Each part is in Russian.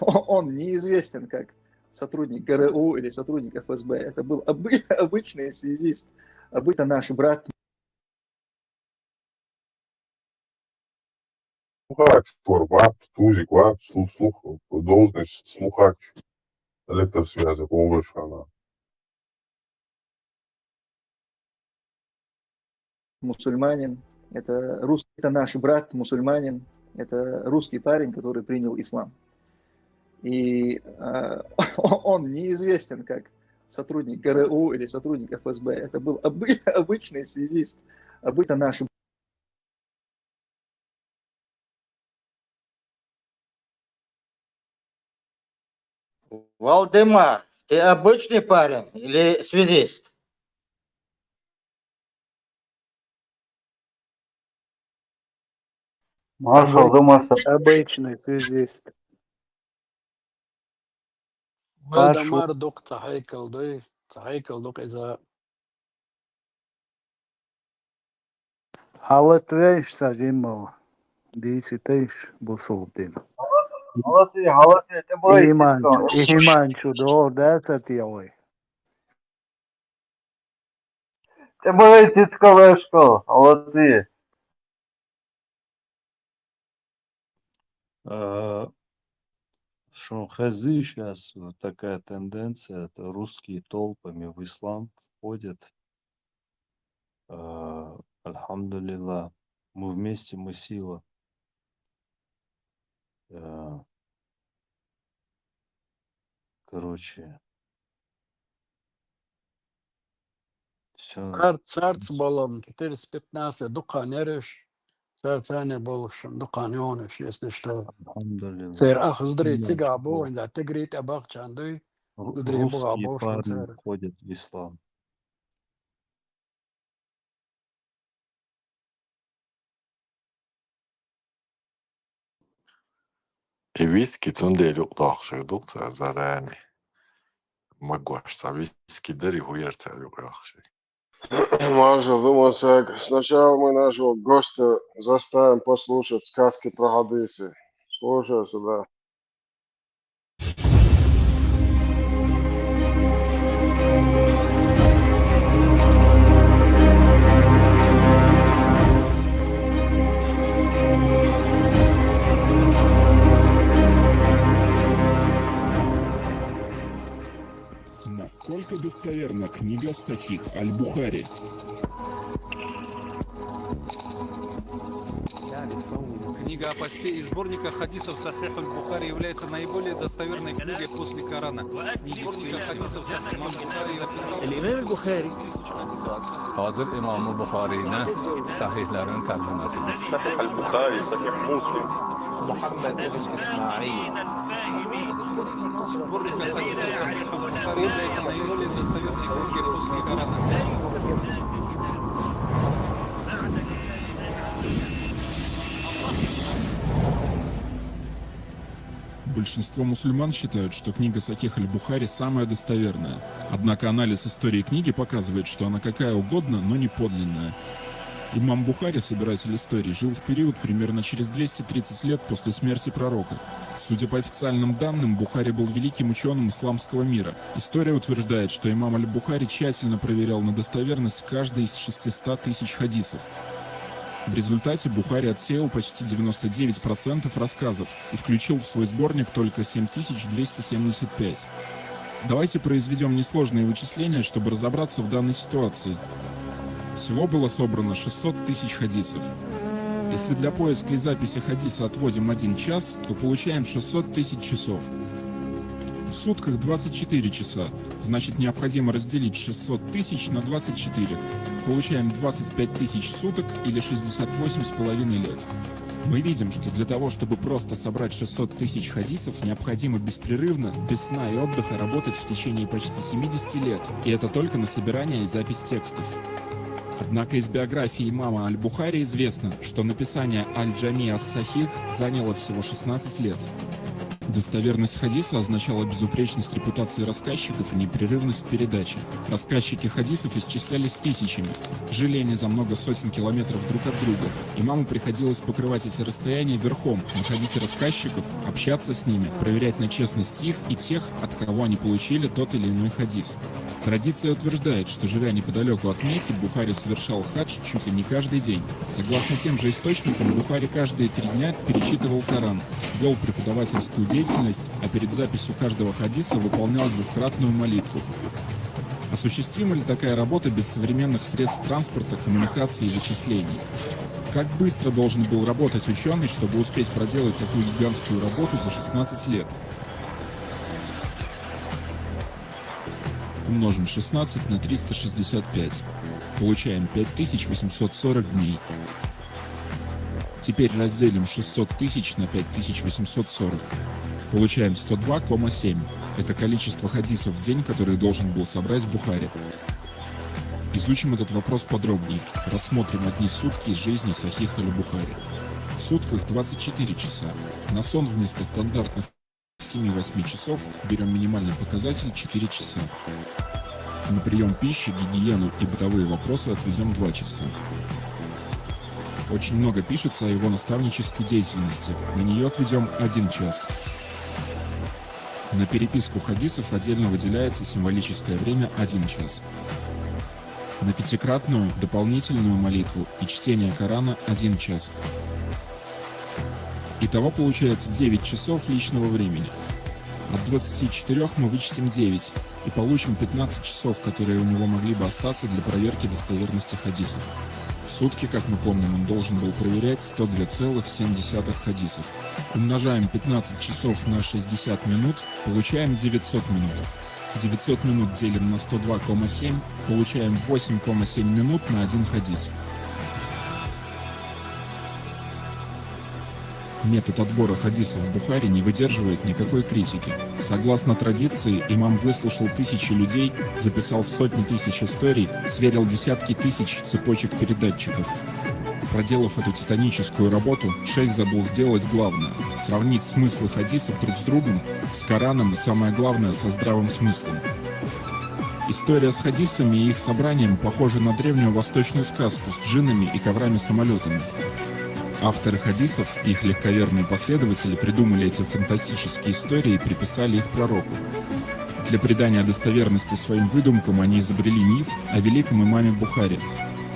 он неизвестен как сотрудник ГРУ или сотрудник ФСБ. Это был обычный связист, обычно наш брат. Слухач, формат, тузик, ват, должность слухач, электросвязи, повышена. Мусульманин, это русский, это наш брат мусульманин, это русский парень, который принял ислам. И он неизвестен как сотрудник ГРУ или сотрудник ФСБ. Это был обычный связист, обычно наш. Валдемар, ты обычный парень или связист? Маршал, думаю, Обычный связист. Валдемар дук تحية كلدوي تحية كلدوك إذا Halătvești să dimă. Dīsitești busūdin. Halati, te bojiš. Imanču do dēcatielai. Te bojiš колешко, Halati. Что хази сейчас такая тенденция, это русские толпами в ислам входят. Альхамдулилlah, мы вместе, мы сила. Короче, все. صارت بالهم 4-15 دقة نرش صار ثاني بولشن دقة نيونش يستشتغل Альхамдулилlah. صير أخ زدري Иначе تيجابو عند تجريت أباق شاندوي زدري русские بغابوش من парни صار входят в ислам. Виски тундель уqtaaqshay duqta zarani magwashsa виски дери хуерца уqtaaqshay. Маршал, думаю, сначала мы нашего гостя заставим послушать сказки про хадисы. Слушай сюда. Насколько достоверна книга Сахих Аль-Бухари? Книга о посте из сборника хадисов Сахих Аль-Бухари является наиболее достоверной книгой после Корана. Сборник хадисов имам Бухари написал الإمام البخاري Hazır İmam Buxarinin sahihlərin tərcüməsidir. Sahih Al-Bukhari, Sahih Muslim. محمد بن إسماعيل Сборник хадисов Сахих Аль-Бухари является наиболее достоверной книгой после Корана. Большинство мусульман считают, что книга Сахих Аль-Бухари самая достоверная. Однако анализ истории книги показывает, что она какая угодно, но не подлинная. Имам Бухари, собиратель истории, жил в период примерно через 230 лет после смерти пророка. Судя по официальным данным, Бухари был великим ученым исламского мира. История утверждает, что имам Аль-Бухари тщательно проверял на достоверность каждый из 600 тысяч хадисов. В результате Бухари отсеял почти 99% рассказов и включил в свой сборник только 7275. Давайте произведем несложные вычисления, чтобы разобраться в данной ситуации. Всего было собрано 600 тысяч хадисов. Если для поиска и записи хадиса отводим 1 час, то получаем 600 тысяч часов. В сутках 24 часа, значит необходимо разделить 600 тысяч на 24. Получаем 25 тысяч суток или 68,5 лет. Мы видим, что для того, чтобы просто собрать 600 тысяч хадисов, необходимо беспрерывно, без сна и отдыха работать в течение почти 70 лет. И это только на собирание и запись текстов. Однако из биографии имама Аль-Бухари известно, что написание Аль-Джами ас-Сахих заняло всего 16 лет. Достоверность хадиса означала безупречность репутации рассказчиков и непрерывность передачи. Рассказчики хадисов исчислялись тысячами, жили они за много сотен километров друг от друга. Имаму приходилось покрывать эти расстояния верхом, находить рассказчиков, общаться с ними, проверять на честность их и тех, от кого они получили тот или иной хадис. Традиция утверждает, что, живя неподалеку от Мекки, Бухари совершал хадж чуть ли не каждый день. Согласно тем же источникам, Бухари каждые 3 дня перечитывал Коран, вел преподавательскую деятельность, а перед записью каждого хадиса выполнял 2-кратную молитву. Осуществима ли такая работа без современных средств транспорта, коммуникации и вычислений? Как быстро должен был работать ученый, чтобы успеть проделать такую гигантскую работу за 16 лет? Умножим 16 на 365. Получаем 5840 дней. Теперь разделим 600 тысяч на 5840. Получаем 102,7. Это количество хадисов в день, которые должен был собрать Бухари. Изучим этот вопрос подробнее. Рассмотрим одни сутки из жизни Сахих аль-Бухари. В сутках 24 часа. На сон вместо стандартных 7-8 часов берем минимальный показатель 4 часа. На прием пищи, гигиену и бытовые вопросы отведем 2 часа. Очень много пишется о его наставнической деятельности. На нее отведем 1 час. На переписку хадисов отдельно выделяется символическое время 1 час. На 5-кратную дополнительную молитву и чтение Корана 1 час. Итого получается 9 часов личного времени. От 24 мы вычтем 9 и получим 15 часов, которые у него могли бы остаться для проверки достоверности хадисов. В сутки, как мы помним, он должен был проверять 102,7 хадисов. Умножаем 15 часов на 60 минут, получаем 900 минут. 900 минут делим на 102,7, получаем 8,7 минут на 1 хадис. Метод отбора хадисов в Бухари не выдерживает никакой критики. Согласно традиции, имам выслушал тысячи людей, записал сотни тысяч историй, сверил десятки тысяч цепочек передатчиков. Проделав эту титаническую работу, шейх забыл сделать главное – сравнить смыслы хадисов друг с другом, с Кораном и, самое главное, со здравым смыслом. История с хадисами и их собранием похожа на древнюю восточную сказку с джиннами и коврами-самолетами. Авторы хадисов и их легковерные последователи придумали эти фантастические истории и приписали их пророку. Для придания достоверности своим выдумкам они изобрели миф о великом имаме Бухари.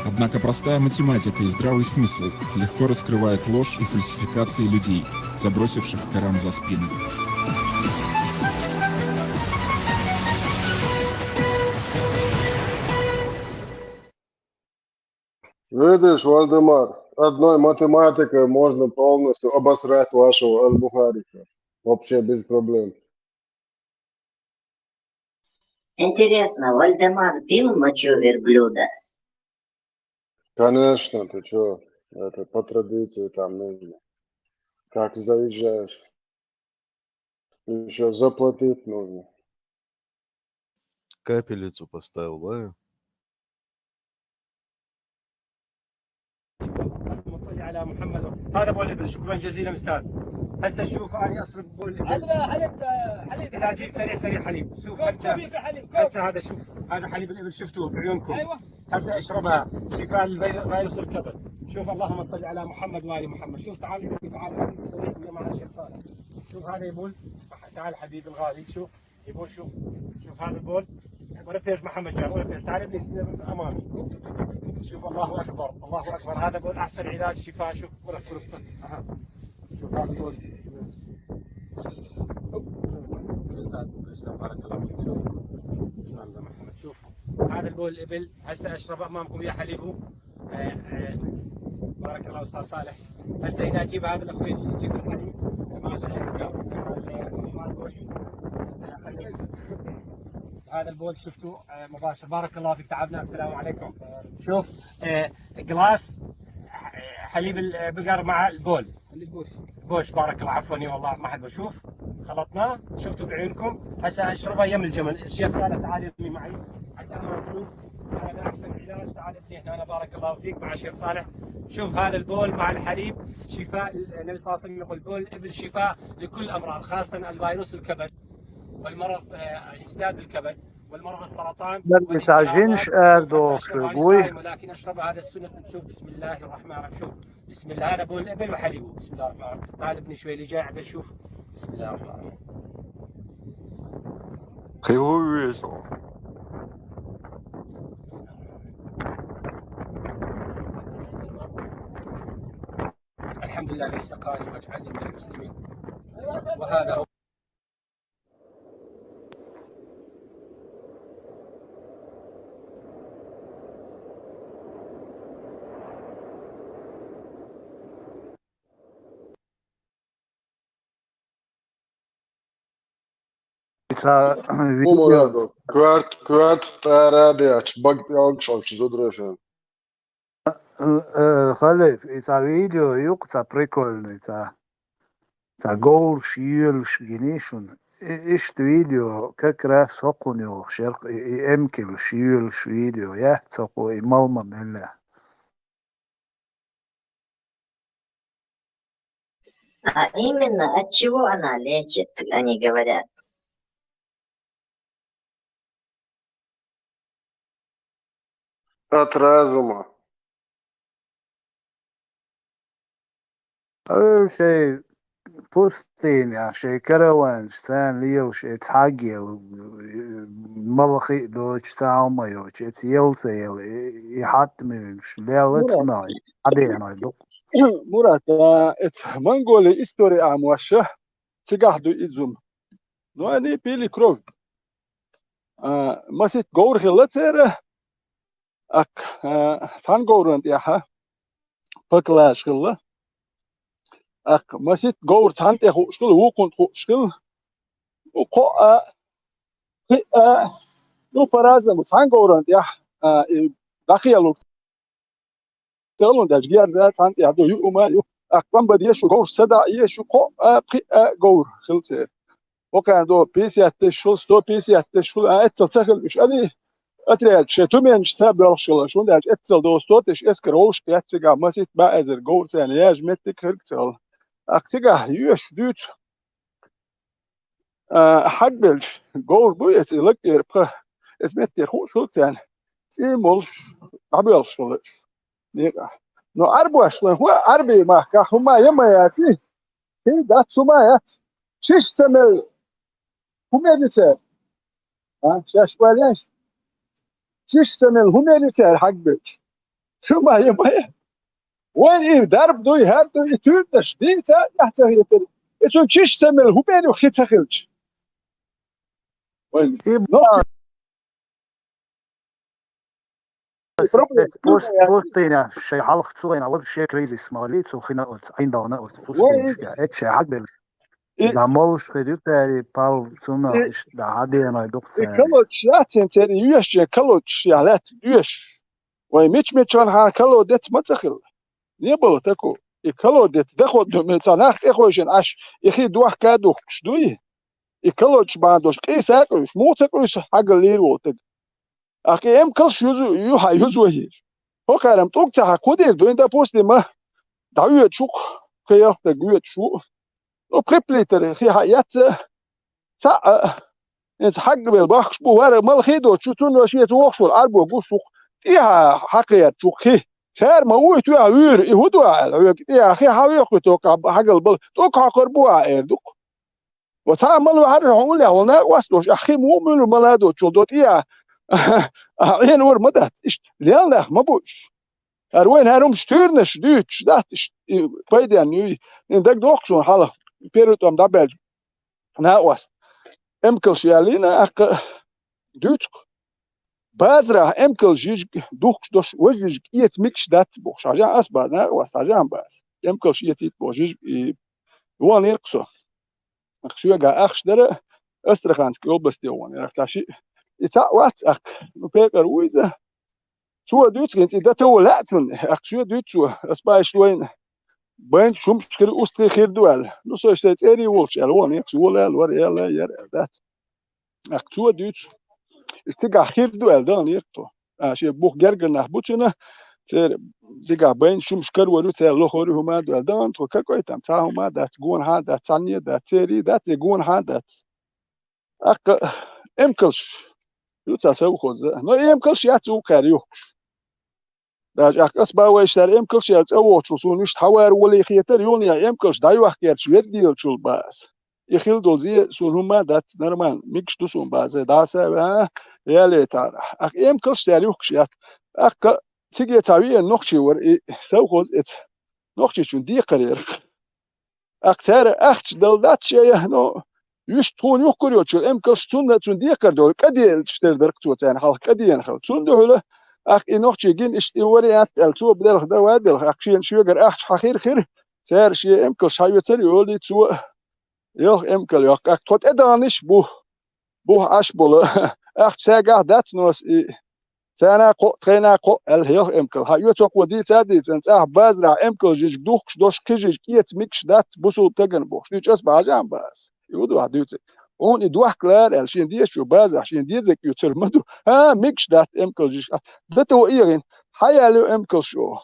Однако простая математика и здравый смысл легко раскрывают ложь и фальсификации людей, забросивших Коран за спину. Видишь, Вальдемар, одной математикой можно полностью обосрать вашего аль-Бухарика. Вообще без проблем. Интересно, Вальдемар пил мочу верблюда? Конечно, ты чё, это по традиции там нужно. Как заезжаешь, еще заплатить нужно. Капелицу поставил, да? على محمد هذا ابو الابل شكرا جزيلا استاذ هسه شوف انا اصرف ابو الابل هذا حليب لا اجيب سريع حليب شوف هسه هذا شوف هذا حليب الابل شفتوه بعيونكم ايوه هسه اشربها شفاء للفيروس الكبد شوف اللهم صل على محمد وال محمد شوف تعال حبيبي صديق ويا معنا الشيخ صالح شوف هذا يبول تعال حبيبي الغالي شوف يبول شوف هذا البول ولا فيش محمد جان ولا فيش تعال ابني امامي شوف الله اكبر الله اكبر هذا بقول احسن علاج شفاء شوف ولا كرفته شوف هذا بقول استاذ بارك الله فيك شوف الله محمد شوف هذا البول الابل هسه اشرب امامكم يا حليبه بارك الله استاذ صالح هسه اذا اجيب هذا الاخوي يجيب الحليب هذا البول شفتوا مباشر بارك الله فيك تعبنا السلام عليكم شوف قلاص حليب البقر مع البول بوش بارك الله عفوني والله ما حد بشوف خلطناه شفتوا بعيونكم هسه اشربه يم الجمل الشيخ صالح تعال ابني معي حتى انا اشوف هذا احسن علاج تعال ابني هنا بارك الله فيك مع الشيخ صالح شوف هذا البول مع الحليب شفاء. النبي صلى الله عليه وسلم يقول بول الإبل شفاء لكل الأمراض، خاصة الفيروس الكبد والمرض اسداد الكبد والمرض السرطان ما تعجنش أردو والالتهابات. شوي. ولكن اشرب هذا السنة. شوف بسم الله الرحمن الرحيم. شوف بسم الله، هذا بول الإبل وحليبه. بسم الله الرحمن الرحيم. تعال ابني شوي اللي جاي عدل. شوف بسم الله الرحمن الرحيم. الحمد لله الذي سقاني واجعلني من المسلمين. وهذا هو. Umurado, kvart rādījāts, bagti augšāks задрешен. خلف إذا فيديو يقطع прикольный تا горш يلش جنيشون إيش فيديو как раз هقنيو شرق إمكل شيلش فيديو يحتقو إمالما ملا. А именно от чего она лечит, они говорят. От разума. أول شيء بوستين شيء كروان شتان ليو شيء تحقيل ملخي دوش تاوما يوش يلسيل يحتمش لا تناي عدينا يدق مرات منقول إستوري أموشه تجاهدو إزوم نواني بيلي كروف مسيت غور خلتيره أك ثان غورنت ياها بكلاش خلا أك مسيت غور ثان تهو شكل هو كنت شكل وقو نو برازم ثان غورنت يا داخل تقولون ده جيار ذات ثان يهدو يوما يو أكلم بدي يشو غور سدا يشو قو غور خلتير وكان دو بيسي أتشول ستو بيسي أتشول أتسخل مش أني أتريد شتومين شتاب يرشل شون ده أتسل دو ستوتش إسكر أوش كأتجا مسيت بأزر غور ثاني ياج متك هركتل أكتجا يش دوت حد بلش غور بويت لك يربح اسمه تخو شو ثاني تيمولش عبيل شلش نيجا نو أربعة شلون هو أربعة ما كهما يما ياتي هي دات سما يات شش تمل humanitaire شاش ولاش شش تمل humanitaire حق بيت شو ما هي وين إيه درب دوي هاد دوي تودش ديتا يحتاج يتر إتون شش تمل humanitaire وخيتخلش وين بوستين شيء حلق تصوين أول شيء كريزي سمالي تخينا قلت عين دانا قلت بوستين إيش حق بيلس لا مالش خديو تاري باو سونا دا عادينا يدق تاري كلوش ياتين تاري يوش كلوش يالات يوش ويميش ميشان ها كلو دت ما تخل نيبل تكو كلو دت دخل متناخ إخوجن عش يخي دوح كادو شدوي كلوش بعدوش كيساكوش مو تكوش حق الليرو تك أخي إم كلش يوها يزوهير هو كلام توك تها كودير دو إنت بوستي ما دعوة شوك خيار تقوية شو وبريبليتر خي حيات تا انت حق بالبخش بو ورا مال خيدو تشوتون وشي توخشو الاربو غوشو تيها حقيات توخي سار ما هو تو عير يهودو على يا اخي حاويق توك حق البل توك قربو ايردوك وتعملوا عارف هقول له والله واسدوش اخي مو من الملادو تشودوت يا عين ور مدت لا ما بوش اروين هارم شتورنش دوتش داتش بايدن ندك دوخشو حاله بيريت ام دابل ناوس امكل شيالينا اق دوتش بازرا امكل جيج دوخش دوش وجيج يت ميكش دات بوش عجان اسبا ناوس عجان باز امكل شيت يت بوجيج هو نيرقسو اخشو جا اخش در استرخانسكي اوبستي وان يرختاشي يتا وات اق بيقر ويزا شو دوتش انت ده تو لاتن اخشو دوتش اسبا شوين بين شو مشكلة أستي خير دوال نو سو اشتيت إيري وولش ألوان يكسو ولا الور يلا ير ذات أكتوا دوتش استيقع خير دوال دان يكتو شيء بوخ جرجر نحبوتشنا تير زيقا بين شو مشكل ورو تير لو خوري هما دان تو كاكويتام تا هما دات جون ها دات ثانية دات تيري دات جون ها دات أك إمكلش يوتا سو خوز نو إمكلش ياتو كاريو داج أكس باويش تر إمكلش يات أو تشوسون مش حوار ولا خيتر يونيا إمكلش دايو أحكي شوية ديل شول باس يخيل دوزي سون هما دات نرمان ميكش دوسون باز داسا يالي تارا أك إمكلش تاريوكش يات أك تيجي تعويه نقشي ور سو خوز إت نقشي شون دي قرير أكثر أخش دلدات شيء نو يش تون يخكر يشول إمكلش تون دي قردول كدي تشتر دركتو تاني خال كدي ينخل تون دهله أخ نقشي جين اشتوريات التو بدل خدا وادل أخشين شوجر أخش حخير خير سير شيء إمكلش هايوتر يولي تو يخ إمكل يخ أخ توت إدانش بو أش بوله أخ ساقه دات نوس سانا قو تخينا قو الهيخ إمكل هايوتوك ودي تادي تنساه بازرع إمكل جيج دوخش دوش كيجيج كيت ميكش دات بوسول تجن بوش نيش أسبع جام باز يودو هديوتي اون يدوح كلار الشين دي شو بازرع شين دي زك يوتر مدو ها ميكش دات إمكل جيج دتو إيرين حيالو إمكل شو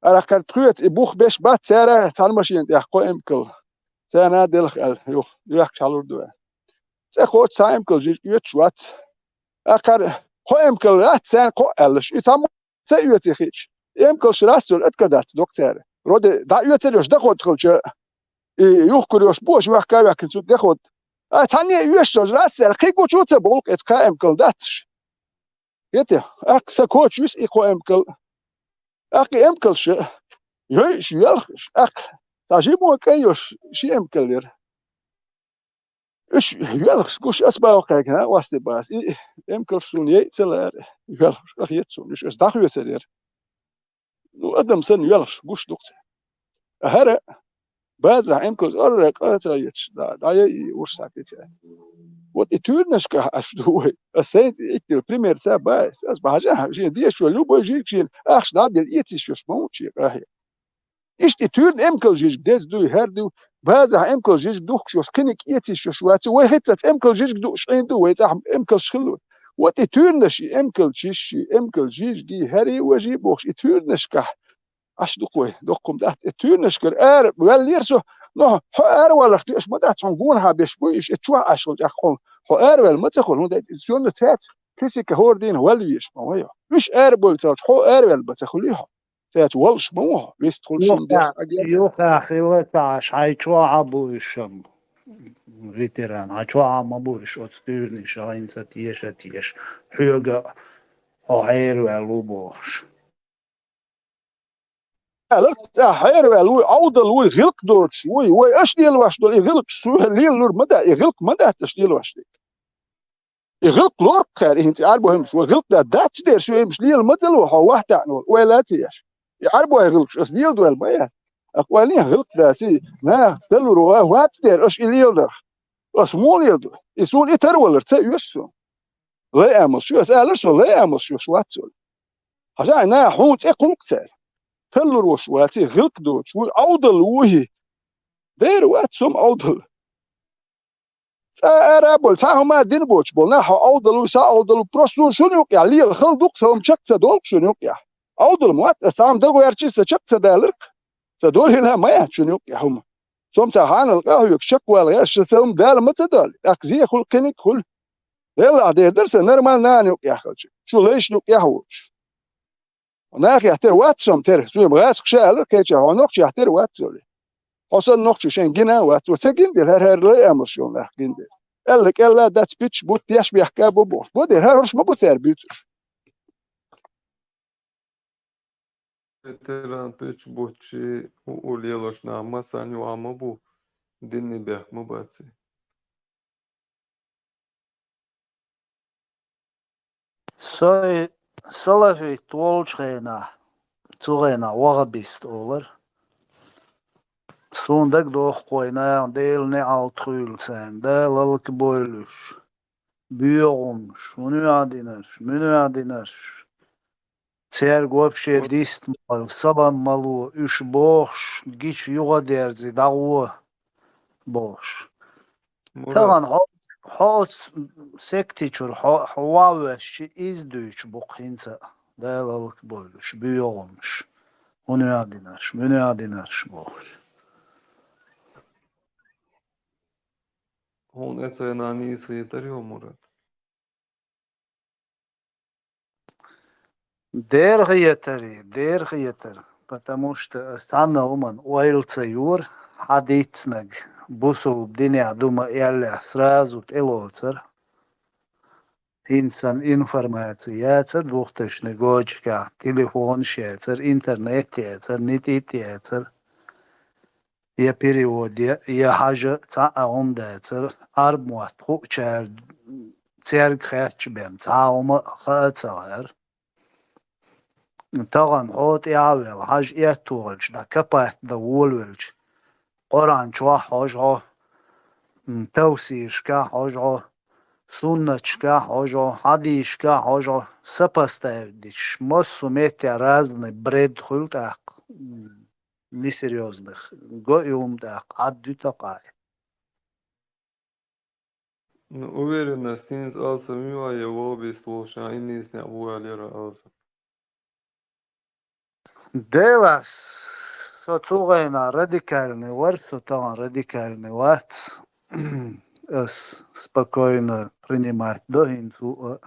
أراكر تخيت إبوخ بيش بات سارة تالمشين يحقو إمكل سانا دلخ يوخ يوخ شالور دوه سأخوت سا إمكل جيج يوتشوات أكر خو إمكل رات سان قو ألش إتام سيوتي خيش إمكل شراسل أتكذات دكتور رود دا يوتريوش دخود خلش يوكريوش بوش وحكاية كنسو دخود تاني يوشتوش راسل خيكو شوتة بولك إتكا إمكل داتش يتي أكسا كوش يس إيقو إمكل أكي إمكل شي يوش يلخش تاجيبو كيوش شي إمكل ير إيش يلخش كوش أسبا وقاكنا واستي باس إمكل شون يتلار يلخش أخيتسون إيش أصدقوا يسير لو أدم سن يلخش كوش دكتور هرا بازرع إمكل أرق أتريتش دا وش ساكت وتتورنش كأشدوه السيد إكتر بريمير سا باس أصبح حاجة شيء دي شو لو بيجيك شيء أخش نادل إيتي شو اسمه شيء راهي إيش تتورن إمكل جيج دز دو هردو بازرع إمكل جيج دوخ شو كنك إيتي شو شواتي وهتت إمكل جيج دوش عين دو ويتاح إمكل شخلو وتتورنش إمكل شيء إمكل جيج دي هري وجي بوخش تتورنش كه أش دقوي دقكم ده تتورنش كر والليرسو نو حقار ولا اختيش ما ده تنقونها بيشبويش اتشوا أشول أخون حقار ولا ما تخل هو ده إزيون تات كيفك هوردين والويش ما هو مش بول تات حقار ولا بتخليها تات والش ما هو بيستخل شون ده يوخا خيوتا شايتشوا عبوشم فيتران عشوا عمبورش أستورنش عين ستيش حيوغا حقار والوبوش لك حير والوي عوض الوي غلق دوتش وي اش ديال واش دول يغلق شو الليل لور مدى يغلق مدى تشديل واش ديك يغلق لور خير انت عاربو همش وغلق داتش دير شو مش ليل مدى لو هو واحد نول ولا تيش يعربو يغلق اس ديال دول بيا اقوالي غلق داتي لا تلور وات دير اش ليل در اس مو ليل دو يسول يتر ولا تيوش لا امس شو اسال شو لا امس شو واتسول حاجه انا حوت اقلق تال تلور وش واتي غلق دوتش وعوضل وهي دير وات سم عوضل أرابول ساهما دين بوش بولنا عوضل وسا عوضل بروستون شنو يقع لي الخلدق سوم شكت دول شنو يقع عوضل موات أسام دغو يرشي سشكت دالك سدول هنا ما يحت شنو يقع هم سوم ساهان القهوة يكشك والغير شسوم دال ما تدال أكزي خل كنك خل يلا دير درس نرمال نان يقع خلش شو ليش يقع هوش ناخ يحتر واتسوم تر سوي مغاسق شال كيتش هونوخ يحتر واتسولي حسن نوخ شين جنا وات وسجن دير هر لا امر شون لا جندير قالك الا دات بيتش بوت ياش بيحكا بوش بودير هرش ما بوت سير بيوتر Veteran peć boči u lijeloš na masanju amabu dinni beh mubaci. Soy salafi tolchena tugena wagabist olur. Sondak doch koyna del ne altrül sen de lalk boyluş. Büyüğümüş, münü adiner. Ser gopşe dist mal, saban malu, üç boş, giç yuğa derzi, dağı boş. Tavan hot sektiçur, havaveş, izdüç bu kinsa. Dēlalık boyluş, büyü olmuş. Onu adinaş boğuş. Он это на низ yeteriyor Murat. Дерги yeter. Потому что станна уман уайлца юр, хадицнаг. Бусул бдиня дума яля сразу телоцер. İnsan informācija jācer, duhtašni goģi, telefons jācer, internet jācer, netit jācer. Ja periodi, ja haja caum jācer, armuat hučēr, cerg khēčbēm, cauma khēcār. Tagan hot jāvēl, haj ietolč, da kapēt da volvelč. Qoran čua hajā, tavsīrška hajā. Сунночка, хожо, хадишка, хожо, сопоставить. Массу метя разный бред хул так, несерьезных. Гоюм так, адду такая. Ну, уверенно, стинс алса мила его обеслуша, и не сня вуалера алса. Девас, соцугайна радикальный варс, там радикальный варс. Спокойно принимать догинцу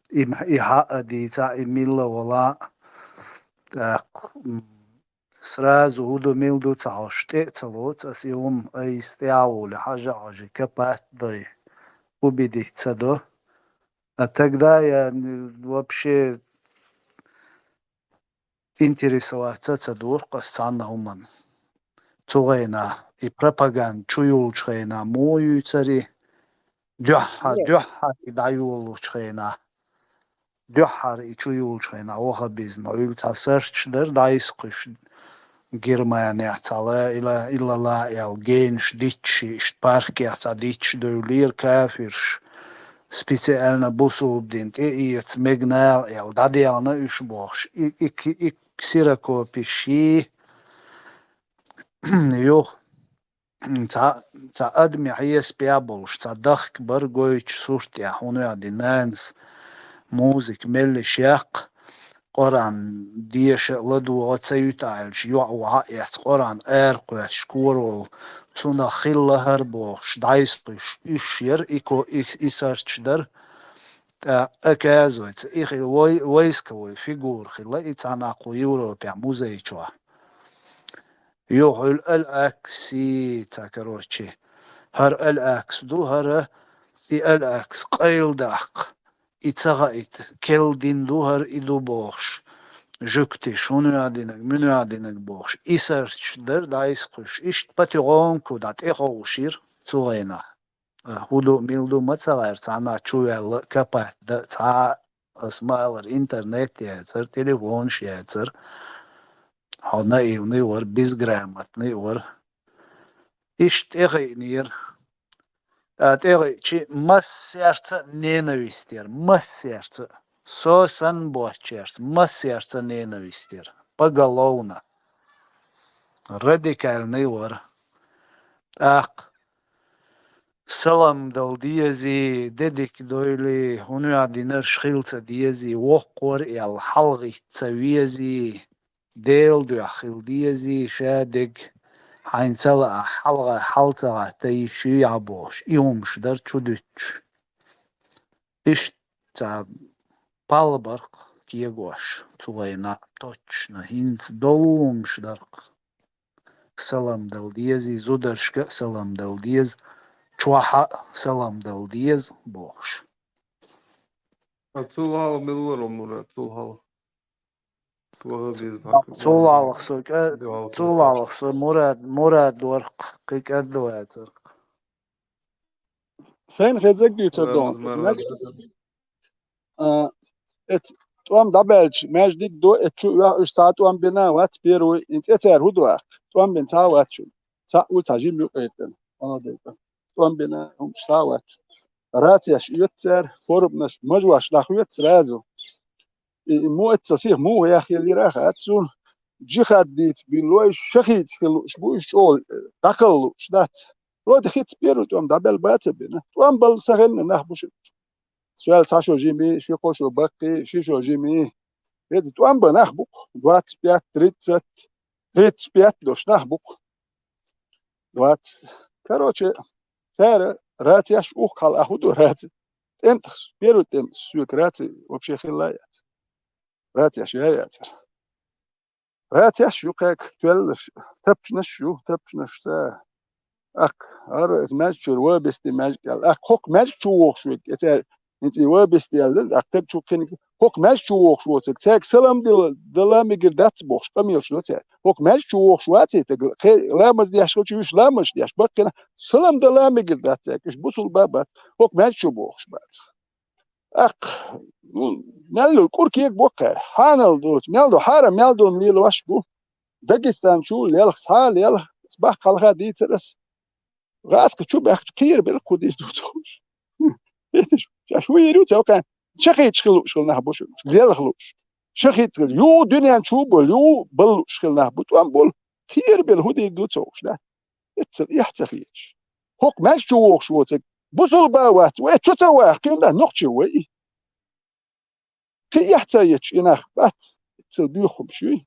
и хаадица и миловала так сразу удумил до цауште целот асиум истяуля хажажи капат дай убедиться до. А тогда я вообще интересоваться цадур касана уман. Цугайна и пропаганд чуюлчхайна мою цари дюхар и даюлчхайна дюхар и чуюлчхайна оха бизн уйлца сэрчдэр дайскыш Германия цала ила ла ял генш дичи парки аца дич дөлир кафирш специально бусубдинт и мегнал ял дадиана үш бош и ксиракопиши Ё, ца адми хайес пиаболш, ца дахк баргойч суртя, уну адинанс, музик, мелли шяк, Qur'an diye ladu atsayutaalş yuwa yas Qur'an erqas şkurul tuna khilla harbo shdaistish işyer iko isarchder akazoit ikhi waiskoy figur khilla itana qoyuro pe muzeychwa yuhul al-aksi takarochi har al-aks du har al-aks qayldaq İtsağayt, keldin duhar idu boğş, jükti şunu adinek boğş, isarçdır da iskuş, işt patiğon kudat eğoğuşir, suğayna. Hudu mildu matsağayr, sana çuyalı kapat da ta asmalar internet yeter, telefon yeter, hana evni var, biz gramatni var, işt eğinir, Чи мас сердца ненавистер, мас сердца, сосан бочерс, мас сердца ненавистер, поголовно. Радикальный вор. Так, салам дал диези, дедик дойли, уну адинер шхилца диези, воккор ял халгица виези, дел дуахил диези, шадик, Хайнцала халга халтага тайши ябош иумшдар чудыч. Ишта палбарк киегош цугайна точно хинц долумшдар. Салам дал диези зударшка салам дал диез чуаха салам дал диез бош. Цулхал билвар Мурат, цулхал. Цулалықсы Мурат дорқ қиқат дуатырқ. Sen rezek diyor et tuam dabelch majdik do et chu saat tuam bina wat peru int eter hudwa tuam bin sawat chu sa u tajim yok etten ona deyta tuam bina sawat ratiash yetser formnas majwash dakhwet srazo مو تصيح مو يا اخي اللي راح اتسون جخد ديت بلوي شخيت شبو شول دخل شدات لو دخيت بيرو توم دبل باتبنا توم بل سهل نحبش سؤال ساشو جيمي شي قوشو بقي شي شو جيمي Это туамба нахбук, 25, 35 дош нахбук. 20. Короче, Тара, ратяш ухал ахуду рати. Энт, первый тем, сюк рати вообще хилает. Ратяш яятер. Ратяш юкак твелш, тапчнаш са. Ак, ар из мәжчур вабисти мәжкал. Ак, хок мәжчур шук. Это انتي وابستي اكتب شو كان هوك ماش شو وخ شو تك سلام دل ميجر دات بوش قميل شو تك هوك ماش شو وخ شو تك لا مز دي شو تشوش لا مش دي بكنا سلام دل ميجر دات تك ايش بوصل بابات هوك ماش شو بوخ بات اق مالو كوركيك بوقع حانل دوت مالو حارم مالو ميل واشبو داغستان شو ليل خال يل صباح خلها دي ترس غاسك شو بخ كير بالخديش دوتوش شو يروت او كان شخيت شغل نهبوش ديال خلوش شخيت يو دنيا نشوبو يو بل شغل نهبوت وامبول خير بالهدي دوتوش ده اتل يحتخيش هوك ماش شو شوتك بوصل باوات واتشو توا كيم ده نقشي وي كي يحتايش يناخ بات اتل بيخم شوي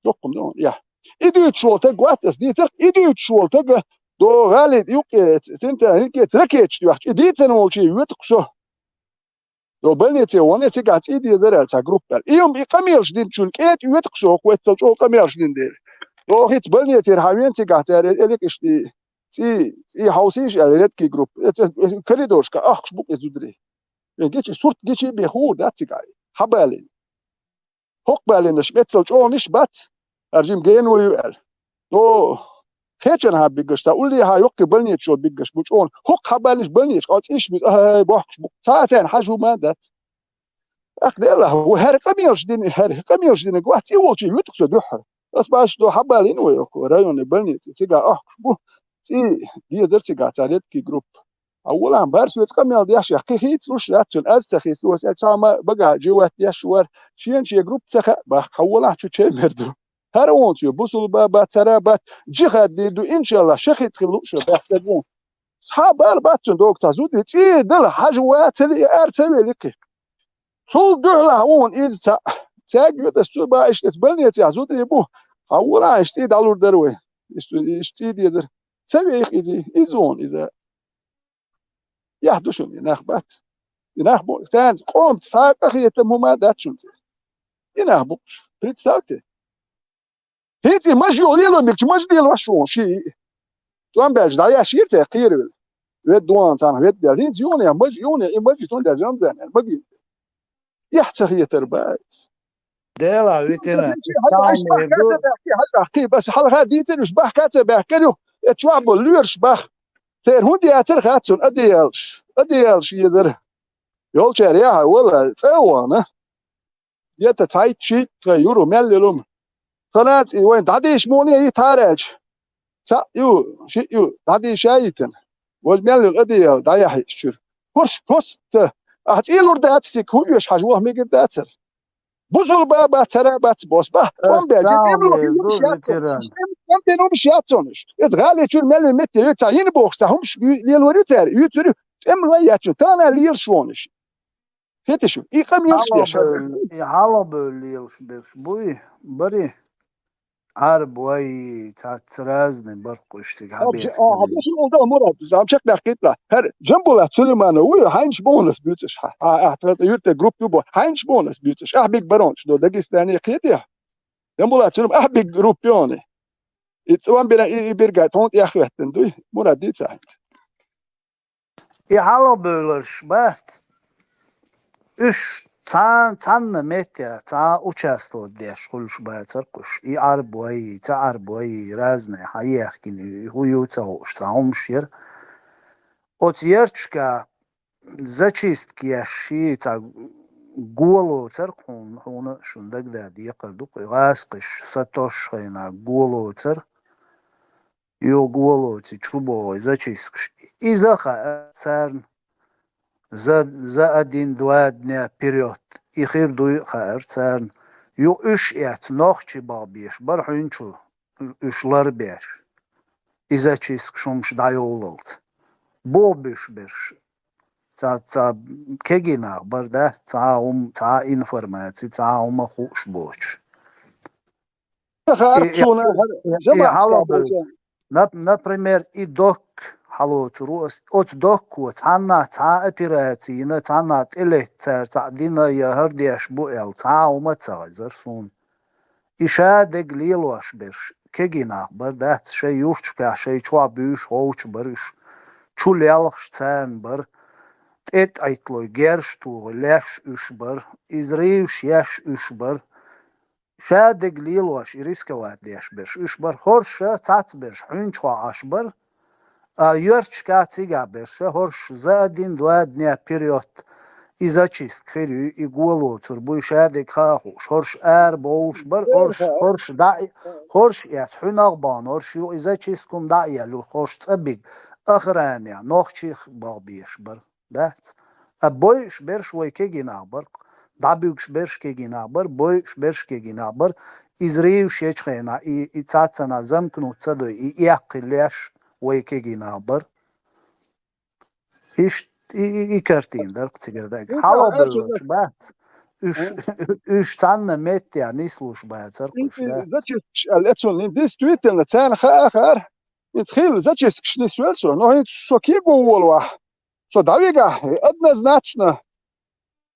دوقم دون يا ايديت شولتك واتس ديتر ايديت شولتك دو غالي يوكي تنتا هيك تركيتش دي واحد ديت انا ولشي يتقشو دو بنيتي وانا سيقات ايدي زرع تا جروب ايوم يقميرش دين شون كيت يتقشو كويت جو قميرش دين دير دو هيت بنيتي رحاوين سيقات اليك اشتي سي هاوسيش اليت كي جروب كريدورش كا اخش بوك ازودري جيتش صورت جيتشي بيخور دات سيقاي حبالين هوك بالين دش بيتسل جو نش بات ارجيم جين ويال دو هيتشن ها بيجش تقول لي هايوك بلنيت شو بيجش بوشون هوك حبالش بلنيت قالت ايش بي بوحش ساعتين حجو مادت اقدر هو هر قميرش دين قوات يوتي يتقصد دحر بس باش دو حبالين ويكو رايون بلنيت تيجا اخش بو دي درتي قاعد كي جروب اولا بارسو يتقمل دياش يحكي هيت وش ياتشن استخيس لو سالما بقى جوات يشور شي جروب تخ بحولها تشي مردو هر اونت بوصل بابا ترابات جهاد دو ان شاء الله شخيت خلوش بحسبون صحاب اربعه دوك تزود تي دل حجوات اللي ارتوي لك شو دهلا اون از تاج يدستو با ايش تبني تزود يبو اولا اشتي دالور دروي اشتي ديزر سوي ايزي ايزون اذا يحدثون ينخبات ينخبو سان قومت ساقه يتمما داتشون ينخبو بريت ساوتي هيتي ماشي وليلو ميكش ماشي ديال واشون شي توان باج دايا شير تقير ويد دوان تاع ويد ديال هيت يوني ماجي يوني ماجي تون ديال جامزان باقي يحتخي ترباس ديلا ويتنا حكي بس حلقه ديتر وش باح كاتب احكيلو اتشعبو لورش باح تير هودي اتر خاتون اديالش يزر يول شاريها ولا تسوانا يتا تايت شيت يورو مللوم خلاص وين تعديش موني يتهرج تا يو شي يو تعدي شايتن والمال الاديال دايح شر فرش بوست اتيل ورد سيك هو يش حاجوه ميجر داتر بوزل بابا ترابات بوس با وان بيجي مش ياتونش از غالي شو المال مت يتعين بوكس همش ليل وريتر يتر ام وياتو تانا ليل شونش هتشو يقام يلش يحلب ليلش بوي بري عرب وي ترازن برقشتك حبيبي هذا الموضوع مراد زعما شكل حكيت له هر جنبه له سليمان وي هاينش بونس بيوتش اعتقد يرت جروب يبو هاينش بونس بيوتش احبك برونش دو داغستاني قيتيا جنبه له سليمان احبك جروب يوني يتوان بينا بيرجع تونت يا اخي دوي مراد دي ساعت يحلب الشبات ايش تان متى تا участвовал для школьшба церкуш и арбой та арбой разные хаехкини хуюца штаумшир от ерчка зачистки яши та голо церкун он шундагда дикарду гасқиш сатошхайна голо цер ё голо ти чубой зачисткш и заха церн за 1-2 дня вперед. И хир дуй хар царн. Ю уш ят нохчи бабиш. Бархунчу ушлар беш. И зачиск шумш дайолалт. Бобиш беш. تا كجينا برده تا إنفورماتي تا خوش بوش например, и док халотрус, от докку, цанна, ца операцийна, цанна телецер, цадина яхардеш буэл, ца умацайзер сун. Иша деглилош берш, кегина, бардат, шей юрчка, шей чуа бюш, хоуч барыш, чулялш цен бар, тет айтлой герш ту, леш уш бар, изривш яш уш бар, شادق ليلوش يريسكوات ديش برش إشبر هورش تات برش حنش وعشبر يرش كاتيجا برش هورش زادين دوادنيا بيريوت إذا تشيست خيري يقولوا تربوي شادق خاخوش هورش بوش بر هورش داعي هورش يتحون أغبان هورش يو إذا تشيستكم داعي لو هورش تسبق أخرانيا نوخشيخ بابيش بر دات أبويش برش ويكيجي نعبر دابيوش برش كيجي نعبر بويش برش كيجي نعبر إزريوش يشخينا إتاتنا زمكنو تصدو إيقليش ويكيجي نعبر إيكارتين درق تيجردك حالا بلوش بات üç tane met ya nisluş bayatır kuşlar. Zaçisk الاتون ديس تويتر نتان خاخر يتخيل zaçisk شني سؤال سو نو هيت سو كيغو والوا سو داويغا ادنا значно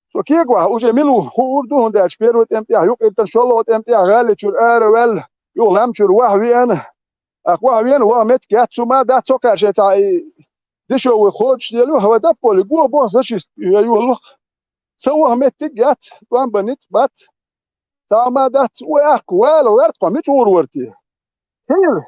سو كيغو уже милу хурду هند اشبيرو تمتيا يوق انت شولو تمتيا غالي تشور ارول يولام تشور وهوين اخوهوين هو مت جاتسو ما دا توكر شتا دشو وخوش ديالو هو دا بول جو بو zaçisk يولو سوى مت جات وان بنت بات سامدت وأقوال ويرتقى متور ورتي هيل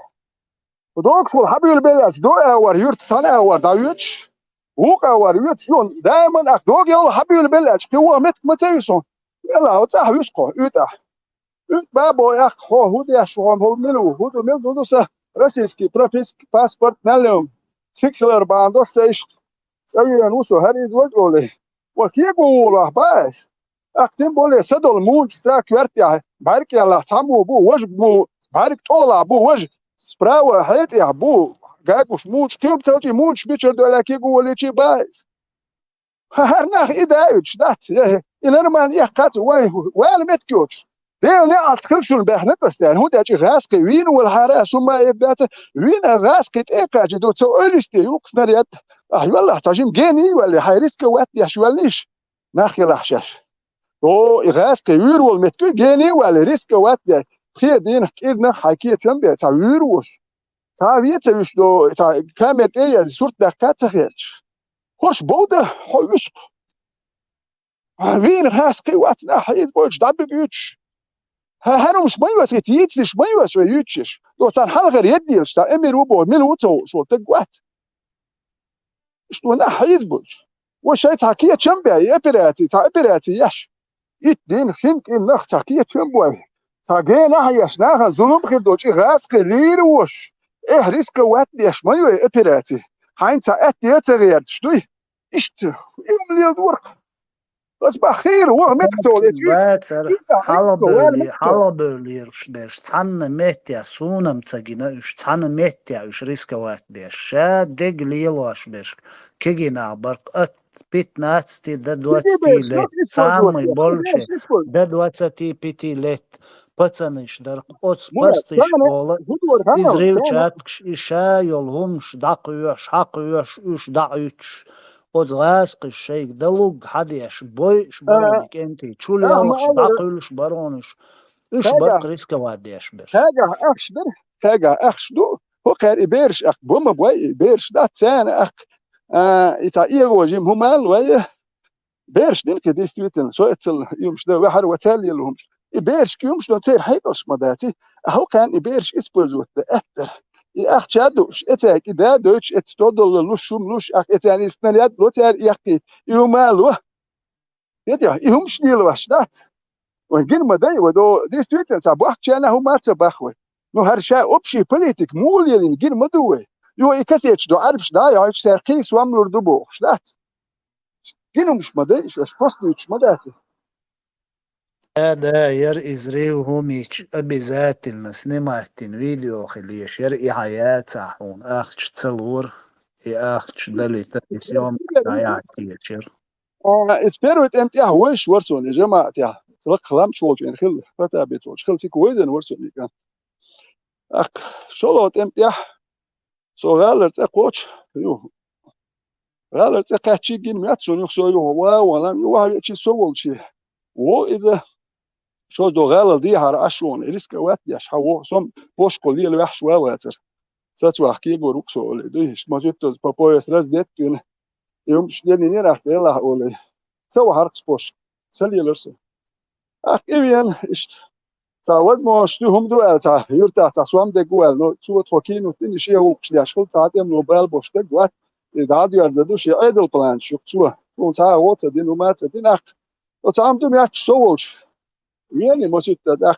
ودوك شو الحبي البلاد دو اور يرت سنة اور دايوتش وق اور يرت يون دائما أخدوك يلا حبي البلاد هو متيسون يلا وتصح يسقى يتح بابو أخ هو ده شو هم هو ملو دوس رسيسكي بروفيسكي باسبورت نلهم سيكلر باندوش سيشت سوي نوسو هريز وجولي وكيقول له باش أختم بولي سدول مونج ساك يرتيا بارك يلا تامو بو وجه بو بارك طولع بو وجه سبراوة حيت يا بو قاكوش مونج كيوب تاوتي مونج بيشر دولا كيقول لي شي بايز هرناخ إدايوش دات إنرمان يحقات وين متكوش ديل نعط خلشون بحنك استان هو داجي غاسكي وين والحراس وما يبدات وين غاسكي تأكاجي دو تو أوليستي يوكس نريد والله تاجيم جيني ولا حيريسكي وات يحشوالنيش ناخي لحشاش او غاسكي ويرول متكو جيني ولا ريسكي وات خيدين كيدنا حكي تنبيه تا ويروش تا ويتوش دو تا كامت ايه صورت دكات خيرش خوش بوده حيوش وين غاسكي وات ناحيد بوش دابيوش هانو مش مايوس يتيتش مش مايوس ويوتش دو صار حلغر يديش تا امير وبو ملوتو شو تقوات شو ناحيد بوش وش حكي تنبيه ابراتي تا ابراتي يش اتنين خنك النخ تاكيه تنبوي تاجي ناحيش ناها ظلم خدوش غاسك ليروش ايه ريسك وات ديش مايو ابراتي هاين تا اتيه تغير شتوي اشت يوم لي دورك بس بخير هو مكسول حالبوليرش بيش تان متيا سونم تاجينا اش تان متيا اش ريسك وات ديش شادق ليلوش بيش كيجينا برق بيتناتستي دا 20 лет, самый больше, до 25 лет. Пацаныш, дар от пасты школа, изревчаткш, иша йолгумш, дакуеш, хакуеш, уш даюч, от згаскш, шейк, далуг, хадеш, бойш, бароник, энти, чулялш, дакуеш, барониш, уш барк рисковать деш беш. حاجة أخشدو هو كان إبيرش أخ بوما بوي إبيرش ده تاني أخ إتاقيه وجيم همال ويه بيرش دينك ديستويتن سو اتل يومش ده واحد وتالي لهمش إبيرش كيومش ده تصير حيقش مداتي أهو كان إبيرش إسبوزوت ده أتر أخ شادوش إتاك إذا دوش إتستودل لوش شملوش أخ إتاني سناليات لوتيار يحكي يومالو يدي يهمش ديل واشدات وإنجين مداي ودو ديستويتن سابوح كأنه ما تباخوي نو هرشا أبشي بوليتيك مول يلين جين مدوي يو إكاسيتش دو عارفش دا يعيش سرقيس واملور دبو شدات جينو مش مدايش أش فصليش مداتي هذا ير إزريوهم обязательно снимать فيديو خليش ير إحيات صحون أخش تصور أخش دلي تريس يوم عياتي شير اسبيروت امتياه وش ورسون يا جماعة يا تلق خلام شوج يعني خل فتا بيتوج خل سيكو ويدن ورسون كان أخ شلوت امتياه سو غالر تقوش يو غالر تقاتشي جين مياتسون يخسو يو ولا يو شي سوول شي و إذا شو دو غالر دي هار أشون إليسك وات ياش هو سوم بوش كلي اللي وحش واتر ساتو أحكي جوروك سو اللي دويش ما جبتوز بابويس راس ديت كين يوم شدني نيرافت يلا أولي سو هاركس بوش سلي لرسو أخ إيان إشت تعوز ما أشتهم دوال تع يرتاح تعسوام دجوال نو سو توكين وتني شيء هو كشدي أشكال تعتم نوبل بوش دجوات إذا يردو شيء أيدل بلان شو تسوا ونتاع وات دين وما تدين أخ وتعم دوم ياتش سوولش يعني مسيت أخ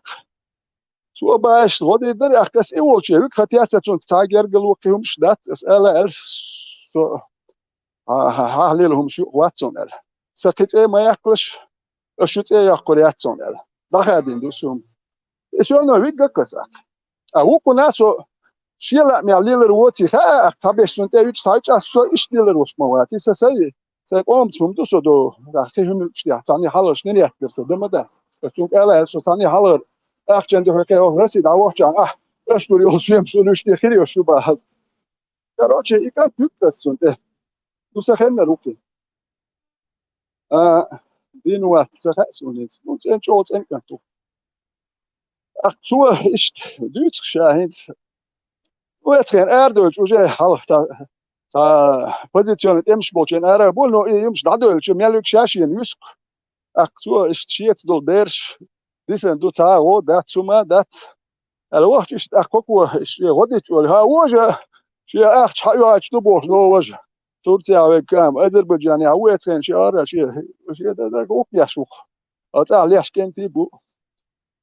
سو باش غادي يدري أخ كاس إيولش يك ختياسة تون تاجر قالوا كيهم شدات أسأله ألف سو هاليلهم شو واتسون أل سكت إيه ما يأكلش أشوت إيه يأكل ياتسون أل دخادين دوسهم إيشون نو ويك كسا أو كناسو شيلا مياليلر واتي خا تابيشون تيجي سايج أسو إيش ديلر وش مواتي سسي سيقوم تسوم دوسو دو داخلهم شيء ثاني حلش نيات برس دمدا بسوم ألا شو ثاني حلر أخشن ده كده رسيد عوض جان أشتري وشيم سولوش تخيري وشو بعد كراچه إيكا تكسون ده دوسخن روكي دينوات سخسونيت und George Enkanto ach so ist Deutsch schahint ويتخين أردوج وجه حلف تا position إمشبوج إن أرى بولنو يمش دادول شو ميلك شاشين يسق ach so ist شيت دول بيرش ديسن دو تا رو دات سوما دات الوقت ist ach كوكو ist غدت ولا وجه شيء ach حياج دبوش لو وجه تركيا وكام أذربيجان يا ويتخين شيء أرى شيء ده كوكيا شوخ أتى ليش كنتي بو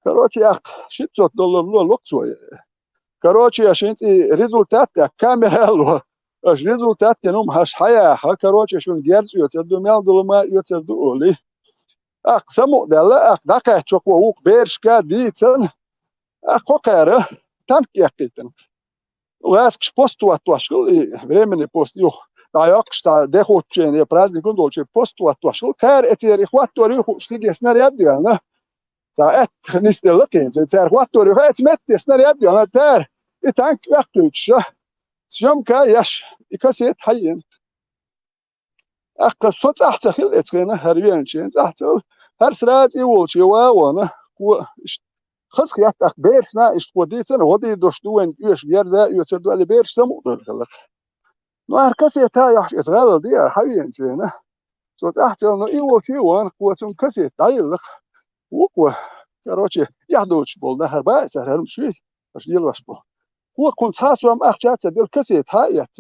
كروتشي أخ شتوت دولار لوكسوي كروتشي عشان ريزولتات كامل اش ريزولتات نوم هاش حياة كروتشي شون جيرز يتردو ميال دولما يتردو لي أخ سمو دلا أخ دقة شوك ووك بيرش كديتن أخ وقارة تانك يقيتن واسكش بوستو أتواشل временный пост يو دايقش تا دخوتشين يا праздник دولشي بوستو أتواشل كار اتير إخواتو ريخو شتيجي سنارياد ديالنا ساعات نستلقين ساعات واتوري هات مت سنارياد أنا تار إتانك أخلوش شوم كايش إكاسيت حين أخ صوت أحت خل إتخينا هربيان شين أحت هر سرات يولش يوانا كو خص خيات أخبارنا إشتوديتنا ودي دوشتوين يش جرزا يتردو على بيرش سمودر خلق نو هركاسيت هاي يحش إتغال دي حين شين صوت أحت إنه يولش يوان قوتهم كاسيت عيلق وقوة كروتشي يحدوش بول نهر باي سهرهم شوي اش ديال واش بول هو كنت حاسوام اخشات ديال كاسيت هايت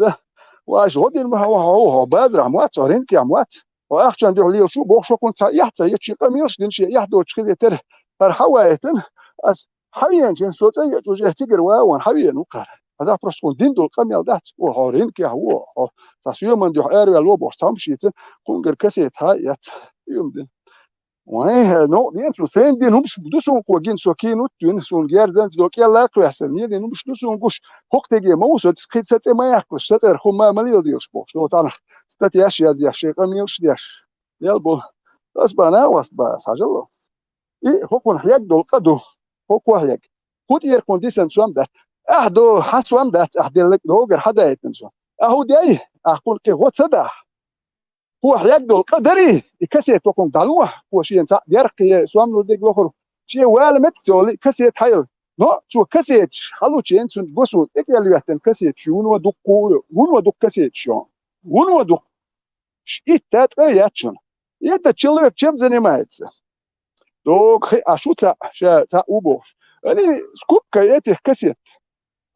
واش غادي ما هو بادر اموات صارين كي اموات واخشان ديال لي شو بوخ شو كنت يحتى يتشي قميرش دين شي يحدوش خليتر فرحوايتن اس حيان جن صوت اي توجه تجر وان حيان وقر هذا بروستون دين دول قميل دات وهورين كي هو تاسيو من دو اري لو بوش تامشيت كونغر كاسيت هايت يوم واه نو دين شو سين دين هم بدوسون كوجين سوكينو تين سون جاردن دوك يلا كلاسن ني دين مش دوسون كوش حق تيجي موسو تسكيت ست ما ياكلش ستر خما مليو ديوش بو لو تعرف ستات ياش يا شي قميوش دياش يلبو بس بنا واس بس حاجه اي هو حياك دول قدو هو حياك خد ير كونديشن سوام ده احدو حسوام ده احدل لك دوغر حدا يتنسو اهو داي اقول كي هو صدا هو حيقدر القدري يكسيت وكم دلوه هو شيء انت ديرقي سوام لو ديك لوخر شيء ولا متسولي كسيت حيل نو شو كسيت خلو شيء انت بوسو ديك اللي يحتن كسيت شنو دقو ونو دق كسيت شو ونو دق إتات ياتشون يتا تشلوك чем занимается دوك اشوتا تا اوبو اني سكوبكا этих كسيت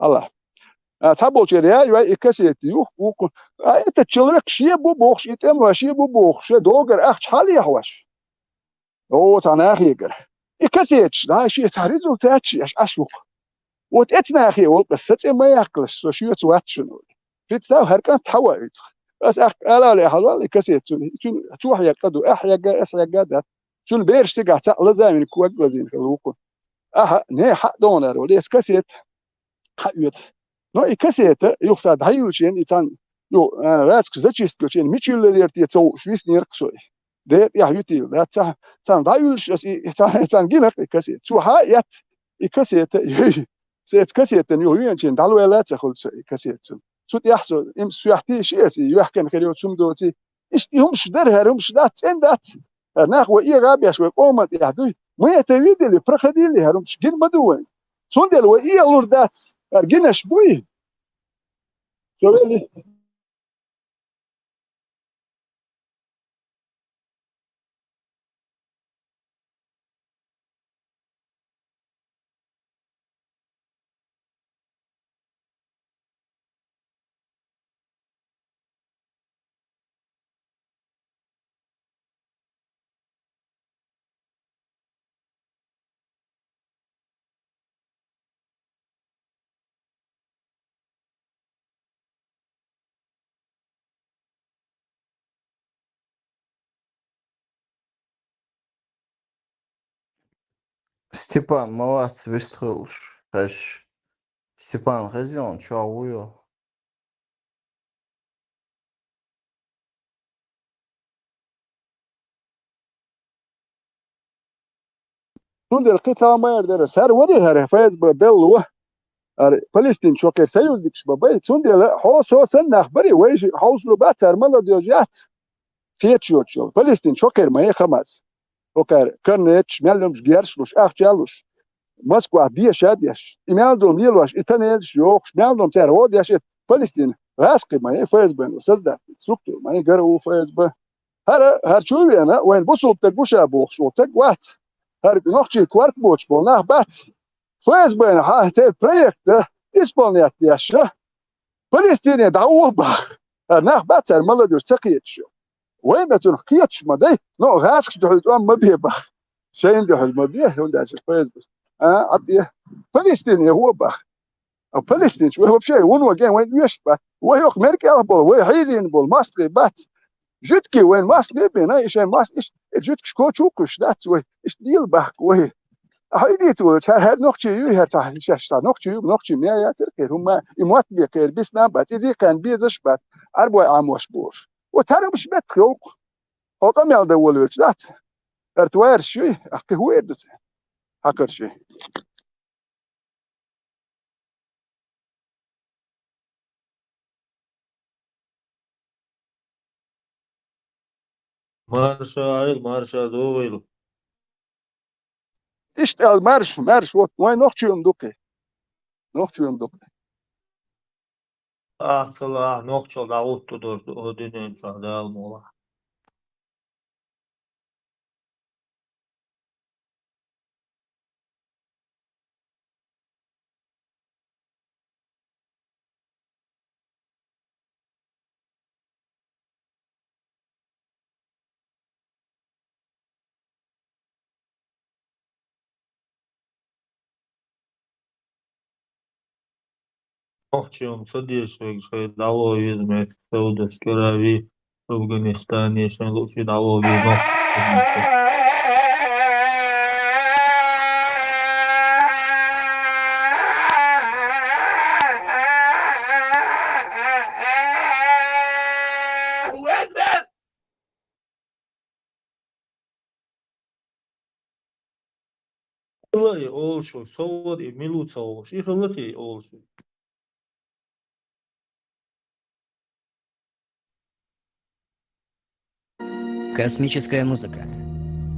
الله تابوچريا يا كسيت يو это человек شيء بوخش يتم شيء بوخش دوغر اخ حالي يحوش او تناخيغر كسيت دا شيء تاريزو تاتشي اشوف وتاتنا اخي والقصه ما ياكلش شو تواتشنو فيتساو هركان تحويت بس اخ لا لا حلوه كسيت شو حيا قدو احيا اسيا قادات شو البيرش تقع تعال زين كوك وزين خلوكم نه حق دونر وليس كسيت حيت نو كسيت يقصد هيوشين يتان Jo, värsk zachist gochen michiller jetzt so schwissen so. Det ja jutil, det san vayulsh san ginak kasi. Zu ha yat ikaset سيت كسيت إنه هو ينشين دالو لا تأخذ كسيت سوت يحصل إم سيحتي شيء يحكي نخليه تسمع دوتي إيش هم شدرها هم شدات إن دات ناخو إيه غابي شوي قومة يحدوي ما يتويد اللي برخدي اللي هرم شجين مدوين سوندل وإيه لور دات أرجينا شبوي شو اللي Степан, молодцы, выстроилш. Хаш. Степан, хозяин, чё ауё? سوندل قطعة ما يقدر سر ودي هره فاز ببلوه فلسطين شو كسيوز ديكش ببيت سوندل حوس هو سن أخبري ويجي حوس له بات سرملا ديوجات فيتشوتشو فلسطين شو كر ما يخمس وكر كرنتش ملمش جيرش مش أخجلوش Москва дешадеш, имелдом лилваш и танельш йохш, мелдом цер одеш Палестин, раски моей ФСБ, создать структуру моей ГРУ ФСБ. Har чувена, вен бусул так буша бог, шо так ват. Har нохчи кварт боч бол нах бат. ФСБ ха те проект исполнять яша. Палестине да убах. Нах бат цер молодежь цакиетшо. وين تون قيتش مدي نو غاسك دحل ام مبيبخ. شين دحل مبيه ونداش ФСБ. عطيه فلسطين هو بخ او فلسطين شو هو بشيء وين وين وين يشبه وهي امريكا بول وهي حيدين بول ماستري بات جتكي وين ماستري بين اي شيء ماست ايش جتك شكو تشوكش ذات وي ايش ديل بخ وهي هيدي تو هاد نوختي يهر تاع شاش نوختي ما يا تركير هما يموت بكير بس نبات اذا كان بيزش بات 4 عام وشبور وترى مش بتخلق هو كم يالده ولوش ذات ارتوار شوي اخي هو يدت هكر شيء Марша دويلو. اشتغل مارش وين نوختيهم دوكي صلاح نوخشل داوود تدور أودينين شهداء المولا. نوخشل صديش شيء داوود يزمك سعودة عربية أفغانستان يشان لوشي داوود نوخشل. والله أول شيء صور يميلوا تصور شيء خلتي أول شيء. Космическая музыка.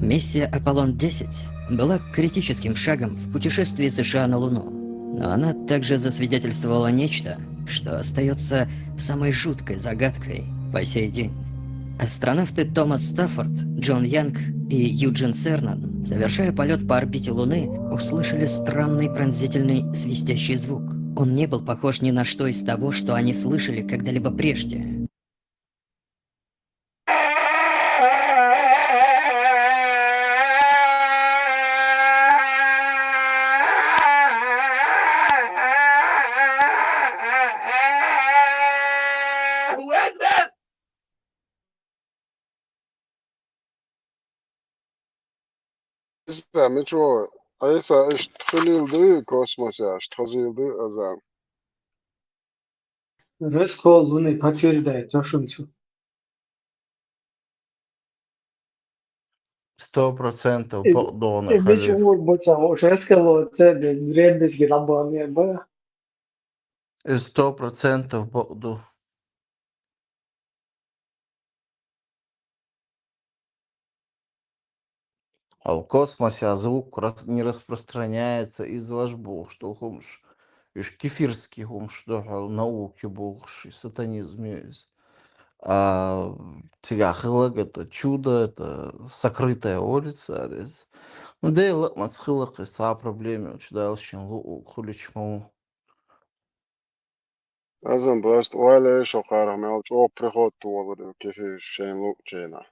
Миссия Аполлон-10 была критическим шагом в путешествии США на Луну, но она также засвидетельствовала нечто, что остается самой жуткой загадкой по сей день. Астронавты Томас Стаффорд, Джон Янг и Юджин Сернан, совершая полет по орбите Луны, услышали странный пронзительный свистящий звук. Он не был похож ни на что из того, что они слышали когда-либо прежде. استعمل شو أيسا إشت خليل دي كوسموس يا إشت خزيل دي أزام Рыскол Луны подтверждает то, что 100% E Bogdana bici Halef. boca o Rıskol te de rebes gilabani ba. 100% Bogdu. А в космосе звук не распространяется из ваш бог, что хумш. Иш кефирский хумш, что науки богш, и сатанизм есть. А тягахылак это чудо, это сокрытая улица. Ну да и мацхылак и са проблеме, учдалщин хуличму. لازم براست ولا شقارة مال شو بريخوت توضر كيف شين لو تشينا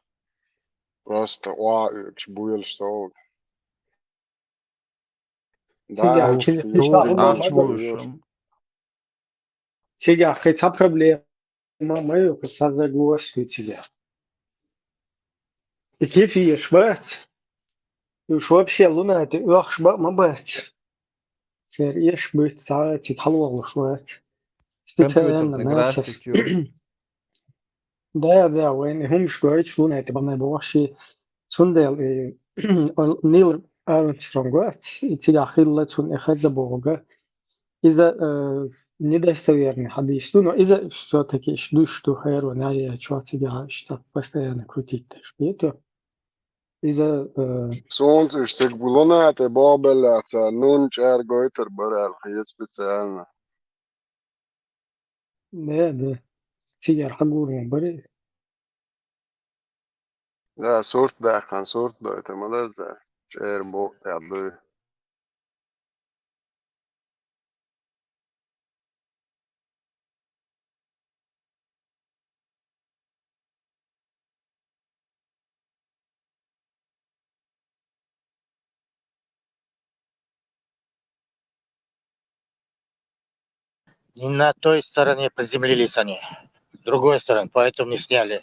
براست واقع بويل ستوغ Тига да чили Тур хиса يشتغل мама. شتويوش ашвушам. Тига хиса проблема мою хиса заглушку тебя. И кефи ешбать. И уж вообще Луна это ехшба мабать. Сер ешбыть саат титхалвал швать. Специально Компьютерный насос. график. Да, وين هم شوية Луна это бана боши. Сундел Нил Армстронг говорит, и тига хилла тун эхаза бога. إذا недостоверный хадис, ну, но إذا все-таки жду, что хайру нария чуатига что постоянно крутить это. إذا سونت اشتقبلونا تبابل نون شار goiter برال حيات سبيتسالنا ده تيجي حقور من بري لا صورت ده كان صورت ده ما ده شعر بو تعبي И на той стороне приземлились они. Другой стороны, поэтому не сняли.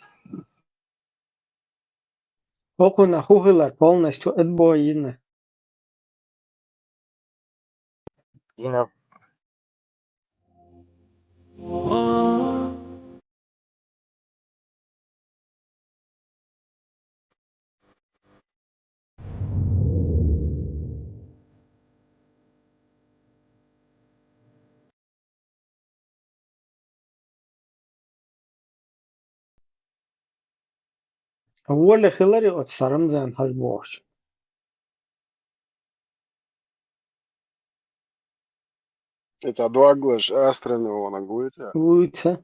окуна хухилар полностью отбоины. И на أول خلاري от сарам зан хажбош. это дуаглаш астрами он агуйте Уйца.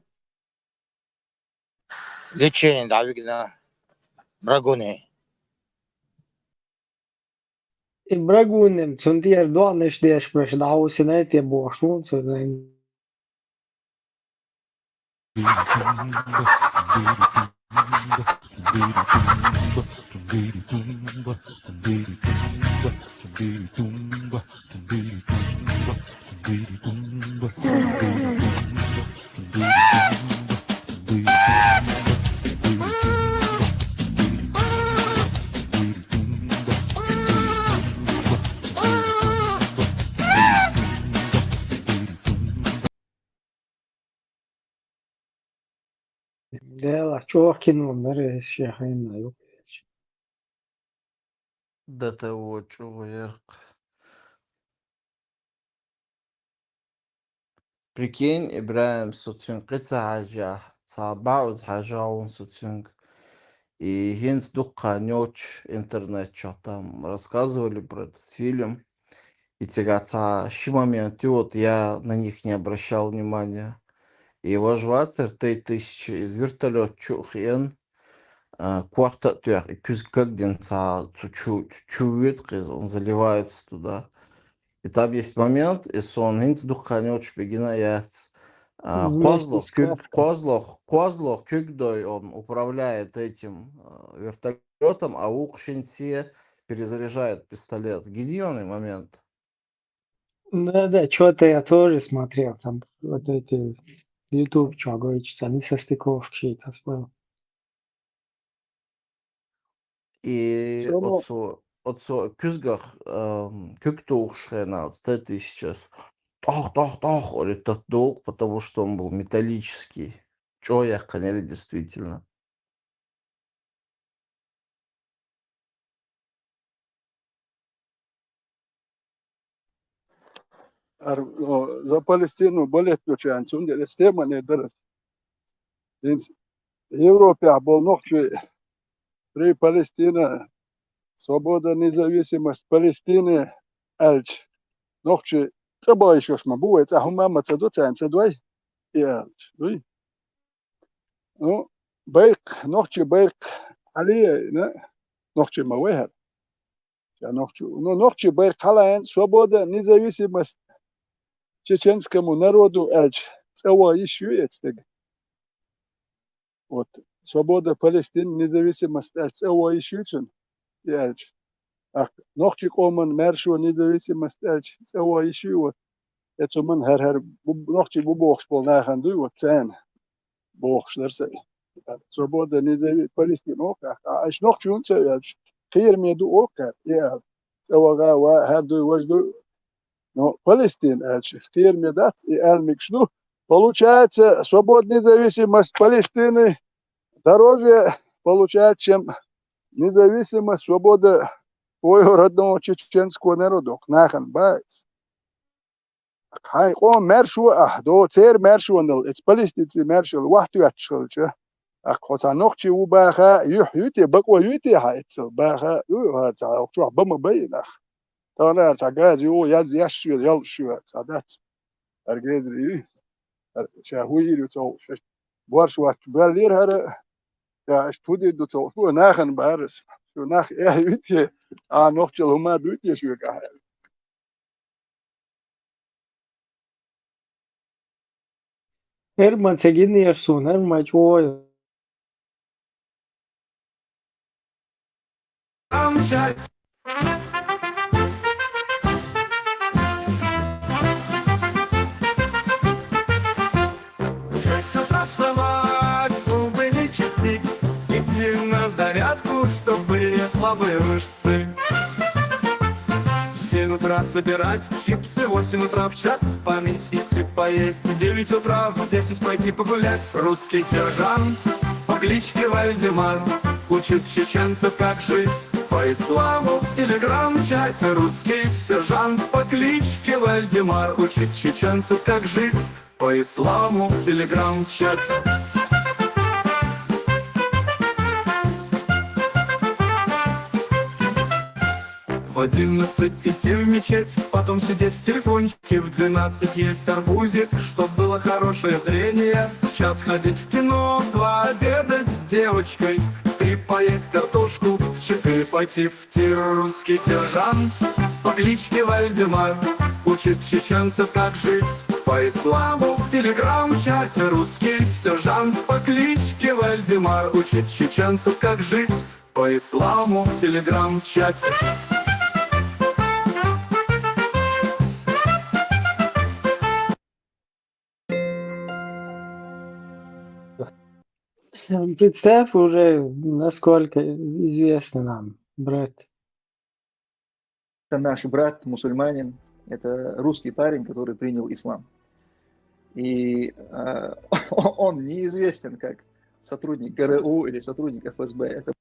лечение давигна брагуни. И брагунем цундиер дуанеш деш преш дау синайте бошлун цуден. Да, чохкин умер шехайн на юг. Да того чувак. Прикинь, Ибраим Сутюнг, حاجة صعبة حاجة Сутюнг. И Гинс Духа Нёч интернет что там рассказывали про этот фильм. И тягаться момент, вот я на них не обращал внимания. И его жватер 3000 из вертолет чухен. Кварта тюр, и как денца чуть-чуть, он заливается туда. И там есть момент, и сон Гинс Духа Нёч бегинаяц. Вместе с Кавкой. Козлов, Кюгдой, он управляет этим вертолетом, а Укшинсе перезаряжает пистолет. Гениальный момент. Да, что-то я тоже смотрел, там вот эти YouTube, что говорится, не состыковки это было. И Все, отсо Кюзгах Кюктухшена, вот это сейчас тох, этот долг, потому что он был металлический. Чё я, конечно, действительно. За Палестину болеть ключан, сунде система не дыр. Европе был ночью при Палестине, свобода, независимость Палестины, эльч. Ночью цебай еще шма будет, а хумама цедуцан цедуй и эльч. Ну, бейк, ночью бейк, али, не, ночью мавехер. Ночью бейк халаен, свобода, независимость чеченскому народу эльч. Цева еще есть. Вот, свобода Палестины, независимость эльч. Цева еще эльч. Ах, ночью коман мершу независимость эльч. Цева еще вот. Это man her ночью бубохш был наханду вот цен. Бохш дерсе. Свобода независимость Палестины. А аж ночью он эльч. Хир меду окар. Я. Цева га хаду вожду. Но Палестин эльч. Хир медат и эльмикшну. Получается, свобода независимость Палестины дороже получает, чем независимость, свобода твоего родного чеченского народа. Нахан байс. Хай он мершу, до цер мершу, это палестинцы мершу, вахту ятшилча. Хотя ночи у баха, юти, бако юти хайцел, баха, юхаца, что бама байнах. Тогда цагаз ю яшью, ялшью, цадат. Аргезри. شاهوي لتو بورش وقت بالير هذا يا استودي دوتو هو ناخن بارس شو ناخ يوتي نوختل هما دوتي شو كا Herman Teginiersun, Herman Joy. Зарядку, чтобы не слабые мышцы. В 7 утра собирать чипсы, 8 утра в час спамить, идти поесть, 9 утра в 10 пойти погулять. Русский сержант по кличке Вальдемар учит чеченцев, как жить по исламу. В телеграм-чате русский сержант по кличке Вальдемар учит чеченцев, как жить по исламу. В телеграм-чате. В 11 идти в мечеть, потом сидеть в телефончике. В 12 есть арбузик, чтоб было хорошее зрение. В час ходить в кино, в 2 обедать с девочкой. В 3 поесть картошку, в 4 пойти в тир. Русский сержант по кличке Вальдемар учит чеченцев, как жить по исламу. В телеграм-чате русский сержант по кличке Вальдемар учит чеченцев, как жить по исламу. В телеграм-чате. Представь уже, насколько известно нам, брат. Это наш брат, мусульманин, это русский парень, который принял ислам. И он неизвестен как сотрудник ГРУ или сотрудник ФСБ. Это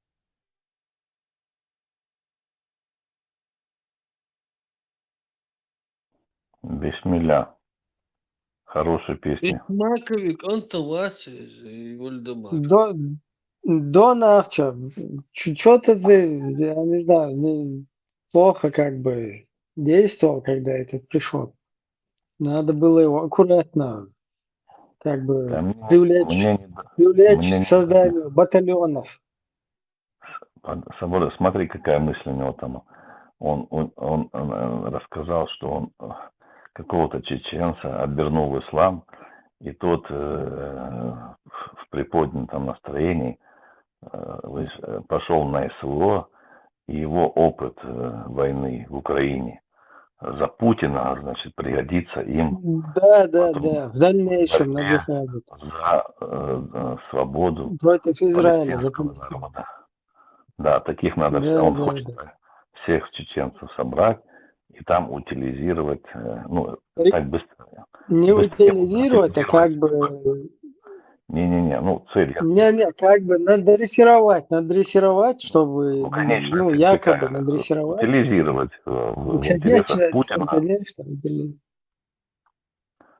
Бисмилля. Хорошая песня. Маковик, он Вальдемар. До Навча. Что-то ты, я не знаю, плохо как бы действовал, когда этот пришел. Надо было его аккуратно как бы привлечь к созданию батальонов. Свобода, смотри, какая мысль у него там. Он рассказал, что он какого-то чеченца обернул в ислам, и тот в приподнятом настроении пошел на СВО, и его опыт войны в Украине за Путина, значит, пригодится им. Да, в дальнейшем надо за свободу против Израиля. народа. Да, таких надо. Он хочет всех чеченцев собрать и там утилизировать, ну, так быстро. Не Быстрее утилизировать, а как бы... Не-не-не, ну, цель. Не-не, как бы надрессировать, чтобы, Ну, конечно, ну, это якобы какая? надрессировать. Утилизировать Ну, в интересах конечно, Путина, конечно,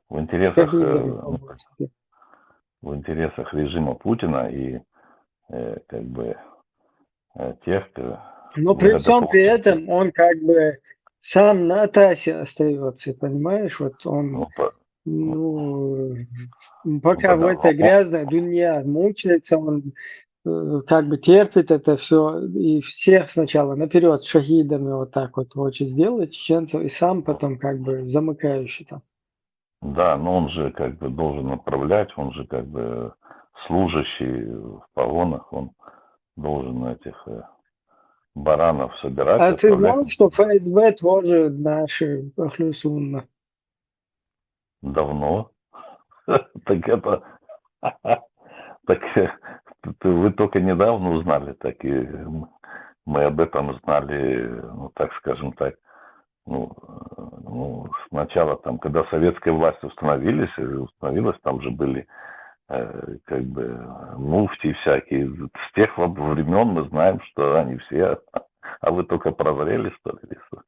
в интересах, шахидами ну, побольше. в интересах режима Путина и как бы тех, Но при всем при выгодополучателей. этом он как бы сам на трассе остается, понимаешь? Вот он, ну, пока в этой грязной дунья мучается, он как бы терпит это все, и всех сначала наперед шахидами вот так вот хочет сделать, чеченцев, и сам потом как бы замыкающий там. Да, но он же как бы должен направлять, он же как бы служащий в погонах, он должен этих баранов собирать, А ты отправлять. знал, что ФСБ тоже наши Ахлюсунна? Давно. Так это... Так вы только недавно узнали, так и мы об этом знали, ну, так скажем так, ну, сначала там, когда советская власть установилась, там же были как бы муфти всякие. С тех времен мы знаем, что они все, а вы только прозрели, что ли, или что?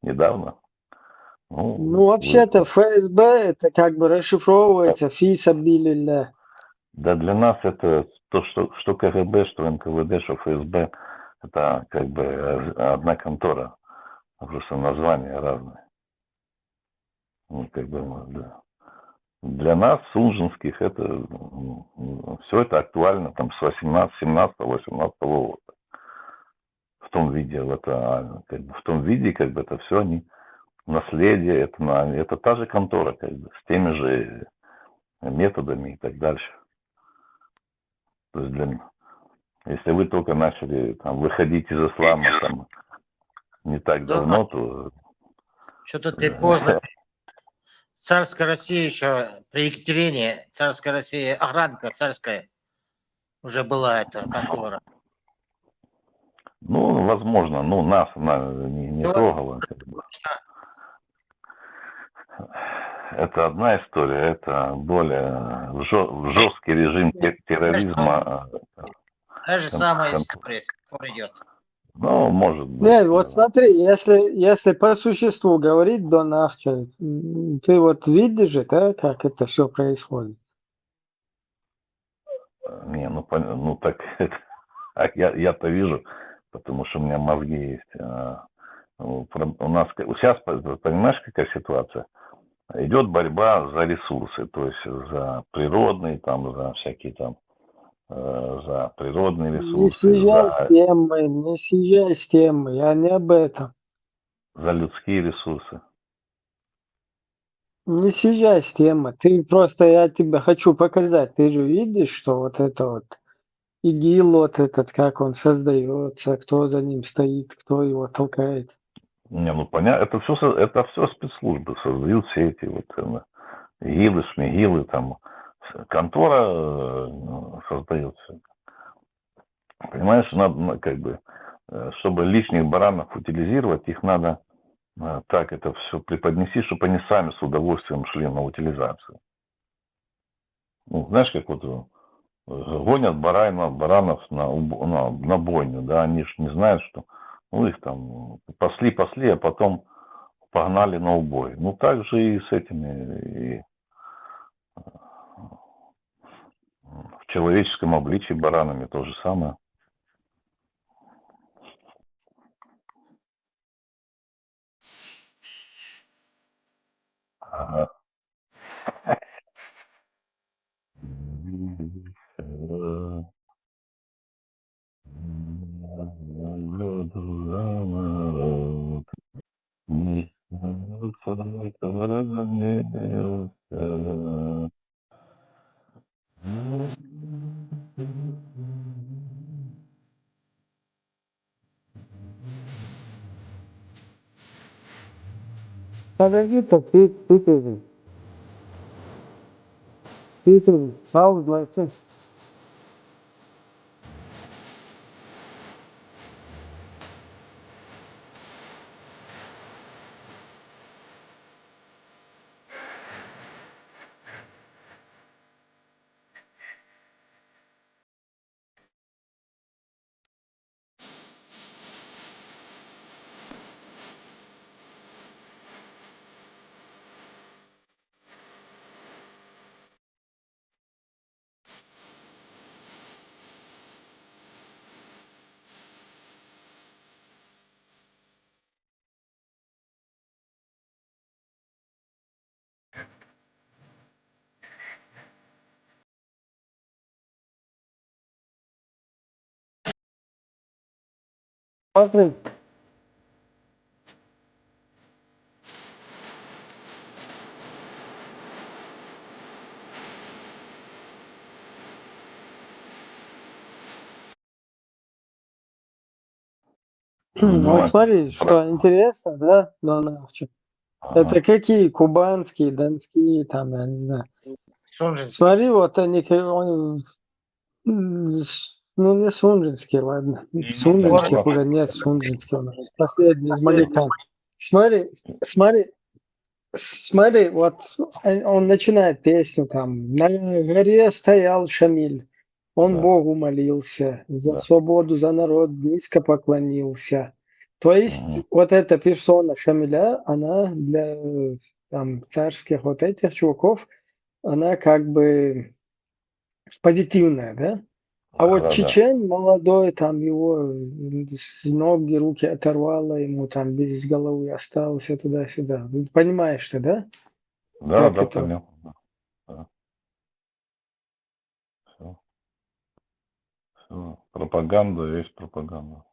Недавно? Ну, вообще-то ФСБ это как бы расшифровывается фисабилилля. Да, для нас это то, что КГБ, что НКВД, что ФСБ, это как бы одна контора, просто названия разные. Ну, как бы, да. Для нас, сунжинских, это все это актуально там с 17-18 года. В том виде, как бы, в том виде, как бы это все они наследие, это та же контора, как бы, с теми же методами и так дальше. То есть если вы только начали там выходить из ислама там не так давно, то что-то ты поздно. Царская Россия еще при Екатерине, царская Россия, охранка царская, уже была эта контора. Ну, возможно, ну, нас она не трогала. Это одна история, это более жесткий режим терроризма. Та же самая история с пор идет. Ну, может быть. Нет, вот смотри, если по существу говорить до нахча, ты вот видишь же, да, как это все происходит? Не, ну так я-то вижу, потому что у меня мозги есть. У нас сейчас, понимаешь, какая ситуация? Идет борьба за ресурсы, то есть за природные, там, за всякие там, за природные Не ресурсы, съезжай с темы, я не об этом. за людские ресурсы. Не съезжай с темы, я тебе хочу показать, ты же видишь, что вот это вот ИГИЛ, вот этот, как он создается, кто за ним стоит, кто его толкает. Не, ну понятно, это все спецслужбы создают все эти вот ИГИЛы, ШМИГИЛы, там контора создается. Понимаешь, надо как бы, чтобы лишних баранов утилизировать, их надо так это все преподнести, чтобы они сами с удовольствием шли на утилизацию. Ну, знаешь, как вот гонят баранов на бойню, да, они же не знают, что ну, их там пасли, а потом погнали на убой. Ну, так же и с этими, и в человеческом обличии баранами то же самое. Ага. Подожди, так ты паузу 20. Смотри, Ну, вот смотри, что интересно, да, Донавчик? Это какие кубанские, донские, там, я не знаю. Сунжинский. Смотри, вот они, ну не Сунжинский, ладно. Сунжинских уже нет, Сунжинский у нас. Последний из Магикан. Смотри, вот он начинает песню там. На горе стоял Шамиль. Он Богу молился, за свободу, за народ низко поклонился. То есть вот эта персона Шамиля, она для там, царских вот этих чуваков, она как бы позитивная, да? А вот чечен молодой, там его ноги, руки оторвало, ему там без головы остался туда-сюда. Понимаешь ты, да? Да, Как да, это? понял. Да. Все. Пропаганда есть пропаганда.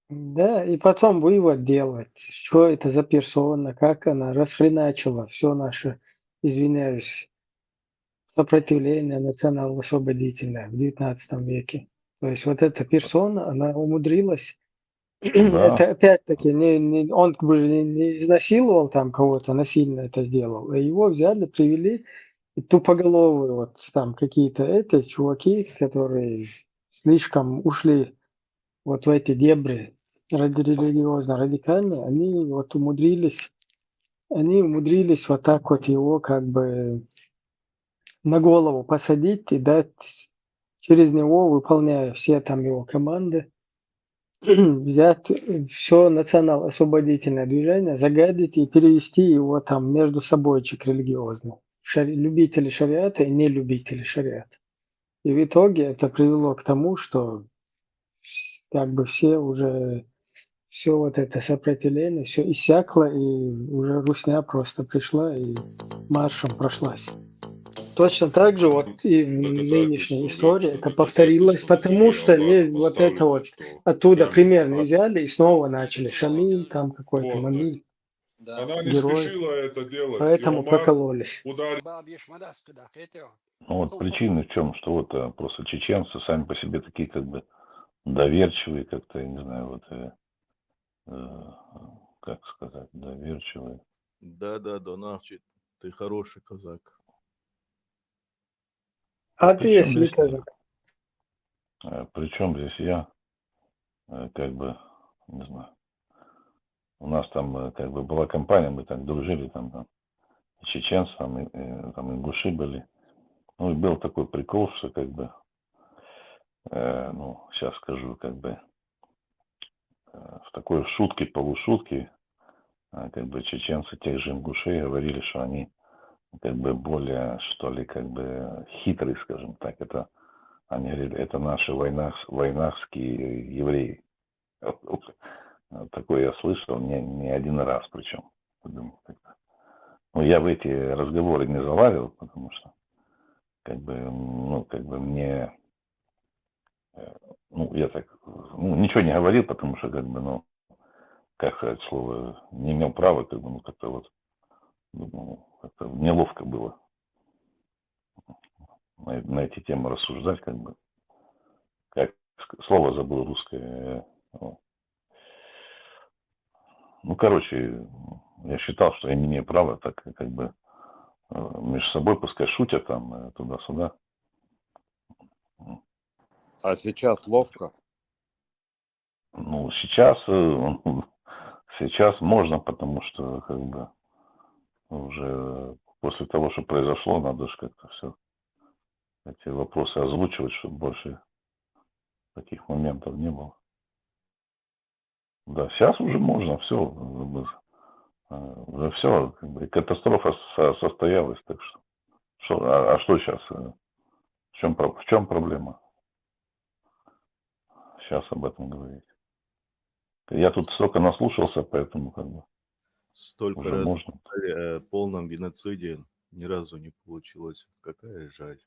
Да, и потом вывод делать, что это за персона, как она расхреначила все наше, извиняюсь, сопротивление национал-освободительное в XIX веке. То есть вот эта персона, она умудрилась, это опять-таки, он как бы не изнасиловал там кого-то, насильно это сделал, а его взяли, привели, и тупоголовые вот там какие-то эти чуваки, которые слишком ушли вот в эти дебри религиозно-радикальные, они умудрились вот так вот его как бы на голову посадить и дать через него, выполняя все там его команды, взять все национал-освободительное движение, загадить и перевести его там между собойчик религиозный. Любители шариата и нелюбители шариата. И в итоге это привело к тому, что как бы все вот это сопротивление, все иссякло, и уже русня просто пришла и маршем прошлась. Точно так же вот и в нынешней истории это повторилось, потому что не вот это вот оттуда пример не взяли и снова начали Шамиль, там какой-то Мамиль, герой, поэтому прокололись. Ну вот причина в чем, что вот просто чеченцы сами по себе такие как бы доверчивые, как-то, я не знаю, как сказать, доверчивые. Да, Донавчик, ты хороший казак. А ты, если казак? Причем здесь я, как бы, не знаю, у нас там как бы была компания, мы так дружили, там и чеченцы, там ингуши были. Ну и был такой прикол, что как бы, ну, сейчас скажу, как бы, в такой шутке, полушутке, как бы чеченцы тех же ингушей говорили, что они как бы более, что ли, как бы хитрые, скажем так. Это, они говорили, это наши войнахские евреи. Такое я слышал не один раз причем. Ну, я в эти разговоры не залазил, потому что как бы, ну, как бы мне, ну, я так, ну, ничего не говорил, потому что, как бы, ну, как сказать слово, не имел права, как бы, ну, как-то вот, ну, как-то неловко было на эти темы рассуждать, как бы, как слово забыл русское. Ну, короче, я считал, что я не имею права, так как бы между собой пускай шутят там туда-сюда. А сейчас ловко? Ну, сейчас можно, потому что как бы уже после того, что произошло, надо же как-то все эти вопросы озвучивать, чтобы больше таких моментов не было. Да, сейчас уже можно, все, уже все, как бы, катастрофа состоялась, так что а что сейчас? В чем проблема? Сейчас об этом говорить. Я тут столько наслушался, поэтому как бы Столько уже раз можно. о полном геноциде ни разу не получилось. Какая жаль.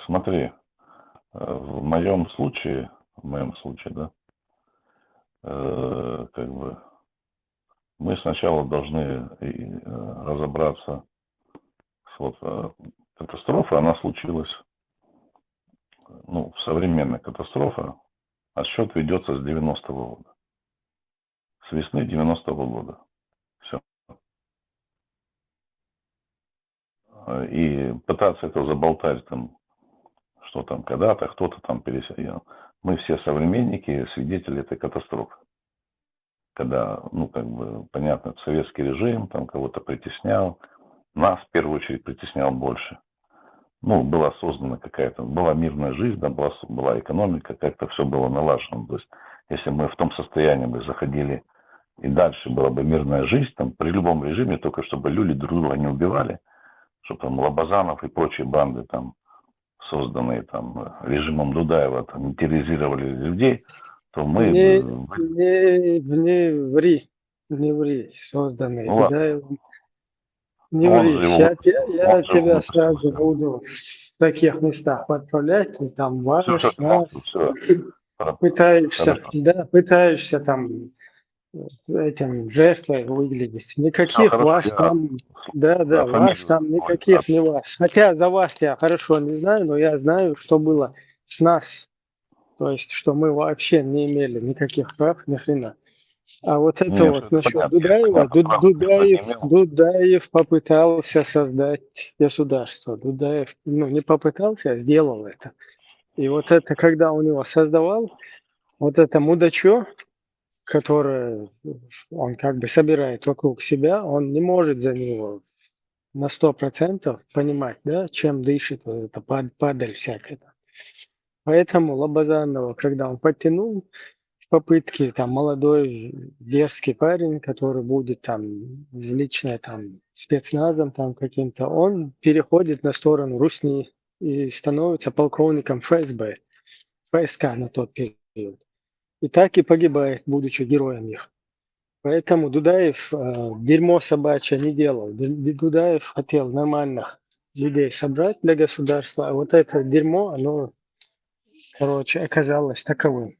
Смотри, В моем случае, да, как бы мы сначала должны разобраться с катастрофой, она случилась, современная катастрофа, отсчет ведется с 90-го года, с весны 90-го года. Все. И пытаться это заболтать там, что там когда-то кто-то там пересидел. Мы все современники, свидетели этой катастрофы. Когда, понятно, советский режим там кого-то притеснял, нас в первую очередь притеснял больше. Была создана была мирная жизнь, да, была экономика, как-то все было налажено. То есть, если мы в том состоянии бы заходили и дальше была бы мирная жизнь, там, при любом режиме, только чтобы люди друг друга не убивали, чтобы там Лобазанов и прочие банды, там, созданные там режимом Дудаева, там, не терроризировали людей, то мы... Не ври, созданные Ну, Дудаевым. Не ври, я тебя сразу буду в таких местах подправлять, ты там варишь нас, пытаешься там этим жертвой выглядеть. Никаких вас там, вас там никаких не вас. Хотя за вас я хорошо не знаю, но я знаю, что было с нас. То есть, что мы вообще не имели никаких прав, ни хрена. А вот это вот насчет Дудаева, Дудаев попытался создать государство. Дудаев, не попытался, а сделал это. И вот это, когда у него создавал, вот это мудачо, которое он как бы собирает вокруг себя, он не может за него на 100% понимать, да, чем дышит вот эта падаль всякая. Поэтому Лобазанова, когда он подтянул попытки, там молодой дерзкий парень, который будет там лично там спецназом там каким-то, он переходит на сторону Русни и становится полковником ФСБ, ФСК на тот период. И так и погибает, будучи героем их. Поэтому Дудаев дерьмо собачье не делал. Дудаев хотел нормальных людей собрать для государства, а вот это дерьмо, оно, оказалось таковым.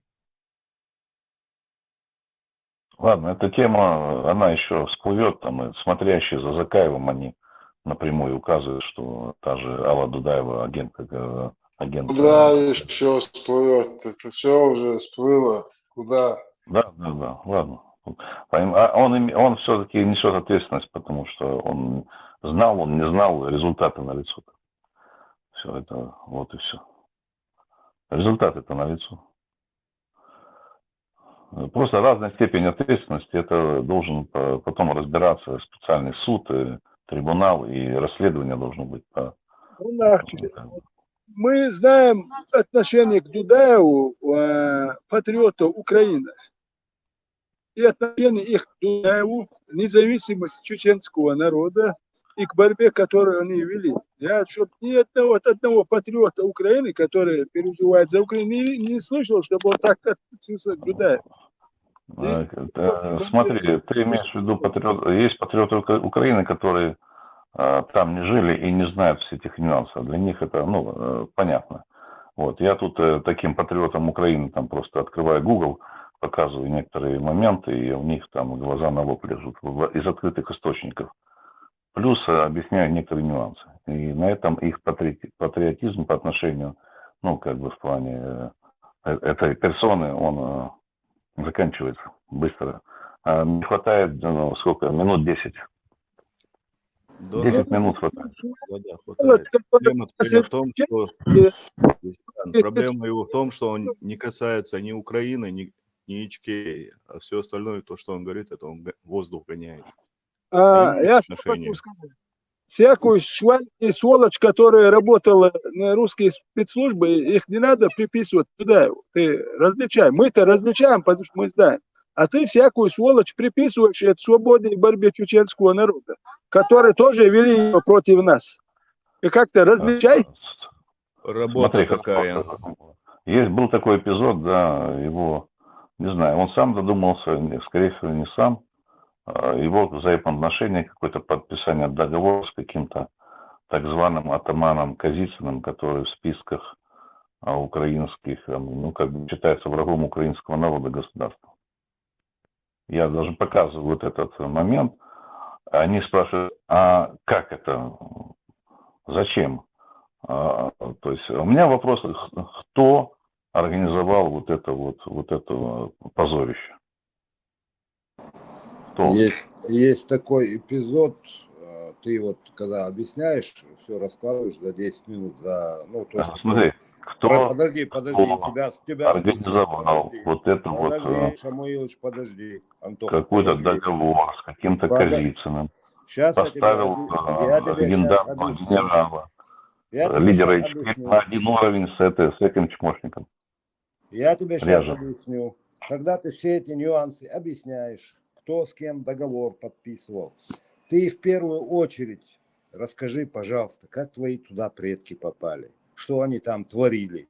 Ладно, эта тема, она еще всплывет, там, и смотрящие за Закаевым, они напрямую указывают, что та же Алла Дудаева агент. Куда еще всплывет? Это все уже всплыло. Куда? Да, ладно. Он все-таки несет ответственность, потому что он знал, он не знал, результаты налицо. Все это, вот и все. Результаты-то налицо. Просто разная степень ответственности, это должен потом разбираться специальный суд, трибунал, и расследование должно быть. Мы знаем отношение к Дудаеву патриота Украины. И отношение их к Дудаеву, независимость чеченского народа и к борьбе, которую они вели. Я, чтобы ни одного патриота Украины, который переживает за Украину, не слышал, чтобы он так относился к Дудаеву. Смотри, ты имеешь в виду есть патриоты Украины, которые там не жили и не знают всех этих нюансов. Для них это, понятно. Вот. Я тут таким патриотам Украины там просто открываю Google, показываю некоторые моменты, и у них там глаза на лоб лежат из открытых источников. Плюс объясняю некоторые нюансы. И на этом их патриотизм по отношению, в плане этой персоны, он заканчивается быстро. Не хватает, минут 10. 10 минут хватает. Да, хватает. Проблема его в том, что он не касается ни Украины, ни Ичкерии, а все остальное, то, что он говорит, это он воздух гоняет. Я хочу сказать, всякую шваль и сволочь, которая работала на русские спецслужбы, их не надо приписывать туда. Ты различай. Мы-то различаем, потому что мы знаем. А ты всякую сволочь приписываешь от свободы и борьбе чеченского народа, которые тоже вели ее против нас. И как-то различай. Работа такая. Был такой эпизод, да, его, не знаю, он сам додумался, скорее всего, не сам. Его взаимоотношения, какое-то подписание договора с каким-то так званым атаманом Казицыным, который в списках украинских, ну, как бы считается врагом украинского народа государства. Я даже показываю вот этот момент. Они спрашивают, а как это, зачем? То есть у меня вопрос, кто организовал вот это позорище? Кто? Есть такой эпизод, ты вот когда объясняешь, все раскладываешь за 10 минут, то, что... Смотри, кто Подожди, тебя организовал подожди. вот это Подожди, Самуилович, подожди. Антоха, какой-то подожди. договор с каким-то Казицыным, Сейчас поставил я тебе легендарного генерала, лидера ячейки на один уровень с этим чмошником. Я тебе сейчас Ряжен. объясню. Когда ты все эти нюансы объясняешь, кто с кем договор подписывал, ты в первую очередь расскажи, пожалуйста, как твои туда предки попали, что они там творили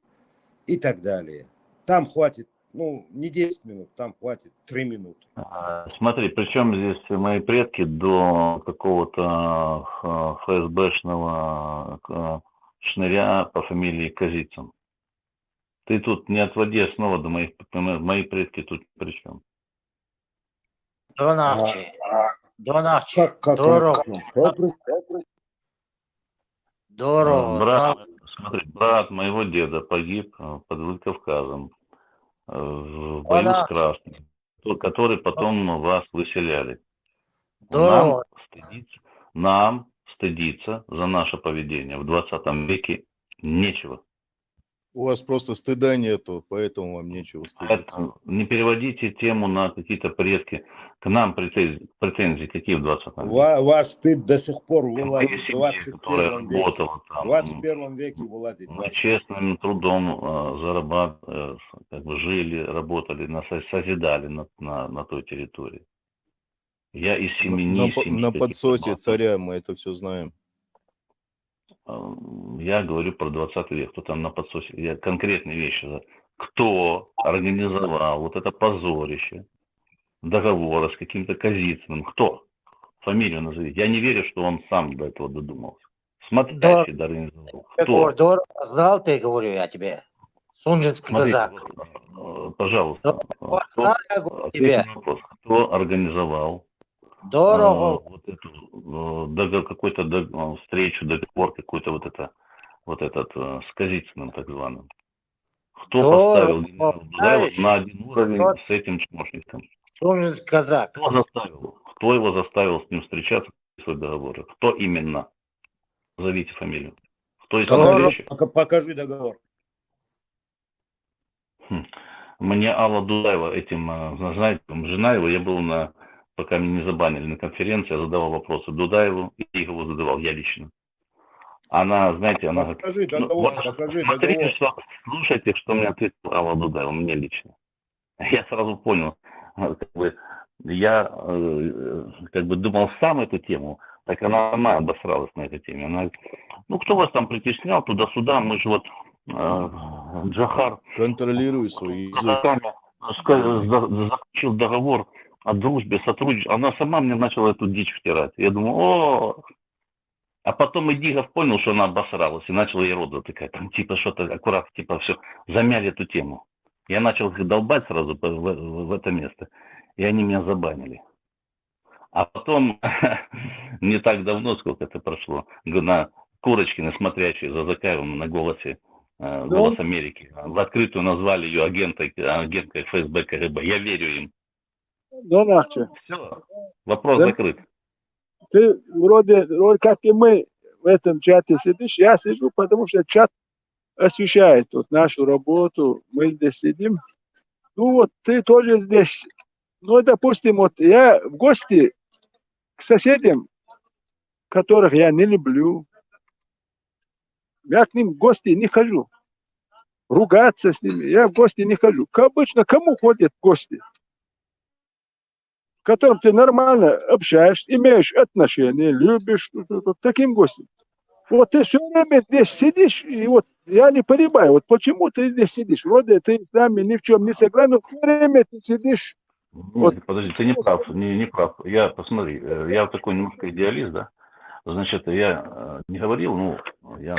и так далее. Там хватит, не 10 минут, там хватит 3 минуты. Смотри, причем здесь мои предки до какого-то ФСБшного шныря по фамилии Казицын. Ты тут не отводи основу до мои предки тут при чем? Донахчи. Донахчи. Как Дорого. Дорого. Смотри, брат моего деда погиб под Владикавказом в бою с Красным, который потом вас выселяли. Дорого. Нам стыдиться за наше поведение в 20 веке нечего. У вас просто стыда нету, поэтому вам нечего стыдиться. Не переводите тему на какие-то предки. К нам претензии какие в 20 веке? Ваш стыд до сих пор вылазит в которая 21 веке. работала там. В 21 веке вылазит. Мы честным трудом зарабатывали, жили, работали, созидали на той территории. Я из семьи... На подсосе царя мы это все знаем. Я говорю про 20 век, кто там на подсосе. Я конкретные вещи. Кто организовал вот это позорище, договора с каким-то Казицыным? Кто? Фамилию назовите. Я не верю, что он сам до этого додумался. Смотрящий организовал. Кто? Дорого знал ты, говорю я тебе. Сунжинский казак. Пожалуйста. Кто организовал вот эту какой-то встречу, договор какой-то вот этот с Казицыным так званым? Кто поставил генерала на один уровень с этим чмошником? Сунжинский казак. Кто заставил? Кто его заставил с ним встречаться, подписывать договоры? Кто именно? Зовите фамилию. Кто из встречи? Покажи договор. Мне Алла Дудаева этим, знаете, жена его, я был пока меня не забанили на конференции, я задавал вопросы Дудаеву, и его задавал я лично. Она, знаете, она говорит, покажи договор. Смотрите, слушайте, что мне ответила Алла Дудаева, мне лично. Я сразу понял, я думал сам эту тему, так она сама обосралась на этой теме. Она говорит, кто вас там притеснял туда-сюда, мы же Джохар... Контролируй свой язык. Заключил договор о дружбе, сотрудничестве. Она сама мне начала эту дичь втирать. Я думаю, А потом Идигов понял, что она обосралась, и начал ей рот затыкать. Там что-то аккуратно, все, замяли эту тему. Я начал их долбать сразу в это место, и они меня забанили. А потом, не так давно, сколько это прошло, на Курочкина, смотрящей за Закаевым на голосе, «Голос Америки», в открытую назвали ее агенткой ФСБ КГБ. Я верю им. Все, вопрос закрыт. Ты вроде как и мы в этом чате сидишь, я сижу, потому что чат освещает тут нашу работу, мы здесь сидим. Ты тоже здесь. Допустим, я в гости к соседям, которых я не люблю, я к ним в гости не хожу. Ругаться с ними, я в гости не хожу. Обычно кому ходят в гости? В котором ты нормально общаешься, имеешь отношения, любишь, таким гостем. Ты все время здесь сидишь, и я не понимаю, почему ты здесь сидишь. Вроде ты с нами ни в чем не согласен, но все время ты сидишь. Нет, подожди, ты не прав, не прав. Посмотри, я такой немножко идеалист, да? Значит, я не говорил, я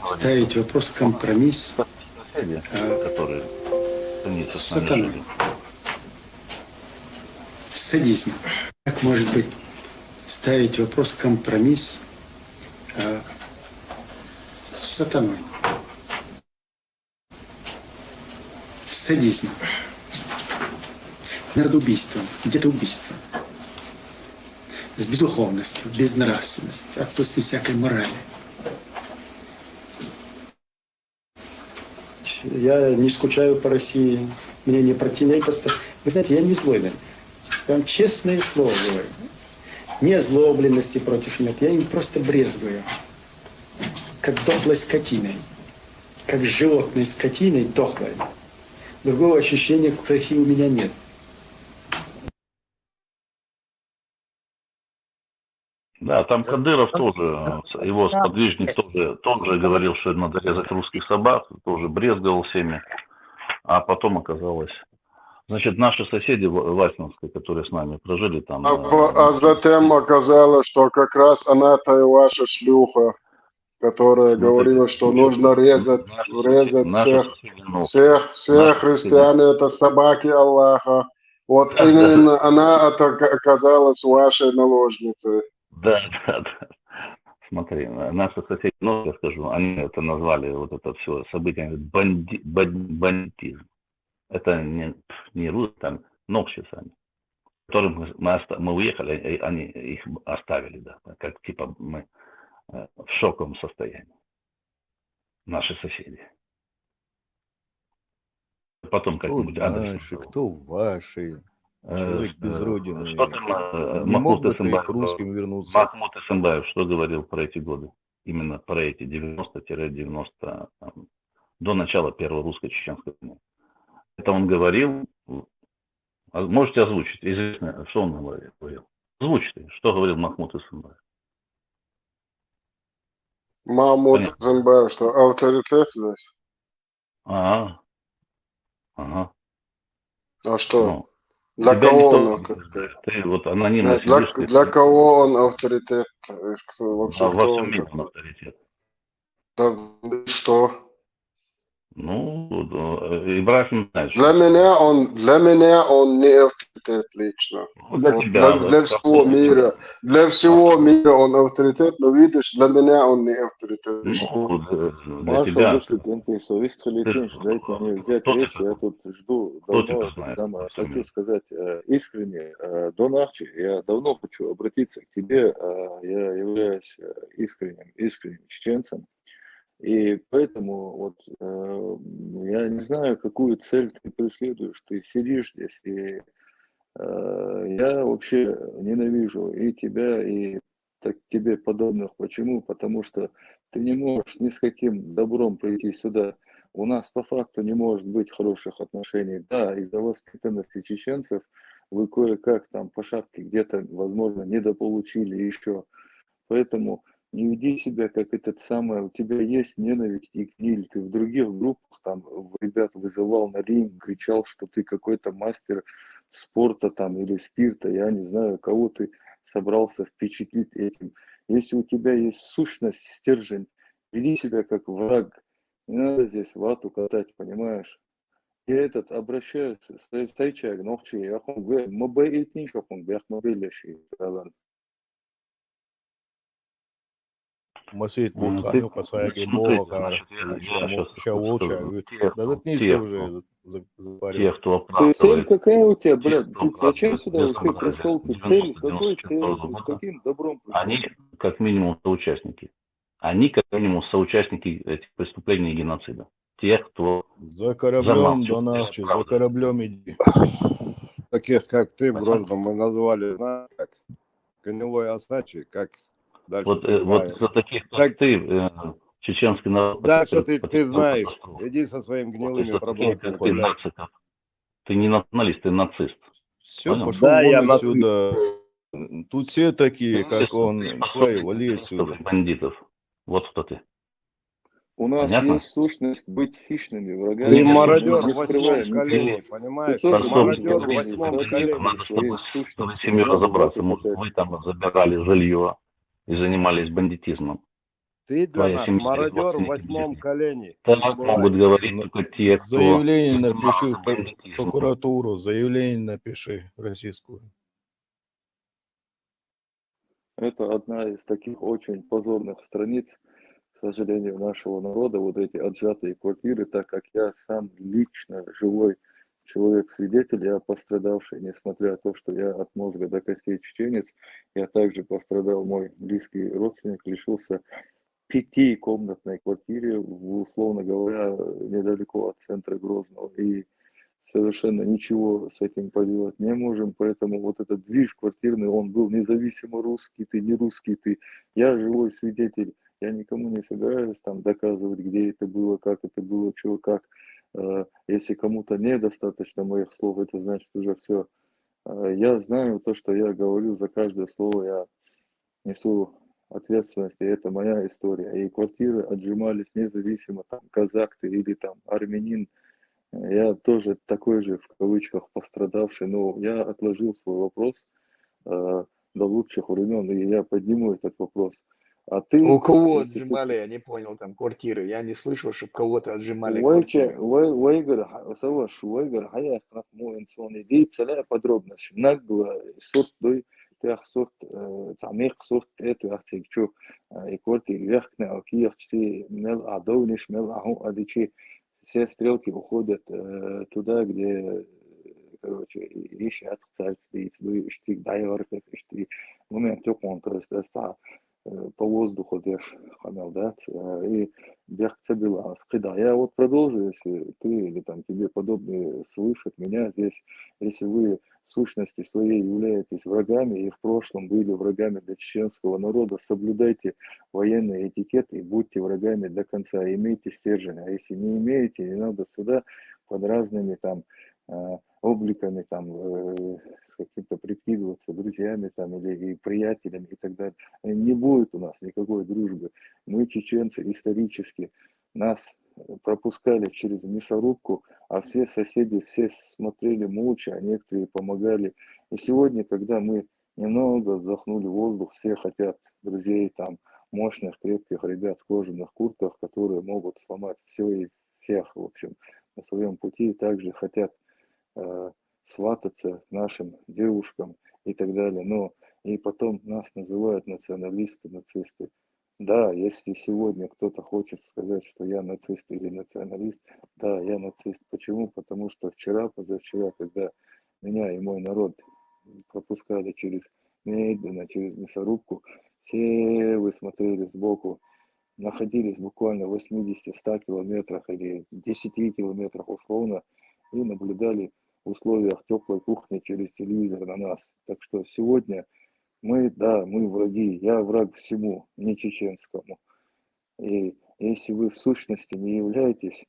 ставить вопрос компромисс которые границы с с нами сатаной, жили. с садизмом. Как может быть ставить вопрос компромисс с сатаной, с садизмом, народоубийством, где-то убийством, с бездуховностью, безнравственностью, отсутствием всякой морали. Я не скучаю по России, мне не противнейко. Вы знаете, я не злобен. Я вам честное слово говорю. Не озлобленности против нет, я им просто брезгую. Как дохлой скотиной. Как животной скотиной дохлой. Другого ощущения к России у меня нет. Да, там Кадыров тоже, его сподвижник тоже говорил, что надо резать русских собак, тоже брезговал всеми, а потом оказалось... Значит, наши соседи Васинские, которые с нами прожили там... А затем оказалось, что как раз она-то и ваша шлюха, которая говорила, что нужно резать всех христиан, это собаки Аллаха. Вот именно она оказалась вашей наложницей. Да. Смотри, наши соседи, ну, я скажу, они это назвали, вот это все событие, бандитизм. Это не русские, там ногчи сами. Которым мы уехали, и они их оставили, да, как типа мы в шоковом состоянии. Наши соседи. Потом как-нибудь адрес. Кто ваши? Человек без родины. Что там Не мог бы ты к русским вернуться? Махмуд Эсенбаев что говорил про эти годы? Именно про эти 90-90, до начала Первой русско-чеченской войны. Это он говорил, можете озвучить, известно, что он говорил. Озвучьте, что говорил Махмуд Эсенбаев. Махмуд Эсенбаев, что авторитет здесь? Ага. А что? Ну, для кого он авторитет? Ты вот анонимно для кого он авторитет? Вообще, во всем мире он авторитет. Да, что? Ну, Ибрахим знает. Для меня он не авторитет лично. Для тебя. Для всего мира он авторитет, но видишь, для меня он не авторитет. Для тебя. Дайте мне взять речь, я тут жду давно. Хочу сказать искренне, Дон Арчи, я давно хочу обратиться к тебе, я являюсь искренним чеченцем. И поэтому вот я не знаю, какую цель ты преследуешь. Ты сидишь здесь, и я вообще ненавижу и тебя, и тебе подобных. Почему? Потому что ты не можешь ни с каким добром прийти сюда. У нас по факту не может быть хороших отношений. Да, из-за воспитанности чеченцев вы кое-как там по шапке где-то, возможно, недополучили еще. Поэтому... Не веди себя, как этот самый, у тебя есть ненависть и гниль. Ты в других группах там ребят вызывал на ринг, кричал, что ты какой-то мастер спорта там или спирта. Я не знаю, кого ты собрался впечатлить этим. Если у тебя есть сущность, стержень, веди себя как враг. Не надо здесь вату катать, понимаешь? Я обращаюсь с Сайчаг, ногчи, я Масит Бутаню касаги Бога, Те, кто цель какая у тебя, блядь? Ты зачем сюда вообще пришел? Ты цель? Какой цель? С каким добром пришел? Они как минимум соучастники. Они как минимум соучастники этих преступлений и геноцида. Те, кто... За кораблем, Донарчи, за кораблем иди. Таких, как ты, Грозно, мы назвали, знаешь, как гнилой осачий, как дальше. Вот за таких, как ты, чеченский народ... Дальше ты знаешь, иди со своими гнилыми проблемами. Ты не националист, ты нацист. Все, пошел вон отсюда. Тут все такие, как он. Вали отсюда. Бандитов. Вот кто ты. У нас Понятно? есть сущность быть хищными врагами. Ты мародер не в восьмом колене, понимаешь? Ты тоже Мародер в восьмом колене. Надо, чтобы с семьей разобраться. Может, вы там забирали жилье и занимались бандитизмом. Ты для Твоя нас семья и мародер в родственники 8 где-то. колене. Не Так могут забывайте. говорить Но только те, кто заявление напиши занимался в бандитизмом. прокуратуру, заявление напиши российскую. Это одна из таких очень позорных страниц, к сожалению, нашего народа, вот эти отжатые квартиры, так как я сам лично живой человек-свидетель, я пострадавший, несмотря на то, что я от мозга до костей чеченец, я также пострадал, мой близкий родственник лишился 5-комнатной квартиры, условно говоря, недалеко от центра Грозного, и совершенно ничего с этим поделать не можем, поэтому вот этот движ квартирный, он был независимо русский ты, не русский ты. Я живой свидетель, я никому не собираюсь там доказывать, где это было, что, как. Если кому-то недостаточно моих слов, это значит уже все. Я знаю то, что я говорю, за каждое слово я несу ответственность, и это моя история. И квартиры отжимались независимо, там, казах ты или там армянин. Я тоже такой же, в кавычках, пострадавший, но я отложил свой вопрос до лучших времен, и я подниму этот вопрос. А У ты, кого если ты... отжимали, я не понял, там квартиры. Я не слышал, чтобы кого-то отжимали ويجي квартиры. ويقر سوى شو ويقر حياة مو إنساني دي تسلا подробно نقل صوت دوي تاخ صوت تعميق صوت تاتو يحتاج شو يكورتي يحكنا أو كي يحتاج مل أعدونيش مل أهو أدي شيء все стрелки уходят туда, где, короче, ищи отцарствует, вы ищите дайваркас, ищите момент тёплый, то есть это по воздуху дешь, хамел, да, и дехца была скида. Я вот продолжу, если ты или там тебе подобные слышат меня здесь, если вы в сущности своей являетесь врагами и в прошлом были врагами для чеченского народа, соблюдайте военный этикет и будьте врагами до конца, имейте стержень, а если не имеете, не надо сюда под разными там обликами там с каким-то прикидываться друзьями там или и приятелями и так далее. Не будет у нас никакой дружбы. Мы, чеченцы, исторически нас пропускали через мясорубку, а все соседи, все смотрели молча, а некоторые помогали. И сегодня, когда мы немного вздохнули воздух, все хотят друзей там, мощных, крепких ребят в кожаных куртках, которые могут сломать все и всех, в общем, на своем пути, и также хотят свататься нашим девушкам и так далее. Но и потом нас называют националисты, нацисты. Да, если сегодня кто-то хочет сказать, что я нацист или националист, да, я нацист. Почему? Потому что вчера, позавчера, когда меня и мой народ пропускали медленно через мясорубку, все вы смотрели сбоку, находились буквально в 80-100 километрах или 10 километрах условно и наблюдали в условиях теплой кухни через телевизор на нас. Так что сегодня мы враги, я враг всему, не чеченскому. И если вы в сущности не являетесь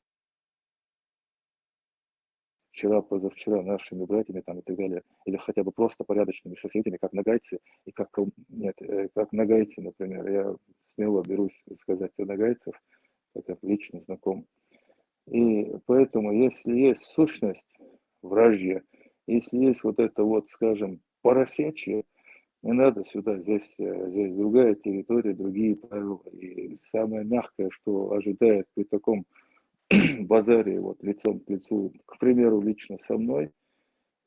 вчера, позавчера нашими братьями там и так далее, или хотя бы просто порядочными соседями, как нагайцы, и как нагайцы, например, я смело берусь сказать за нагайцев, так как лично знаком. И поэтому, если есть сущность вражья, если есть вот это вот, скажем, поросячье, не надо сюда, здесь другая территория, другие правила. И самое мягкое, что ожидает при таком базаре, вот лицом к лицу, к примеру, лично со мной,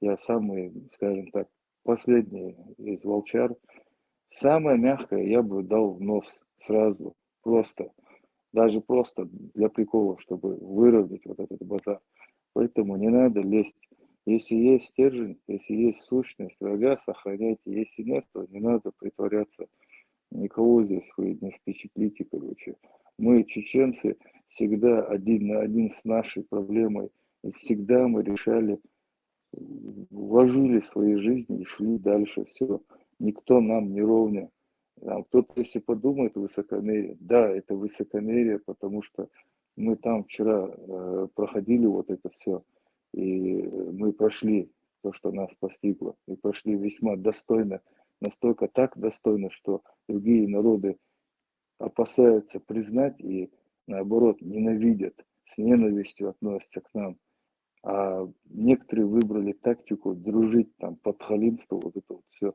я самый, скажем так, последний из волчар, самое мягкое я бы дал в нос сразу, просто, даже просто для прикола, чтобы выровнять вот этот базар. Поэтому не надо лезть. Если есть стержень, если есть сущность врага, сохраняйте. Если нет, то не надо притворяться. Никого здесь вы не впечатлите, короче. Мы, чеченцы, всегда один на один с нашей проблемой. И всегда мы решали, вложили в свои жизни и шли дальше. Все. Никто нам не ровня. А кто-то, если подумает, высокомерие. Да, это высокомерие, потому что мы там вчера проходили вот это все. И мы прошли то, что нас постигло. И прошли весьма достойно. Настолько так достойно, что другие народы опасаются признать и, наоборот, ненавидят, с ненавистью относятся к нам. А некоторые выбрали тактику дружить там, подхалимство, вот это вот все.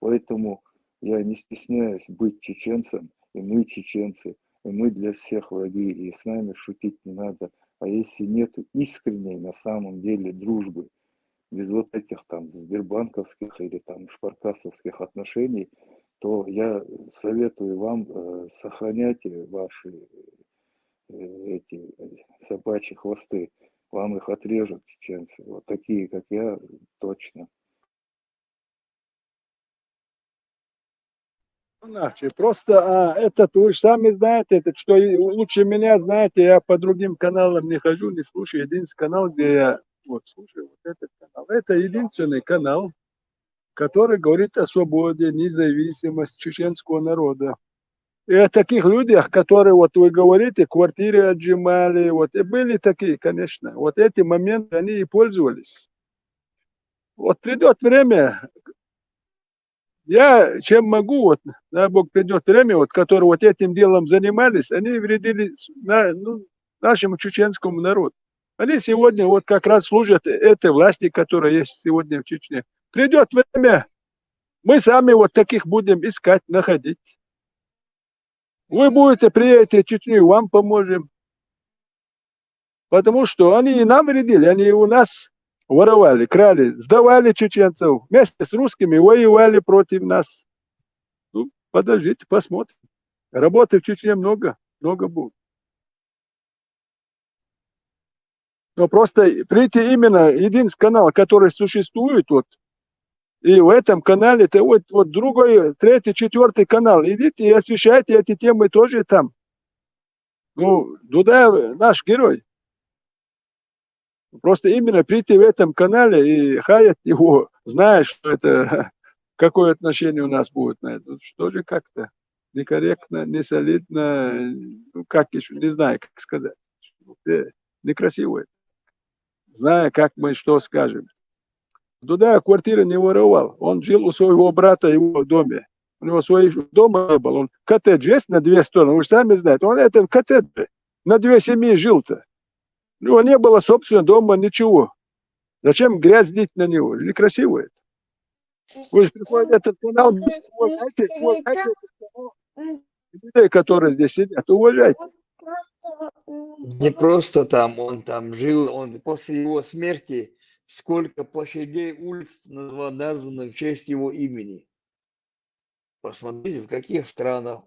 Поэтому я не стесняюсь быть чеченцем, и мы чеченцы. и мы для всех враги, и с нами шутить не надо. А если нет искренней на самом деле дружбы, без вот этих там сбербанковских или там шпаркасовских отношений, то я советую вам сохраняйте ваши эти собачьи хвосты. Вам их отрежут чеченцы. Вот такие, как я, точно. Иначе. Просто этот, вы же сами знаете, этот, что лучше меня знаете, я по другим каналам не хожу, не слушаю. Единственный канал, где я вот слушаю, вот этот канал. Это единственный канал, который говорит о свободе, независимости чеченского народа. И о таких людях, которые, вот вы говорите, квартиры отжимали, вот, и были такие, конечно. Вот эти моменты, они и пользовались. Вот придет время, я чем могу, вот, дай Бог, придет время, вот, которые вот этим делом занимались, они вредили нашему чеченскому народу. Они сегодня вот как раз служат этой власти, которая есть сегодня в Чечне. Придет время, мы сами вот таких будем искать, находить. Вы будете приедете в Чечню, вам поможем. Потому что они и нам вредили, они и у нас воровали, крали, сдавали чеченцев. Вместе с русскими воевали против нас. Ну, подождите, посмотрим. Работы в Чечне много будет. Но просто прийти именно единственный канал, который существует, вот, и в этом канале, это вот другой, третий, четвертый канал. Идите и освещайте эти темы тоже там. Ну, Дудаев наш герой. Просто именно прийти в этом канале и хаять его, зная, что это, какое отношение у нас будет на это. Что же как-то некорректно, не солидно, ну, как еще, не знаю, как сказать. Некрасиво это. Зная, как мы что скажем. Дудаев квартиры не воровал. Он жил у своего брата в его доме. У него своего дома не было. Он коттедж есть на две стороны, вы же сами знаете. Он это в коттедже на две семьи жил-то. У него не было собственного дома, ничего. Зачем грязь лить на него? Некрасиво это. Вы же приходите этот канал, уважайте людей, которые здесь сидят, уважайте. Не просто там, он там жил, он после его смерти сколько площадей улиц названо в честь его имени. Посмотрите, в каких странах.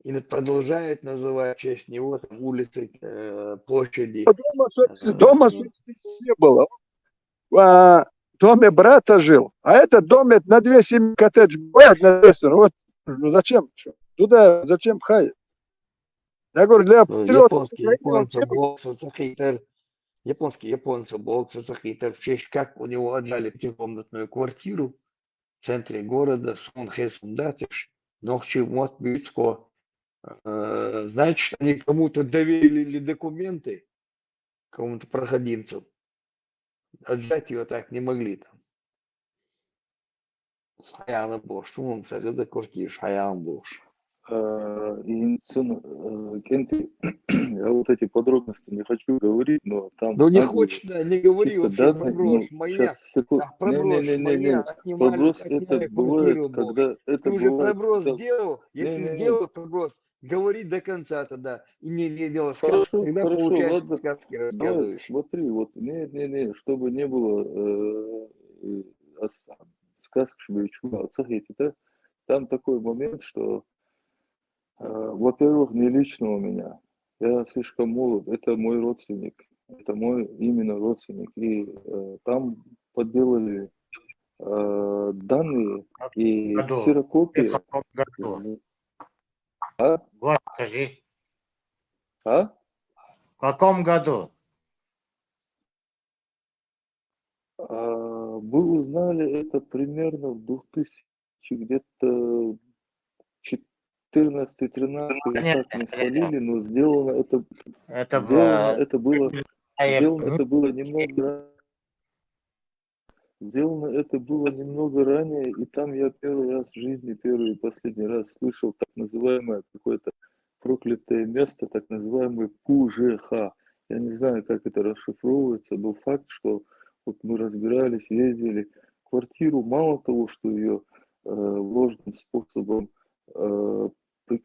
И продолжают называть в честь него там улицы, площади. Дома не было. В доме брата жил. А этот дом на две семьи коттедж бывает на две стороны. Вот, ну зачем? Туда зачем хаять? Я говорю, для патриотов. Японский японцы боксы захитер, в честь как у него отдали пятикомнатную квартиру в центре города, Сонхэсундатиш, Нохчимот, Бицко. Значит, они кому-то доверили документы, кому-то проходимцу. Отжать его так не могли там. Шаяна Бош, он за квартиру Шаян Бош. Кенти, я вот эти подробности не хочу говорить, но там... Ну не хочешь, да, не говори чисто вообще данные, проброс, ну, моя. сейчас, секунду. Проброс, моя, отнимали, Проброс это отняли бывает, квартиру, когда это ты уже бывает... проброс когда- сделал, если Не-не-не. сделал проброс, говори до конца тогда. И не делал сказки, Хорошо, тогда хорошо, получается ладно. сказки Давай, рассказываешь. смотри, вот, не, чтобы не было сказки, чтобы я чувствовал, отсохните, да? Там такой момент, что, во-первых, не лично у меня. Я слишком молод, это мой родственник, это мой именно родственник. И там подделали данные и Году. Ты ксерокопия. в каком году? А? Год скажи. А? В каком году? Вы узнали это примерно в 2000 где-то 14-13, вот Нет, так мы спалили, но сделано это было немного ранее, и там я первый раз в жизни, первый и последний раз слышал так называемое какое-то проклятое место, так называемый ПУЖХ. Я не знаю, как это расшифровывается, но факт, что вот мы разбирались, ездили квартиру, мало того, что ее ложным способом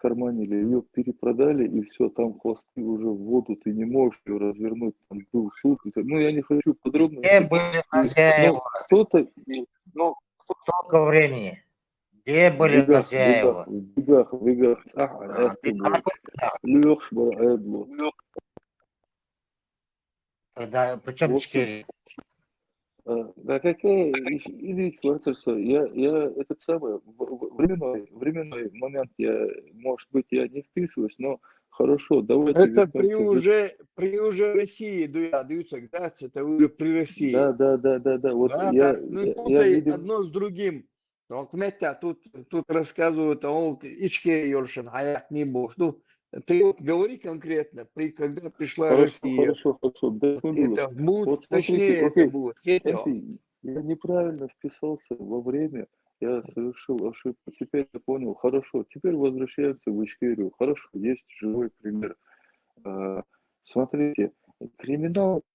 прикарманили, ее перепродали, и все, там хвосты уже в воду, ты не можешь ее развернуть, там был суд. Ну, я не хочу подробно. Где были хозяева? Кто-то... Ну, сколько времени? Где В были бегах, хозяева? в бегах. Лёш, Эдло. Тогда В причем общем, Чкири? да какая Ильич Вацерса, я этот самый временной момент, может быть, я не вписываюсь, но хорошо, давайте Это при вернемся уже России, Дуйцак, да, это уже при России. Да, вот Да, я, да, ну я, я путай видел, одно с другим. Вот, Метя, тут рассказывают, Ичке Йоршин, Хаят не был. Ну, ты вот говори конкретно, когда пришла Россия. хорошо, Это будет, вот смотрите, точнее это окей, будет. Хетё. Энти, я неправильно вписался во время, я совершил ошибку, теперь я понял, хорошо, теперь возвращаемся в Ичкерию, хорошо, есть живой пример. Смотрите,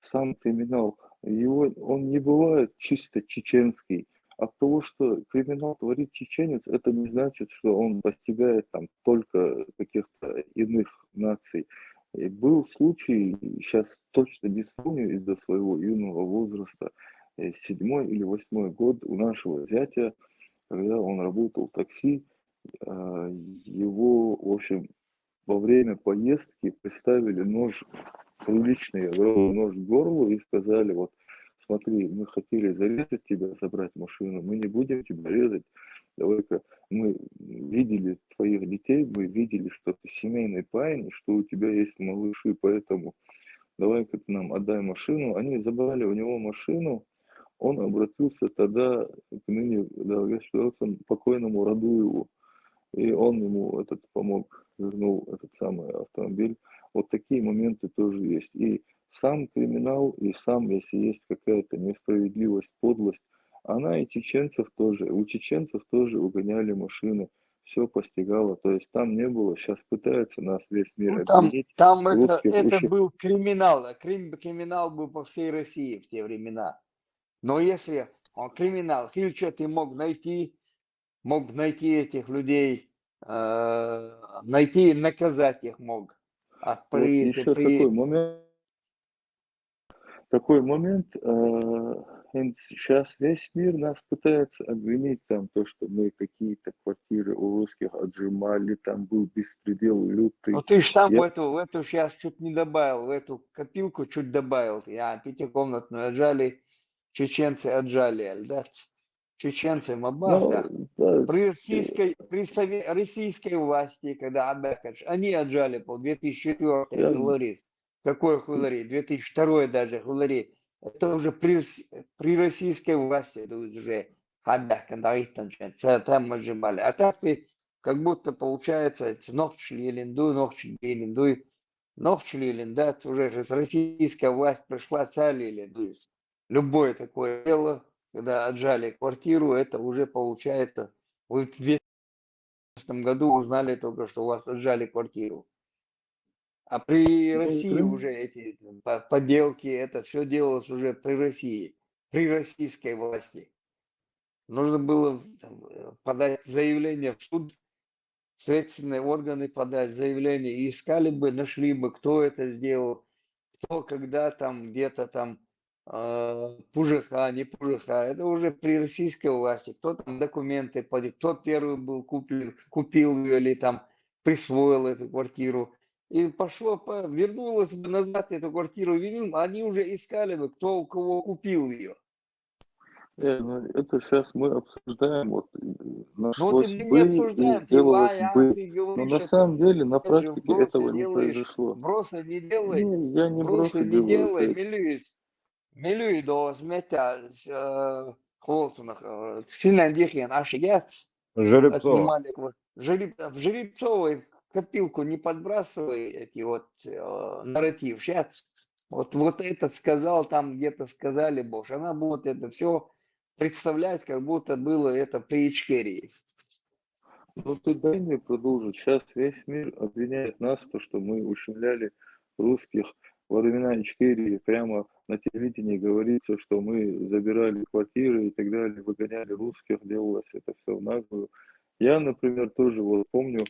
сам криминал, он не бывает чисто чеченский. От того, что криминал творит чеченец, это не значит, что он постигает там только каких-то иных наций. И был случай, сейчас точно не вспомню из-за своего юного возраста, 7-й или 8-й год у нашего зятя, когда он работал в такси, его, в общем, во время поездки приставили нож, приличный огромный нож к горлу и сказали, вот, смотри, мы хотели зарезать тебя, забрать машину, мы не будем тебя резать, давай-ка, мы видели твоих детей, мы видели, что ты семейный парень, что у тебя есть малыши, поэтому давай-ка ты нам отдай машину. Они забрали у него машину, он обратился тогда к ныне покойному Радуеву, и он ему помог, вернул этот самый автомобиль. Вот такие моменты тоже есть. И сам криминал, и сам, если есть какая-то несправедливость, подлость, она и чеченцев тоже, у чеченцев тоже угоняли машины, все постигало, то есть там не было, сейчас пытается нас весь мир Ну, обвинить, там русских это был криминал, криминал был по всей России в те времена. Но если он криминал, Хильча ты мог найти этих людей, найти и наказать их мог. А Вот еще такой момент, сейчас весь мир нас пытается обвинить там то, что мы какие-то квартиры у русских отжимали, там был беспредел лютый. Ну ты же сам в эту сейчас чуть не добавил, в эту копилку чуть добавил. Пятикомнатную отжали, чеченцы отжали, да? Чеченцы Мабах, да? При российской власти, когда Абекадж, они отжали по 2004 хуларис. Какой хулари? 2002 даже хулари. Это уже при российской власти, это уже Абекадж, там отжимали. А так ты как будто получается нохчлилиндуй, да, уже с российская власть пришла цалилиндуй. Любое такое дело, когда отжали квартиру, это уже получается, вы в 2015 году узнали только, что у вас отжали квартиру. А при России уже эти поделки, это все делалось уже при России, при российской власти. Нужно было подать заявление в суд, следственные органы подать заявление, и искали бы, нашли бы, кто это сделал, кто когда там где-то там Пужиха, не Пужиха, это уже при российской власти, кто там документы подает, кто первый был купил ее или там присвоил эту квартиру. И вернулось бы назад эту квартиру, они уже искали бы, кто у кого купил ее. Это сейчас мы обсуждаем, вот нашлось мы не бы и обсуждаем, сделалось бы. ты говоришь, Но на самом деле, на ты же практике этого не произошло. Вбросы не делай, Я не бросы делаю. Милюй до сметя холсунах, с Финляндии ашигец. Жеребцова. В Жеребцовой копилку не подбрасывай эти нарратив. Сейчас вот этот сказал, там где-то сказали, Боже, она будет это все представлять, как будто было это при Ичкерии. Ну ты дай мне продолжить. Сейчас весь мир обвиняет нас, то, что мы ущемляли русских во времена Ичкерии. Прямо на телевидении говорится, что мы забирали квартиры и так далее, выгоняли русских, делалось это все в наглую. Я, например, тоже вот помню,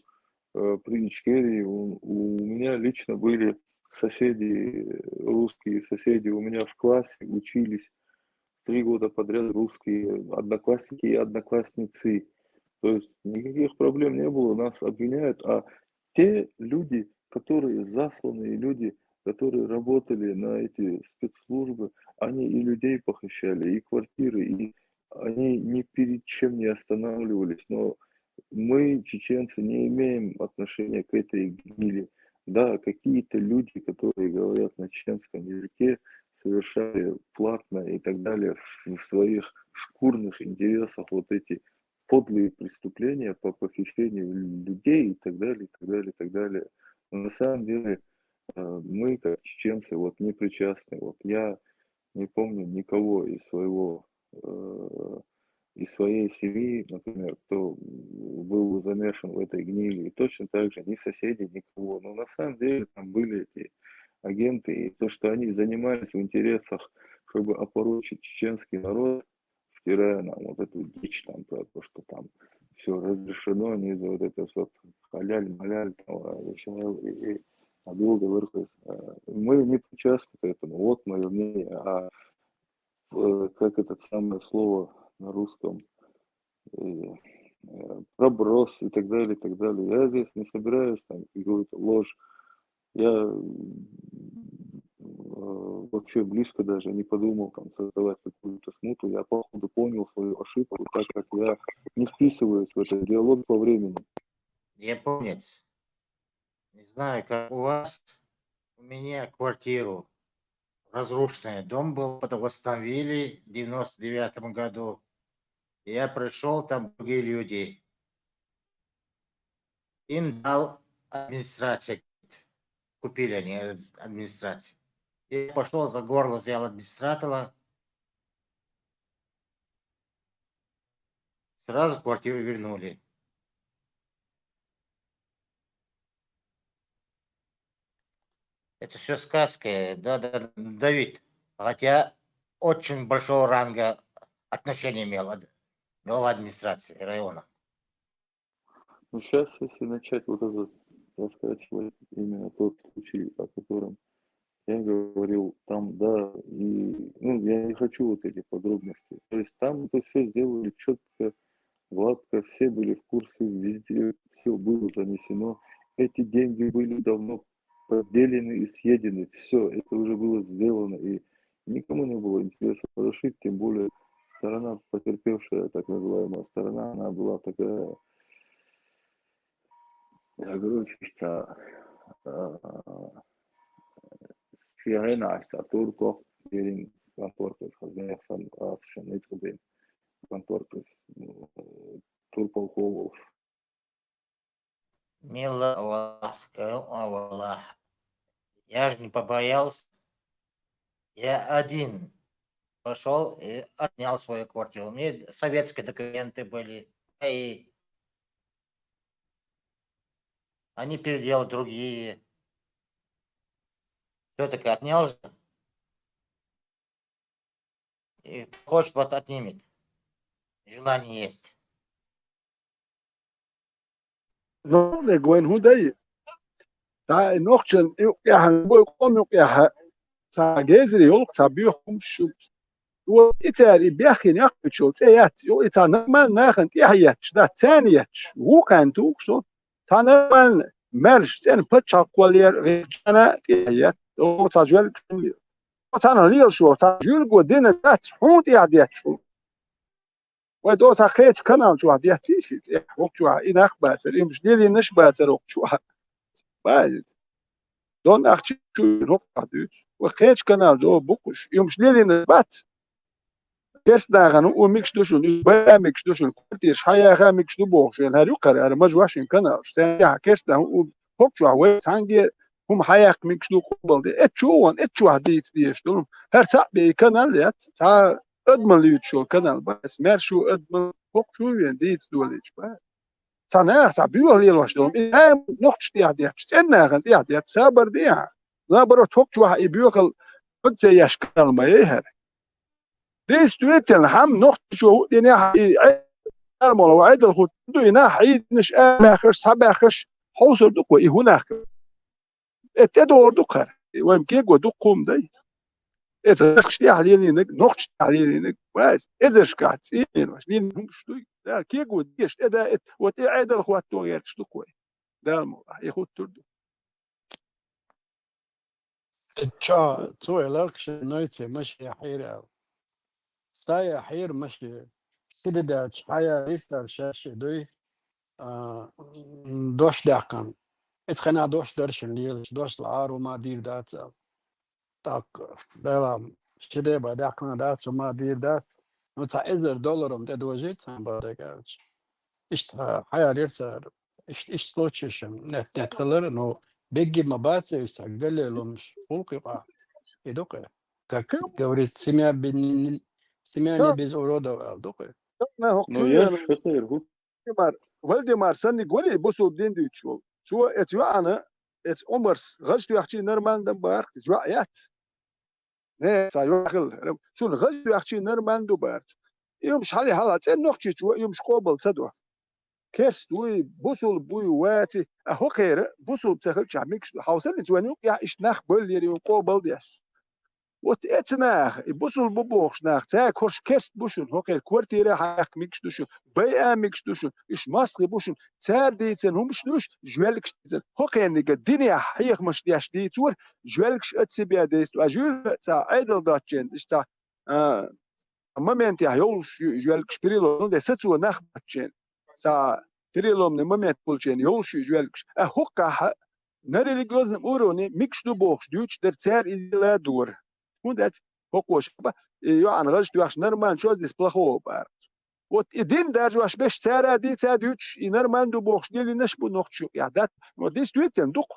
при Ичкерии у меня лично были соседи, русские соседи, у меня в классе учились 3 года подряд русские одноклассники и одноклассницы. То есть никаких проблем не было, нас обвиняют, а те люди, которые засланные люди, которые работали на эти спецслужбы, они и людей похищали, и квартиры, и они ни перед чем не останавливались. Но мы, чеченцы, не имеем отношения к этой гнили. Да, какие-то люди, которые говорят на чеченском языке, совершали платно и так далее в своих шкурных интересах вот эти подлые преступления по похищению людей и так далее, и так далее, и так далее. Но на самом деле мы, как чеченцы, вот не причастны. Вот я не помню никого из своей семьи, например, кто был замешан в этой гнили. И точно так же ни соседи, никого. Но на самом деле там были эти агенты, и то, что они занимались в интересах, чтобы опорочить чеченский народ, втирая нам вот эту дичь там про то, что там все разрешено, они за вот это вот халяль-маляль, и Абдул говорит, мы не причастны к этому, вот мое мнение, а как это самое слово на русском, проброс и так далее, и так далее. Я здесь не собираюсь там какую-то ложь. Я вообще близко даже не подумал там создавать какую-то смуту. Я походу понял свою ошибку, так как я не вписываюсь в этот диалог по времени. Японец. Не знаю, как у вас. У меня квартиру разрушенная. Дом был, потом восстановили в 99 году. Я пришел, там другие люди. Им дал администрация. Купили они администрацию. Я пошел за горло, взял администратора. Сразу квартиру вернули. Это все сказка, да, Давид. Хотя очень большого ранга отношения имел глава администрации района. Ну, сейчас, если начать вот этот раскачивать именно тот случай, о котором я говорил, там, да, и, ну, я не хочу вот эти подробности. То есть там это все сделали четко, гладко, все были в курсе, везде все было занесено. Эти деньги были давно поделены и съедены. Все, это уже было сделано, и никому не было интереса разрешить, тем более сторона потерпевшая, так называемая сторона, она была такая, я говорю, чисто Firenze, Turco, Irin kantorpes, Haznev van Asschen, Nitzgebin, kantorpes, Turpal Мило Аллах. Я же не побоялся. Я один пошел и отнял свою квартиру. У меня советские документы были. И они переделали другие. Все-таки отнял же. И хочет, вот отнимет. Желание есть. No, ne gwen hu dai. Ta nochtchen ja boy kom ja ta gezri yol ta biyum shu. و إتاري بياخين يقبل تيات يو إتانا ما ناخن تيهيات دا تانيات هو كان توكسو تانا من مرش تان بتشا قولير غيرنا تيهيات او تاجوال كملي تانا ليل شو تاجول قو دينا تات حون تيهيات شو ودو تاخيت كنال شو هديات تيشي وقتو إن أخباتر يمش ديلي نشباتر وقتو بايد دون أخشي شو نقطة دوت وخيت كنال دو بوكش يمش ديلي نبات Kerstdagen o mix tussen nu bij mix tussen kwartiers ga mix de box en haar ukar er maar was in kanaal staan ja kerstdagen o hokja we hange hayak mix do kubal de et chu hadit die stum her ta be kanaal ja ta adman liut sho kanaal bas mer sho adman hok sho en dit do lich ba ta na ta bi wel was stum nog stia de sennagen ja de saber de ja la barot hokja i bugal قلت يا شكال ما يهر ليش تويتل هم نقطة شو دينا الموضوع عيد الخط دوينا حيد نش آخر سبع آخر حوصل دقوا هناك اتدور دقر ويمكن ودقهم دي إذا شتي عليني نك نقش عليني نك بس إذا شكعت إيه مش مين هم شتوي ده كيجو ديش إذا وتعيد الخوات توغير شتوي ده الموضوع ياخد تردو تشا تو الاركش نويتي ماشي حير سايا حير ماشي سيدا حيا ريفتر شاش دوي دوش داقن اتخنا دوش درشن ليش دوش العار وما دير دات تاك بلا شدي بداقنا دات وما دير دات نتا إذر دولارم تدوجيت سان بداقاش إشت حيا ريفتر إشت سلوتشيشن نتخلر إنه بيجي مباتي يستقبل لهمش فولقي يدوقي как говорит семья не без урода دوقي أنا هو Ну, я что-то иргу. Вальдемар سني قولي بوسو دين دي شو شو اتوا أنا ات عمرس غشتو يحكي نرمان دم بارك تجوا يات نه سايوخل شو غشتو يحكي نرمان دو بارك يوم شحالي حالا تين نوختي شو يوم شقوبل صدوا كيس دوي بوسول بوي واتي أهو خير بوسول بتاخد شعميكش حاوسني توانيوك يا إيش نخ بول يري قوبل ديش وات اتناخ بوسول بوبوخش ناخ تا كوش كيست بوشن هوكي كوارتيرا حق ميكش دوشن بيا ميكش دوشن إيش ماسلي بوشن تار ديتن همش دوش جوالكش ديتن هوكي نيجا الدنيا حيخ مش ديش ديتور جوالكش اتسبيا ديست واجول تا عيدل داتشين إيش تا أما مينتي هيولش جوالكش بريلو نو دي ستسو ناخ باتشين sa переломный момент получения ёлши жвелкш а хокка на религиозном уровне микшду богш дюч der царь или дур und это хокош я ангалш дуаш нормально что здесь плохого бар вот один даже ваш беш царь ди царь дюч и нормально ду богш дели наш бу нохчу я дат вот действительно дух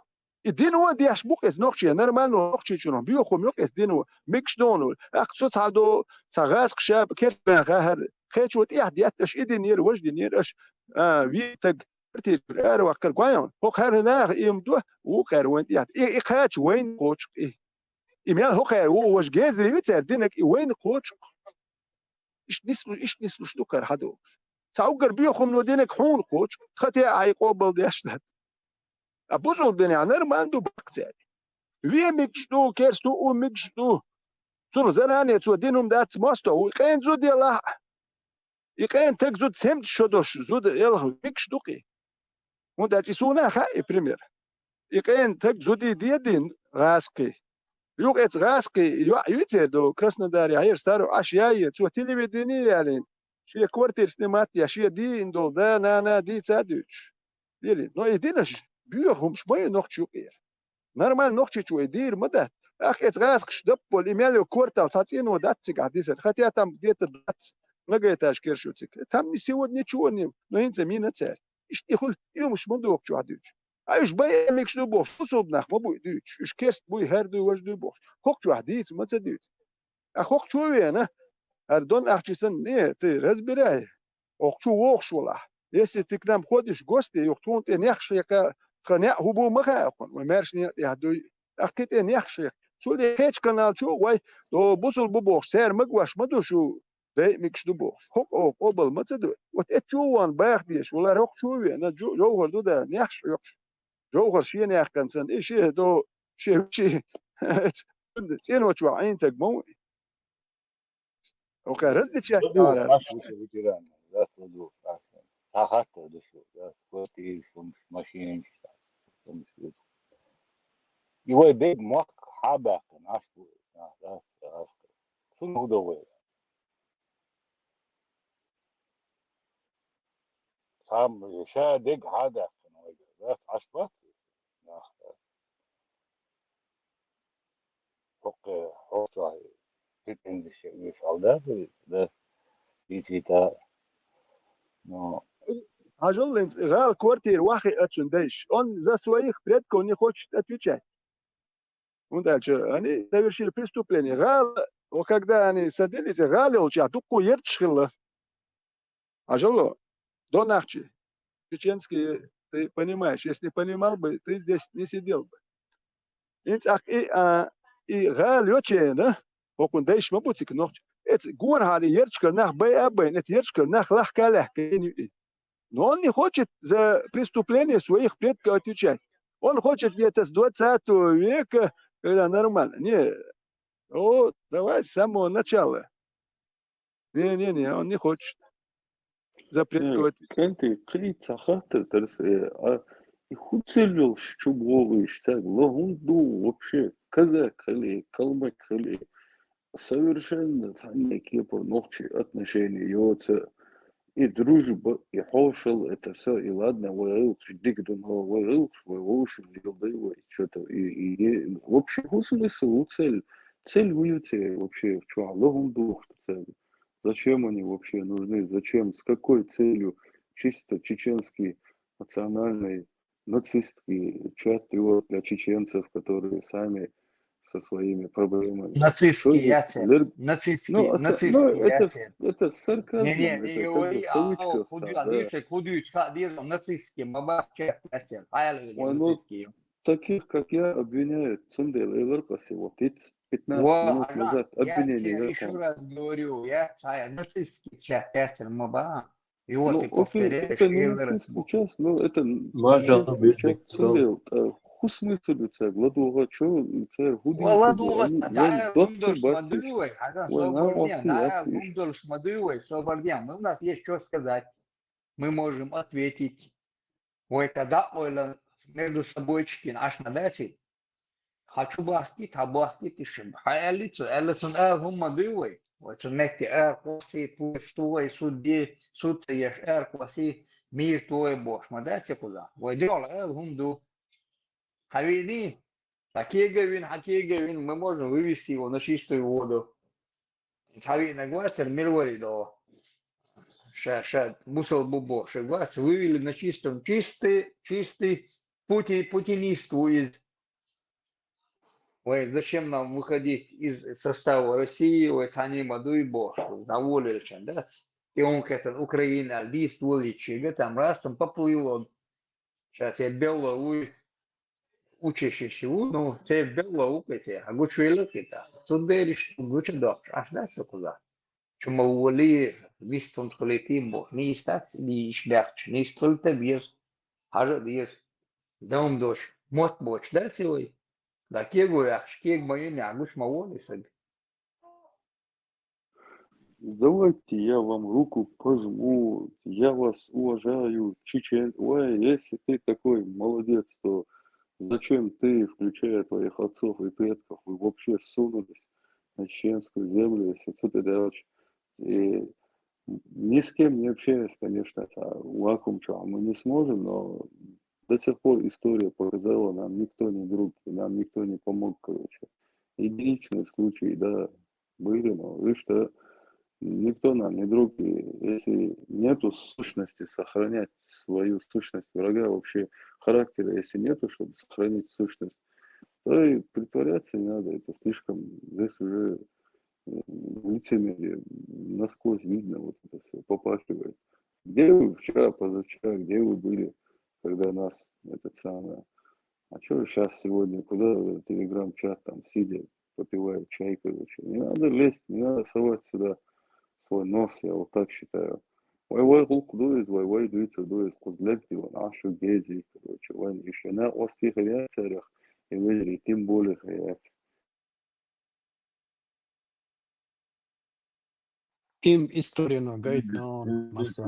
один у диаш бук из нохчу нормально нохчу чуно био хомёк из дину микшдону ак что цадо цагас кшаб кербен гахар خيشوت إيه دياتش إدينير وجدينير إيش ويتج ارتير وكر قايم هو خير ناخ يمدوه وخير وين يعني إيه خاتش وين قوتش إيه إيميال هو خير هو وش جاز يتر دينك وين قوتش إيش نسلو شو كر حدو تعوجر بيخم نو دينك حون قوتش خاتي عيقوبل ديشلت أبوزو الدنيا نر ما عنده بقتال وين مكشتو كيرستو ومكشتو سون زراني تو دينهم دات ماستو وكاين زود يلا يكاين تك زود سمت شدوش زود يلا ميكش دوقي ودا تسونا خاي بريمير يكاين تك زودي دين غاسكي يوق ات غاسكي يوتر دو كراسنودار هير ستارو اشياء تو تلفزيوني يعني شي كوارتير سنمات يا شي دي اندو دا نانا دي تادوش ديري نو يدينش بيوهم شويه نوختشوقير نورمال نوختشو يدير مدى اخ ات غاسكش دبل ايميل كورتال ساتينو داتسك عديسر خاتي تام ديت دات نجيتاش كيرشوتك تام سيود نيتشوني نو انت مين تسال ايش يقول يوم مش مندوق شو عدوش ايش باي ميكش دو بوش صوبناخ ما بو دوش ايش كيست بو هردو واش دو بوش هوك شو عديت ما تدوت اخوك شو انا هردون اخشسن ني تي رزبراي اخ شو وخ ولا يسي تكلم خودش غوستي يختون نيخش يقا قناع هو بو مخاقون ومارش ني يهدو اخكيت نيخش شو لي كيتش كانال شو واي دو بوصل بو بوش سير مقواش ما دو شو ده ميكش دو بوش هوك او قبل ما تدو وتتشوان باخديش ولا روح شوي انا جوهر دو ده نيخش جوهر شي نيخ كانسن ايش دو شي تين وتشو عين تجمو اوكي رزدت شي على Да, суду, ага, душу, да, сколько машин, его бег мог хабак, наш, да, сон удовой. Сам еще бег хабак, да, ашпас, да, окей, питен здесь алдасы, да, визита. No. Ажолинц гал квартир вахи отчундейш. Он за своих предков не хочет отвечать. Ну дальше, они совершили преступление. Гал, когда они садились, галил чатуку ерчхила. Ажоло, до нахчи. Чеченский, ты понимаешь, если понимал бы, ты здесь не сидел бы. И гал йочена, окундейш мабутик ночь. Het gewoon had de eerste nacht bij hebben. Het eerste nacht lag kallig. Но он не хочет за преступления своих предков отвечать. Он хочет где-то с 20 века, когда нормально. Не, вот, давай с самого начала. Не, он не хочет за предков отвечать. كانتي قيت خاطر درس يخوتسلو شو يشتاق لهم دو вообще казак или калмык или совершенно никакие ночи отношения йоца и дружба и хошел это все и ладно войрылш дигдун войрылш войвошил и что-то и вообще смысл цель выйти вообще в чё логом дух цель. Зачем они вообще нужны? Зачем? С какой целью? Чисто чеченский, национальный, нацистский чат для чеченцев, которые сами со своими проблемами. Нацистский Что здесь? яцер. Нацистский яцер. Это с сарказмом, Не это как бы говори, в кавычках, худюч, диром нацистский, бабашчик яцер. Хайалвили Ой, нацистский. таких, как я, обвиняют Цундел и Ларкаси. Вот 15 минут назад Я обвинение тебе еще раз говорю, я нацистский яцер, маба. И вот ты Ну, окей, повторяешь, это не и раз. нацистский час, но это Мажа чеченский чат Цундел. Хусмыслю ладуга, чё, царь والله они, да, дотки мумдорс бациш, мадуой, ага, нам соборден, осты да, яциш. мумдорс мадуой, соборден. У нас есть что сказать. Мы можем ответить. Ой, тогда, ой, между собойчики наш надасит. Хочу бахтить, а бахтить еще. Хаялицу, эллисон хум мадуой. Вот некти кваси, твой судьи, судцы еш кваси, мир твой бош. Мадасит куда? Ой, дел, хум ду. Хавини. Хакиевин, мы можем вывести его на чистую воду. Хави на гвацер мирвори до мусор бубо, гвацер вывели на чистый путинисту из. Ой, зачем нам выходить из состава России, ой, цани маду и бо, на волю да? И он этот Украина, лист воличи, там раз, он поплыл он. Сейчас я белую учащийся, ну, це бело укриття, а гучили кита. Судериш гуча док, аж дальше куда. Чому волі вістон колективу, не істац, не ішбяч, не істольте без, аж без, дом дош, мот боч, да цілий. Да кегу яхш, кег мою не агуш маволи саг. Давайте я вам руку пожму, я вас уважаю, чечен. Ой, если ты такой молодец, то зачем ты, включая твоих отцов и предков, вы вообще сунулись на чеченскую землю, если ты дальше. И ни с кем не общаясь, конечно, мы не сможем, но до сих пор история показала, нам никто не друг, и нам никто не помог, короче. Единичные случаи, да, были, но вы что, никто нам не друг, и если нету сущности сохранять свою сущность врага, вообще характера, если нету, чтобы сохранить сущность, то и притворяться не надо, это слишком, здесь уже лицемерие насквозь видно, вот это все попахивает. Где вы вчера, позавчера, где вы были, когда нас, этот самый, а что вы сейчас, сегодня, куда в телеграм-чат, там, сидя, попивая чай, короче, не надо лезть, не надо совать сюда свой нос, я вот так считаю. Вай кулкудуиз, вай дуица дуиз, кузлек диван, ашу гези, короче, вай еще на остих реакциях, и вы тем более реакции. Им история гайд, но масса,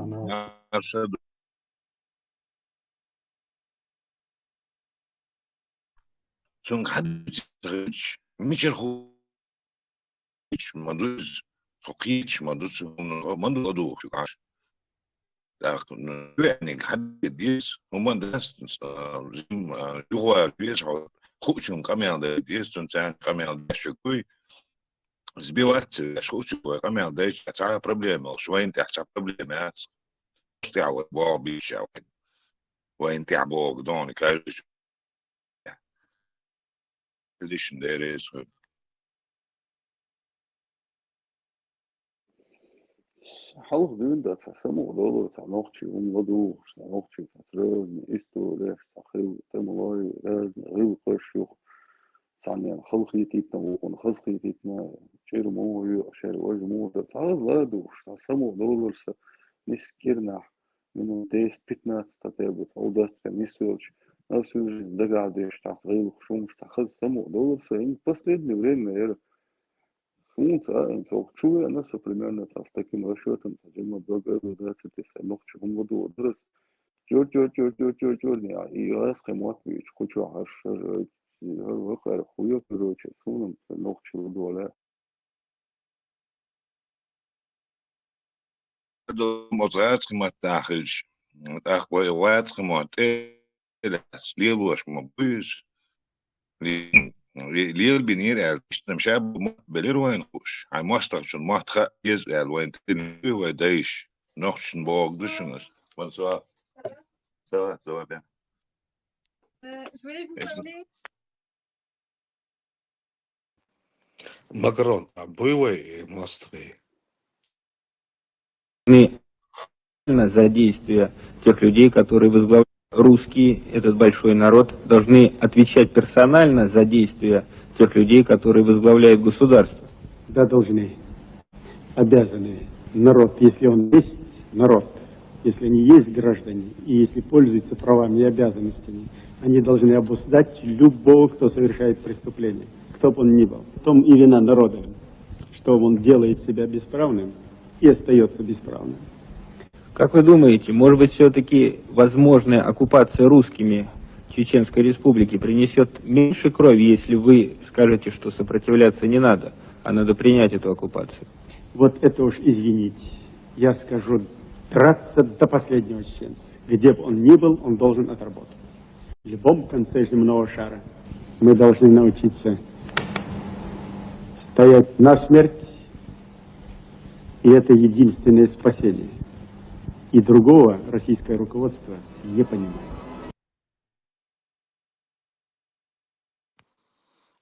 Чун хадич, мичер мадуз, хокич, мадуз, маду аду, шукаш. Так, يعني حد بيس وما داس زم جوا بيس خوشون كاميرا ده بيس تنتان كاميرا ده شكوي сбивать шутку камера дать такая проблема شوي انت حسب проблемات تعود بو بيشاو وين تعبوا دون كاج position there is Halk duyunda samo dolu sanoqchi umladu sanoqchi razne история сахил темлой разne рыл qo'shiq sanyan xalq yetitna o'qon xalq yetitna чермою шер возьму да цалadu samo dolu нискирна минут 10-15 отъебать, удастся, не свелочь. На всю жизнь догадываешь, так, рылых, шум, что хаз само, долларса, и в последнее время, наверное, функция, чую, она примерно с таким расчетом, зачем благодарю 20 тысяч, но к чему году, раз, чё, и раз, кому отвечу, хочу, аж, выхар, хуё, короче, сунем, но к чему доля. مزرعة ما تاخدش تاخد وقت ما تلاس ليل وش ما بيش ليل بنير مش بلير وين خوش هاي ما استغشن ما تخ يزعل وين تني ودايش نخشن بوق دشنس من سوا ده Макрон, а боевой мосты. За действия тех людей, которые возглавляют русский, этот большой народ, должны отвечать персонально за действия тех людей, которые возглавляют государство. Да, должны, обязаны. Народ, если он есть народ, если они есть граждане, и если пользуются правами и обязанностями, они должны обуздать любого, кто совершает преступление, кто бы он ни был. В том и вина народа, что он делает себя бесправным и остается бесправным. Как вы думаете, может быть, все-таки возможная оккупация русскими Чеченской Республики принесет меньше крови, если вы скажете, что сопротивляться не надо, а надо принять эту оккупацию? Вот это уж извините, я скажу, драться до последнего чеченца. Где бы он ни был, он должен отработать. В любом конце земного шара мы должны научиться стоять насмерть, и это единственное спасение. И другого российское руководство не понимает.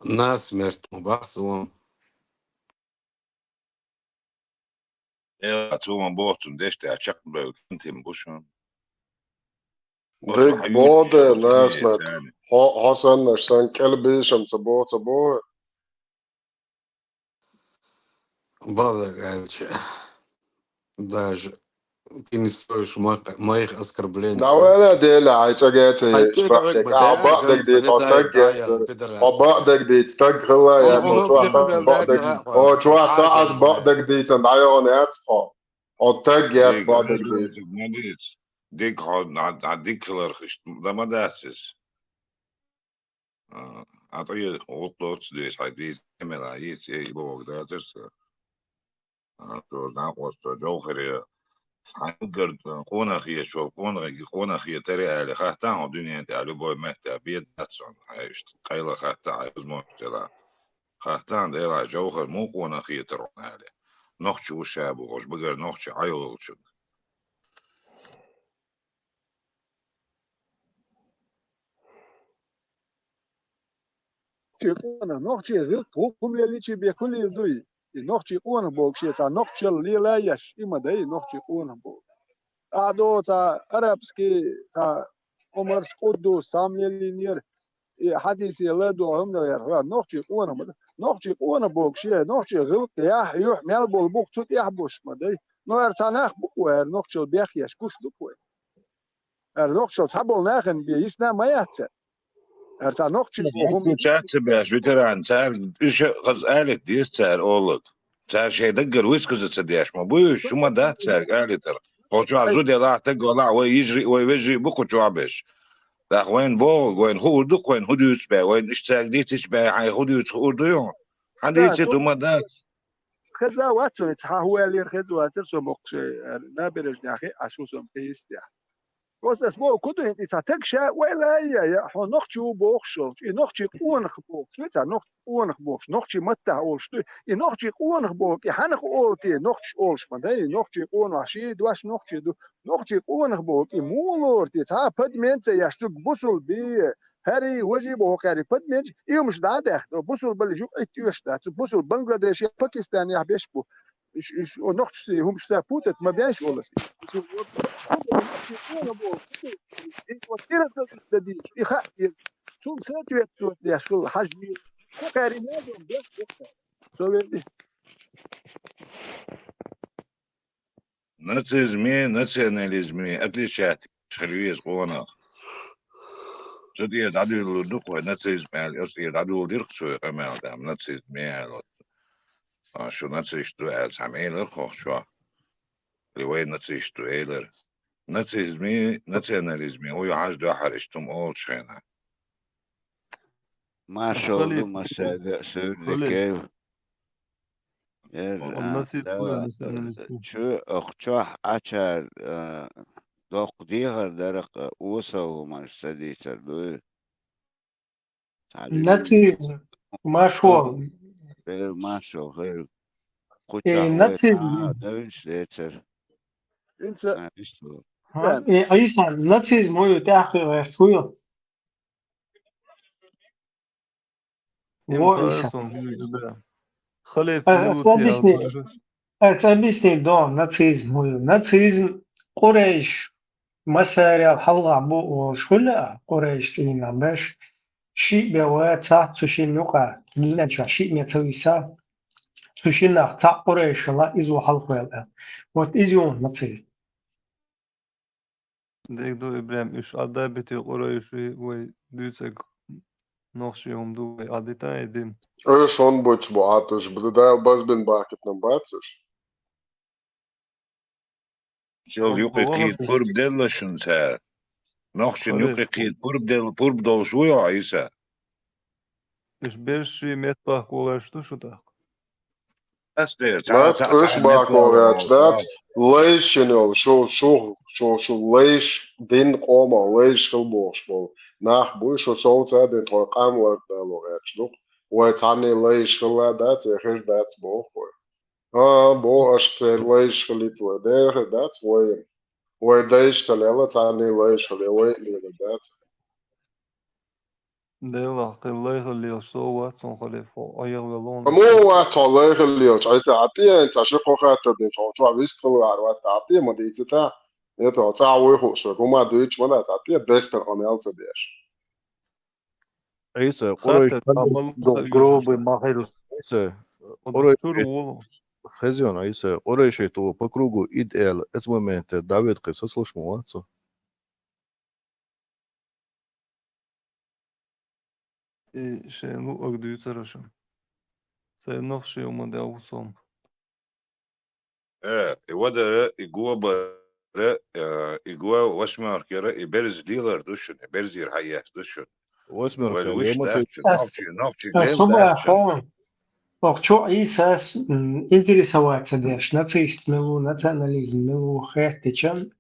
Насмерть мубахтуом. تومن بوتون دشت عشق بكنتم بوشون ديك بودة ناس مات حسن نشسن كلبي شمس بوه Бада гальче. Даже ты не стоишь моих оскорблений. نوالا دي اللي عايشاقاتي Айтега век بعدك бадая بعدك гам دي тагедай تعتقد дая пидорас. بعدك دي تستقرلا يعني Onu شو bırakı beldak la او شو ayda تعز بعدك دي تندعيون يتصفى او تجيت ديك بعدك دي ماليس ديك عديك خلرخش ده ما داسس عطيه غطوت ديس حديث كمل عيس يبوك داسس تو ناقص جوهري حنقر قونا خي شو قونا خي تري على خاطر الدنيا تعالوا بو مهتا بيد ناتسون عايش قيل خاطر عايز مشتلا خاطر ده جوهر مو قونا خي ترون عليه نخش وشاب وش بقر نخش عيول شو قونا نوخشي غير توكم لليشي بكل يدوي نوخشي قونا بوكشي تا نوخشي ليلا يش إما داي نوخشي قونا بوك أعدو تا أرابسكي تا عمر سقودو سامي نير حديثي لدو هم ده نوخشي قونا بوكشي نوخشي غير يح يح مال بول بوك توت يحبوش ما داي نو ارتاناخ بوكو نوخشي بيخ يش كوش دوكو نوخشي تابول ناخن بيسنا ما يحتر ارتانوخشي هم شات باش وتران سال ايش غز قالت دي سال اولك سال شيء دقر ويسكز تسدياش ما بوش شو ما ده سال قالت ترى هو شو عزود يلا تقول ويجري ويجري بكو شو عبش لا وين بوغ وين هو دق وين هدوس با وين اشتاق ديتش با هاي هدوس هدوس حديث ما ده خزا واتسون هو اللي خزا ترسو مقش نابرج ناخي اسوسم كيستيا was das wo kudu in dieser Tegsche wela ja ho noch chu bochsho i noch chi unig boch schwitzer noch unig boch noch chi matta olst i noch chi unig boch i hanach olti noch chi olst man dai noch chi unig shi du hast noch chi du noch chi unig boch i mulort i ta padmente ja stuk busul bi هاري وجي بوكاري بدمج يوم مش داده بوصل بلجو اتيوش ده بوصل بنغلاديش باكستان يا بيشبو ايش نقص هم سابوتت ما بياش ولا شيء وكثير تدي اخا شو ساتويت يا شغل حجمي كاري نادم بس нацизме, национализме отличать шальвиз قوانا شديد عدو دقوة ناتسيزم يعني قصدي عدو ديركسو أمام دام ناتسيزم يعني شو ناتسيشتو أل سامعين لخوخ شو لوين ناتسيشتو إيلر ناتسيزمي ناتسيوناليزمي هو يعاش دو حرشتم أول شينا ما خليل شغله ما سؤال خليل كيف الناس كويس ده ناس أناليستو شو أخشوح أشار دوق ديغر درق أوسا وما استدي سردوي تعلمين الناتسيزم ما شو غير ما شو غير قشح ويت الناتسيزم دونش ليتر انت إيشتو ها أيسا الناتسيزم هو تأخير شوية إم هو أيسا خلاص إبراهيم خليف نلوتي أسابيسني أخبار أسابيسني دون ناتسيزم هو ناتسيزم قريش مساري الحلقة بو شولا قريش تينا باش شيء بواتا تشين نقع لنا شيء متويسا تشين تا قريش لا إزو حلقة الآن وات إزو ناتسيزم ديك دو إبراهيم إيش أدابتي قريشي وي دوتك نوخشي هم دو وي أديتا إدين إيش هون بوش بعاتش بدأ بس بين باكت نباتش شو يوقي قيد والله قرب دلشن سا نخشن يوقي خليف قيد قرب دل شو يا عيسى إيش بيرشي متبه قوغشتو شو تاق أستير ما إيش تعال باكو يا نتلا جدات ليش شنو شو ليش دين قوما ليش خلبوش بول ناخ بوي شو صوت هذا توقام ورد دالو يا جدوك ويتعني ليش خلا دات يخير دات بو بو أشتر ليش خليت ودير دات ويدايش تلالا تعني ليش خلي وين دات ديلا قلي خلي شو واتسون خليف أيغ ولون مو لسكو واحد الله يخليه عايز عطيه انت شو خاطر دي شو عايز تقول على واحد عطيه ما دي تتا يتا تعوي هو شو كما دويتش ما عطيه دستر انا الز ديش عيسى قريش خاطر خلي عملو جروبي سويجشتا مахил عيسى قريش الدكتور وولو خزيون عيسى قريش تو по кругу идеал это момент Давид قصص لش مواتسو إي شينو أقدو يترشم سينوخشي يوم دي أوصوم وده إجوا واسمع كده إبرز ديلر دوشن إبرز يرحيح دوشن واسمع سال والوش يوم داشن نوفشي لين أصبح داشن خان وقتو إيساس إنتريسوات ديش ناتسيست ملو ناتاناليزم ملو خيحتشم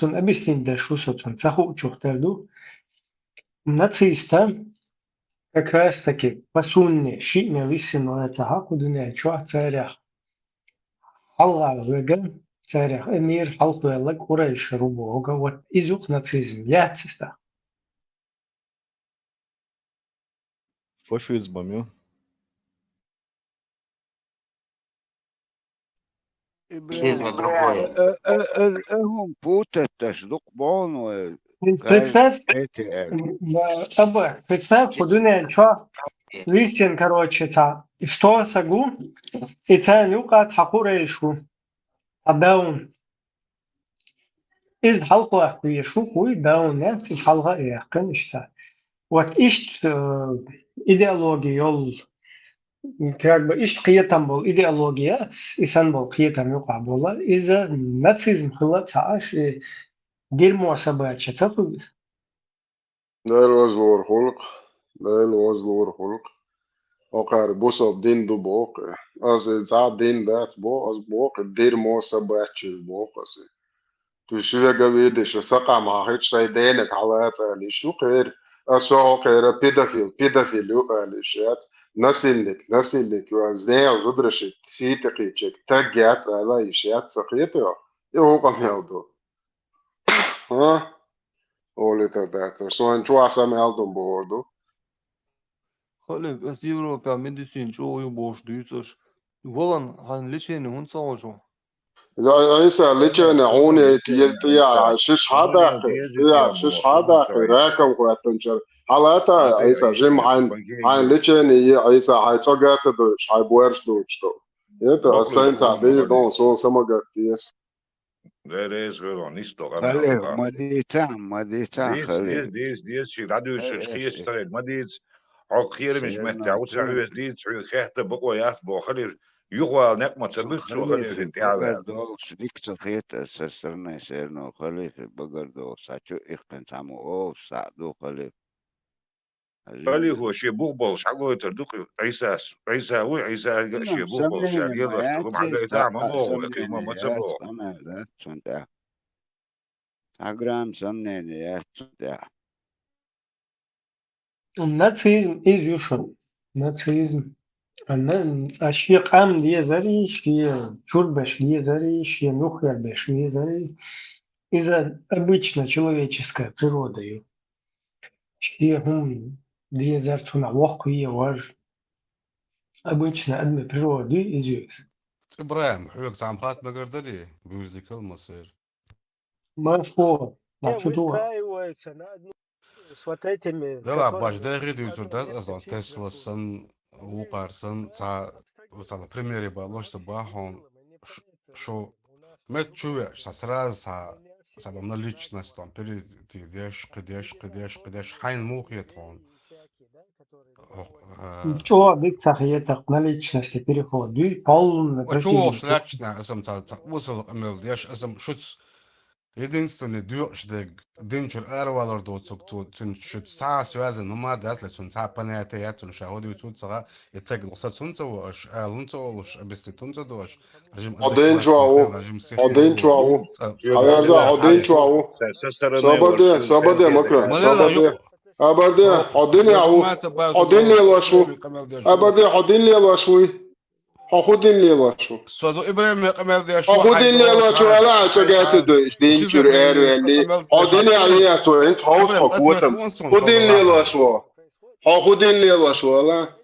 تون أبستين داشو ستون تخو تشوختردو ناتسيستا как раз таки пасунне ши мелиссин летаха кудуне чуа царях халла вега царях эмир халк велла курайш рубога вот изук нацизм яциста фашизмом я إبراهيم هم بوتا تشدق بون представь وكاي представь кудуне чуа лисин короче та что сагу и цанюка тхакурайшу адаун из халка يشو كوي داون نفس الحلقة يحكم إشتا вот ишт идеология يول как бы ишт قيتم بول идеологиات إنسان بول قيتم يقع بولا إذا ناتسيزم خلت عاش دير собачья تفوز دايل وزلور خلق دايل وزلور خلق وقار بوسو دين دو بوق از زا دين دات بو از بوق دير موسى باتشي بوق اسي تشوفي قبيدش سقع مع هيك سيدينك على هذا شو غير أسوأ غير بيدافيل يقالشات نسلك وزي وزدرش سيتقيتك تجات على إشيات سقيته يهو قميلدو ها أولي تردات سوان شو عسام يالدون بوردو خليف بس يوروبا ميديسين شو يبوش ديوتش ولن هن ليشين هون صاوشو عيسى ليتشن عوني تيزتيا شش هذا شش هذا راكم قواتنشر حالاتا عيسى جيم عين ليتشن عيسى هاي توغات دوش هاي بويرش دوش تو يتا ساينتا بير دون سو سما غاتيس ده ريز غير نيستو غمي خليه عوقا مديتان خليه ديس شي راديو شخيص خليه ترى المديس عق خير مش سيرنا متعود تون تعوز ديس خيحت بقوا ياسبو خلي يخوى نقمة سبت سو خليه خلي في تتعالى بقردوس ديكتو خيت سسرنا سيرنا خليه في بقردوس ساتشو إخن سامو أو ساعدو خليه خلي عجيب هو شي بوغبول شعقو تردوقي عيسى وعيسى شي نعم بوغبول سمنيني شعقير ما لشتغم ياتي على إذاعة ما بوغ أكيد سمنيني ما يات تبوغ أنا لا تسنتا Instagram سمنيني يات تسنتا Nazism is usual. Nazism. Ашьи къам лезэри, шьи чурбэш лезэри, шьи нухербэш лезэри. Это обычно человеческая природа. Шьи лезэр тунавохкуи вар. Обычно одна природа изюс. ابراهيم حوك زعمقات ما قدري بيوزدك المصير ما فو. ما Не, чудо. выстраивается на одну с вот этими, لا لا باش которыми ده غير в يوزر одном ده месте اصلا تسلا числятся. سن وقارسن تا وصل بريميري بالوش تباهم شو ما تشوي سراز سالنا личность там перед قديش حين موقيت هون Чего быть сахиетах на личности переходы, полная وشو противник. شلاتنا اسم تا وصل امل ديش اسم شوتس единственный дюш де динчур эрвалор до цук тун шут са связан нума дасле тун са панете я тун шаходи тун сага итег лоса тун цо аш алун цо лош абисти тун цо дош ажим Odin адекват нихне чуау. ажим Odin сихне чуау. يدخل Ayaza إذا Odin حالي чуау. سسرنا Sabade, ورسل sabade تنكيتك makran. ما لا لا Sabade. يو Abade. فوق Odin سويدو ما yahu. تبا Odin سويدو lilashu. ابراهيم قمل دير شو Abade Odin lilashu. Odin lilashu. سويدو ابراهيم قمل دير شو Odin حيدو lilashu تا ala حي aşagati سا de وشي dinçür زفريني erveli. قمل دير Odin شاتين aliyato ent haus ابراهيم اتوك hakutam. لونسون Odin خلو لا lilashu. Odin lilashu ala.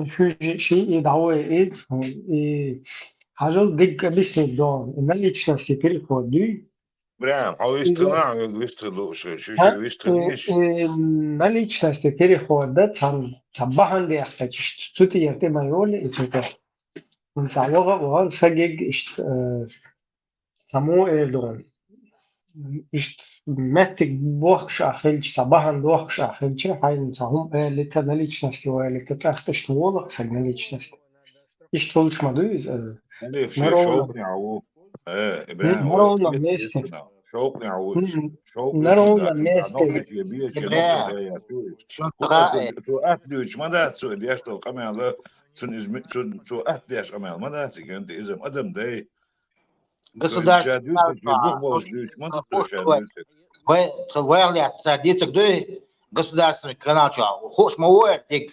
شو شيء يدعوه إيه حاجة ديك بسني دون ما لичности переходы. برام هو يستنع ويستغلو شو يستغليش На личности перехода صباحا دي أحتاج تутي يرتمى يقول إتوتا من تعوغا وغان سجج سمو إيردون إشت متك بوخش أخلش صباحا بوخش أخلش حين سهم لتا на личности وإلتا تأختش نوضع سج на личности إشت تولش مدوز خلي في نرونا شوقني عو إبراهيم هو نرونا كيف ميستك يستنع شوقني عو شوق يشن نرونا ذات انت نوقني ميستك في بيت نوقني إبراهيم تايا شو تو تقائد تو أهديش ما ده تو ديش تو قمي على تو أهديش قمي على ما ده أنت إذا أدم ده государственный شاد يوسف في بوق بوش ديش ما ده تو شاد يوسف вы садится где государственный канал чего хош мой тик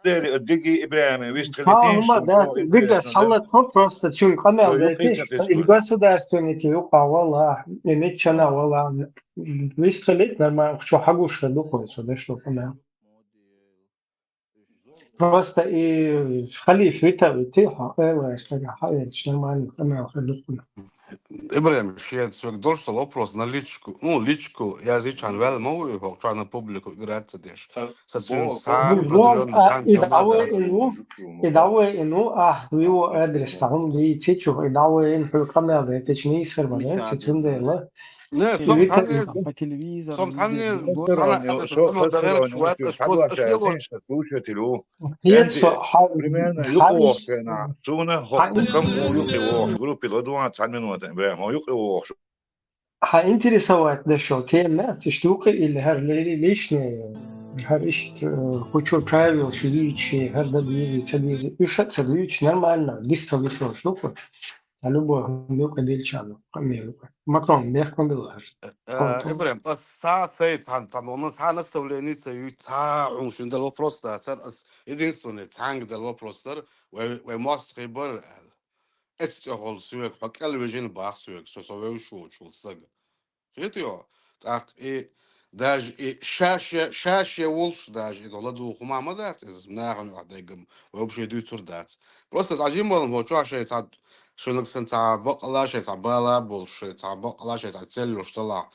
ده الدقي إبراهيم ويستخلتينش هما да تو дига салат то просто чун камел تو да يقين тиш из كتستوي государственники юqawala эмечана вала висхелит нормально что хагуша духовится да что камел просто и خليفة وتيها ايوه اشتغل حاجة нормально камел خليفة Ибраим, ще цвек дольше вопрос на личку. Ну, личку я зичан вел мову, покча на публику играться деш. Сацун са вот определенно сан тема дат. إدعوه إنه ويو أدرس تهم دي تيجو إدعوه إنه كامل ده تجني سربا ده تجون ده لا Не, сом يويتا тане, إنسان по телевизору сом везде тане, говорят. сана это شو шо да герк خسروني шват, وشو es просто حدوا اشكيلو. شايفين تسوشة له أنت يتسو примерно يقوى حالش كنا سونا هو كم هو يقوى شو جروب الغدوة تسعة من وقت إبراهيم هو يقوى شو هاinteresovat da šo teme штука или her лишнее her iş хочу правил ширичи her да двизи ишат садвич нормально дистал еще штуку а любой мелко дельчану камелка макрон бехком было Ибраим, са сей цан цан, он сана ставлени сей ца уншин дал вопрос да, сар единственный цанг дал вопрос дар, we must ribor. Эцтэй хол сүэг хокал вижен бах сүэг сосовeu шу чулсаг. Хэтё. Так и даже и шаше волш даже и доладу хумама дат из наган адегам вообще дютур дат. Просто зажим болом во чаше сад шунок сенца бакала ше сабала больше сабала ше целью что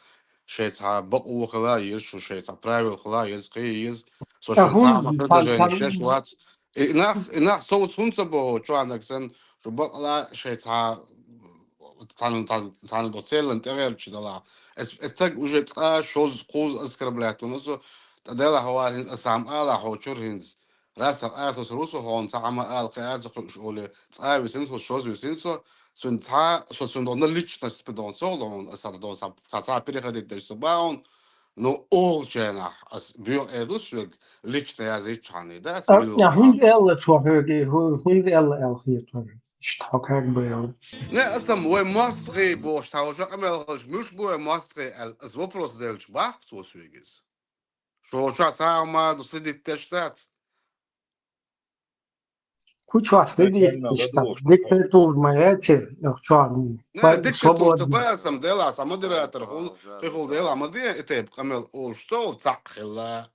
ше сабак ухала есть ше правил хла есть есть сошен сама هم предложение ше шват إنها صوت سنسبو شو عندك سن شو بقى شيء تعال دوسيل انت غير شو دلا استق وجت شوز قوز اسكربلات ونصو تدلا هو السام على حوشر هنز راس الارث روسو هون تعمل قاعد شغل تعال وسنسو شوز وسنسو سن تا سن دون ليتش ناس بدون سولون اسا دون سا بيري دي سباون no all tjänar as bur är lustig licht jag sieht han det middle Ja, hund class eller två höger, hund eller helt höger. Stock hög början. ne asam we mostri bo stau jo amel mus bo mostri as vopros del chbach so swigis so cha ma do sidit testat Kuch asledi işte diktatör mayati şu ne diktator свободно. tba asam del asam moderator hol del amadi etep amel all stol takhla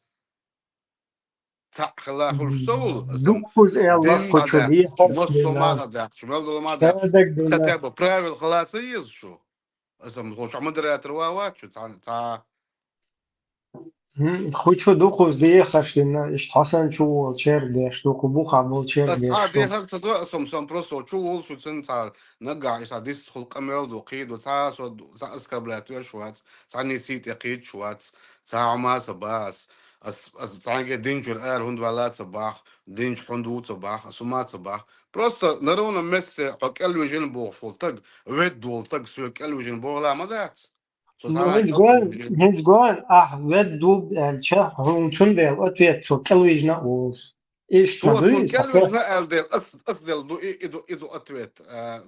hol stol asam 950 din hada koçoli mosso hopsdina. ma da shmel do ma da Şerdek dina. khataba правил خلاص يزشو اسم هو شو مودريتور واواتشو تا Kuchu 9 خشدنا işte Hasan şu çerde işte kubu kabul çerde عادي şu. هل تدو سم بروسو شو شو سنتا نقع إيش عادي خلق أمل وقيد وسا سا أسكر بلاتو شوات سا نسيت يقيد شوات سا عما صباس سانجي دينجر آر هند ولات صباح دينج هندو صباح سمات صباح بروسو نرونا مس حق الوجين بوغ شولتق ويد دولتق سوك الوجين بوغ لا مدات سو سانا Hiç gön ved dub elçe huntun del ötüyet çok televizyon ol. İşte شو اسمه bu الكلمة sakın. نقل ديل أصدل دو إيدو أتويت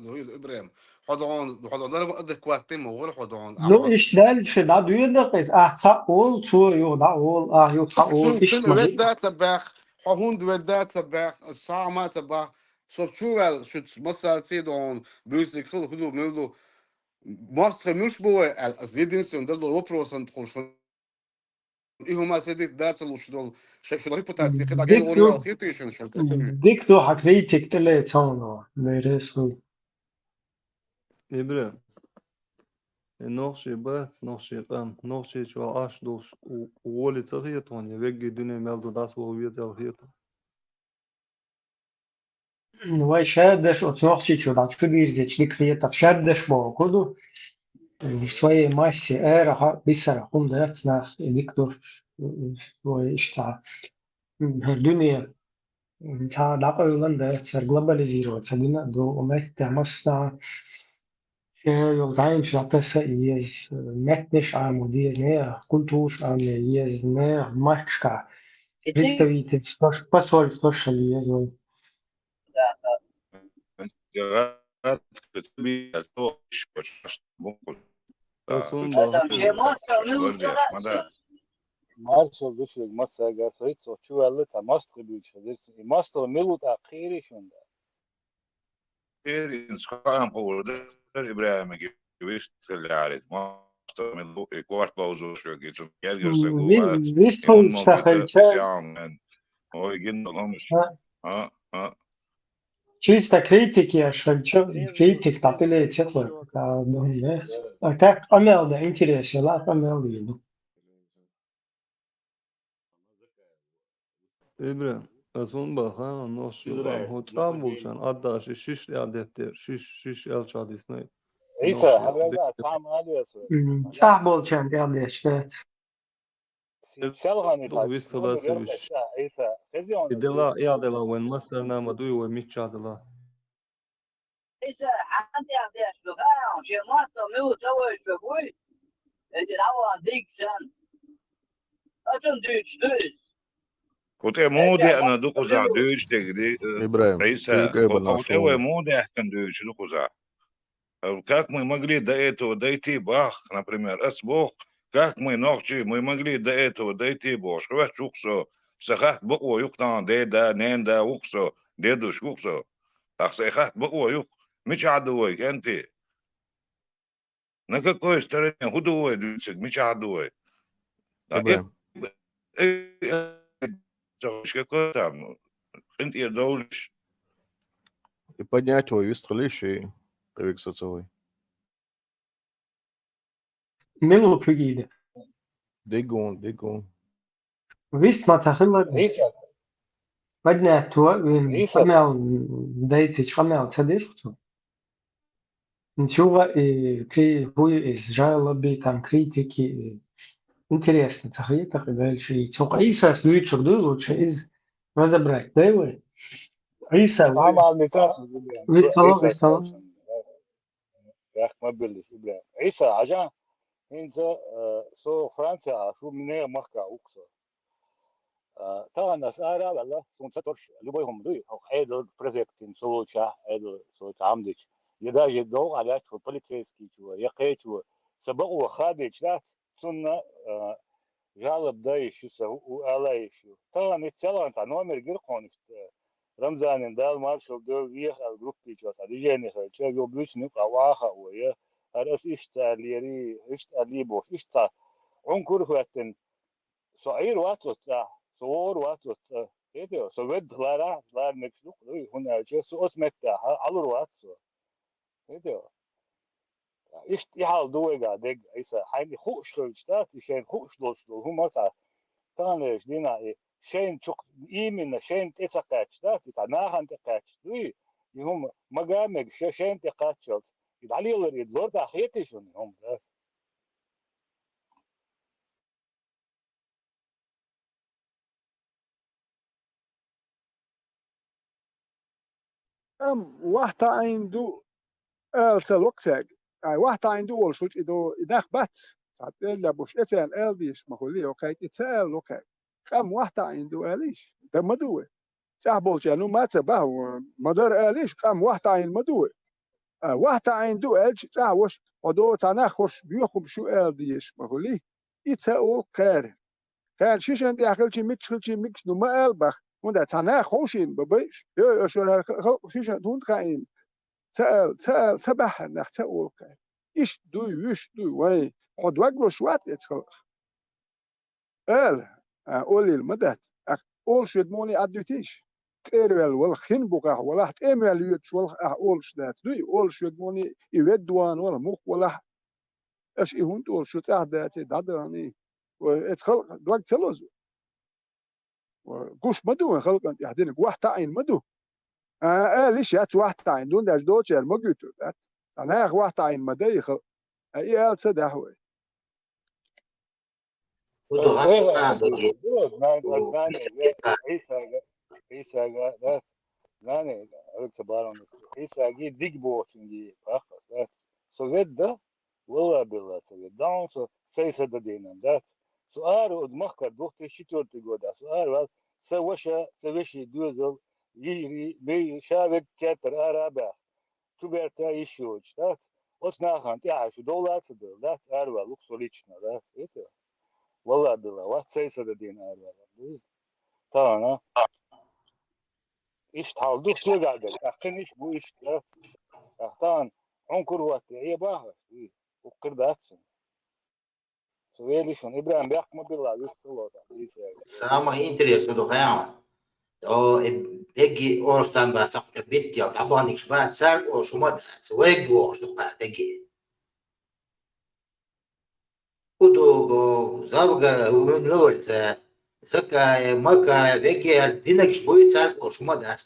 دو إيدو إبراهيم حضون ضرب قد كواتيم وغير حضون No أما işler işte da duyuyor kız ta ol tu yo da ol yok ta ol شو işte سن ويت mi? دات سباخ حهون دويت دات سباخ الساعة ما سباخ صوت شو شو مثلا سيدون بيوسي كل هدو ميلدو مصر مش بوا الزيدين سندل وبروسن تخشون إيه هما سيدت دات الوشدول شو ريبوتاسي كده جاي Dik الأوريو du الخيطيشن شو كتبي dik du hakritik tele çano. Neresu. إبرة نقشي بات نقشي قام نقشي شو عاش دوش وولي تغيطون يبقى دنيا مالدو داس وغوية تغيطون Vay şerdeş oturak çiço da şu bir zeçlik hıyata şerdeş bu kodu. В своей массе эра бисера хум дается дикtor işte dünya ta da öyle de ser globaliziro sadina do omette massa yol zayn şapesa iz metnish armodiz ne kultuş am iz ne marka представитель посольство шали из أصلا بحر Marshall düşük masaya soyut çuvalı tamas kılıyor çadır. Master milut akiri şunda. إنسان هو ده إبراهيم جويست اللي عارف ما من كوارت باوزو شو جيتو يرجع سجوات Visto يمون موجودة iştahalçe بسيام هو يجينا لهمش ها чисто критики, а шальчо критик тапили цетло, да, а так амел да интересно, ла амел виду. إبرة أصلا بحر نقشي قام هو تام بولشان أداش شش عدد شش ألش عدد سناي İsa نقشي haberler tam alıyorsun. Sah bol çen geldi işte. Şalgani دو tak. ويست Onu ثلاثة verme وش İsa. Kızı onu. إدلا يا دلا وين مصر نام دوي وميتش عدلا إذا عندي شغال شيء ما استمر سوي شغل اللي هو ديك سن أصلا دوش كنت مودي أنا دقوزا دوش تجري إبراهيم عيسى قبل كنت هو ناشون مودي أحسن دوش دقوزا как мы могли до этого дойти, бах, например, бог, как мы ночи, мы могли до этого дойти, бог, что чуксо, сахат буква юктан, да, ненда, уксо, дедуш уксо, так сахат буква юк, мич адуой, энти, на какой стороне, худой, дюцик, мич адуой, إبراهيم какой там, энти дольш, и поднять его вистралище привик соцовый. Melu kugide. Дегон. Vist ma tahilla. İsa. поднять то, عيسى قمع دايتش قمع تديرتو. Ничего, и هو إسرائيل بي там критики интересно, так дальше. И только Иса следует лучше из разобрать, да вы? Иса, вы عمل نتاس إبراهيم выстало, عيسى تاسن يا أخي ما بلش إبراهيم عيسى عشان إنسى سو فرنسا شو منها مخكا أقصى طبعا الناس أرى والله سون ستورش اللي بيهم دوي أو هذا بروجكت إن سو شا هذا سو تعمدش يدا يدو على شو بوليتيسكي شو يقيت شو سبقوا خادج لا سنة جالب دايش شو وعلايش طبعا يتسألوا عن نومر جرقون رمضان دال مارشال دو ويخ الجروب بيجوس أديجاني خير شو جو بلوش نقع واخا ويا أرس إشتا ليري إشتا ليبوش إشتا عنكر خواتن صعير واتوت صور واتوت إيه سو ود لارا لار نكسلوك هنا شو سو اسمك على واتسو إيه إشت يحال دويجا دق إيسا حيني خوش شتات يشين خوش دوشلو هم مثلا تانيش دينا شين شق إيمنا شين تسقاتش ده تناهن تقاتش دوي يهم مجامع شين تقاتش يدعلي الله يدور تأخيتي شون هم ده واحد عنده الوقت واحد عنده أول شيء إذا إداخ بات ساعات إلا بوش إتسال ديش ما هو ليه أوكي إتسال أوكي كم واحد عنده آليش ده مدوه صاحبه جانو ما تباه مدار آليش كم واحد عين مدوه واحد عنده آلش صاحبوش ودو تناخش بيخم شو ديش ما هو ليه إتسال كاره كان شيش عندي أخل شيء متشل شيء مكش نما ألبخ وندا تناخوشين ببيش يا شو شيش دون كائن تسأل سبح نخ تقول كائن إيش دوي وين قد وقلو شوات يتخل أولي المدات أول شيء موني أدوتيش تيرول والخين بقى ولا تأمل يوتش ولا أول شدات دوي أول شيء موني يودوان ولا مخ ولا إيش يهون تقول شو تعدات دادراني واتخل دوق تلوز وقوش مدو خلق أنت يهدين واحد عين مدو ليش يات واحد عين دون داش دوتش المجوتو ذات أنا واحد عين مدي خلق أي سده هو عيسى ده ناني أقول بارون عيسى جي ديك بوشنجي فخلاص ده سويت ده والله بالله سويت ده سيسة دينا ده سؤال ودماغك دوخت شتور تقول ده سؤال سوش دوزل يجري بيشابك كتر أرابع شو بيرتا يشوش ده وسناخان تعيش دولار تدل ده أربع لوكسوليتشنا ده إيه والله بالله وسيسة دينا أربع طبعا إيش تعودوا سوى قاعدة أخن إيش بو إيش ده أختان عنكر وقت هي باها وقرد أكسن سويلي شون إبراهيم بيحكم بالله يصلوا Самое интересное, духовно. То эги остан ба сакта битти ал табан ишба царго шума цвег гош духа теги. Удого завга умнольца сака мака веги динак шбой царго шума дац.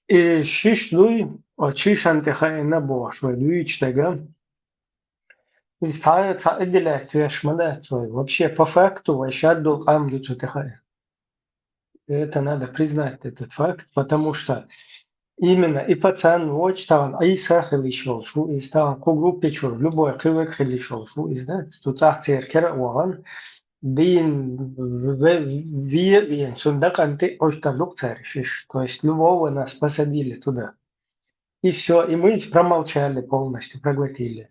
И шиш луй, шиш антихайна бош, веду ичтега. Истая تعدل تشملات вообще по факту ващадду камду тутихай. Это надо признать этот факт, потому что именно и пацан watch там Иса хилишол шу из там ко группе чур любой хилек хилишол шу из да тут ахтер кера ван бин вин сундак анты оштадук царишь, то есть любого нас посадили туда. И все, и мы промолчали полностью, проглотили.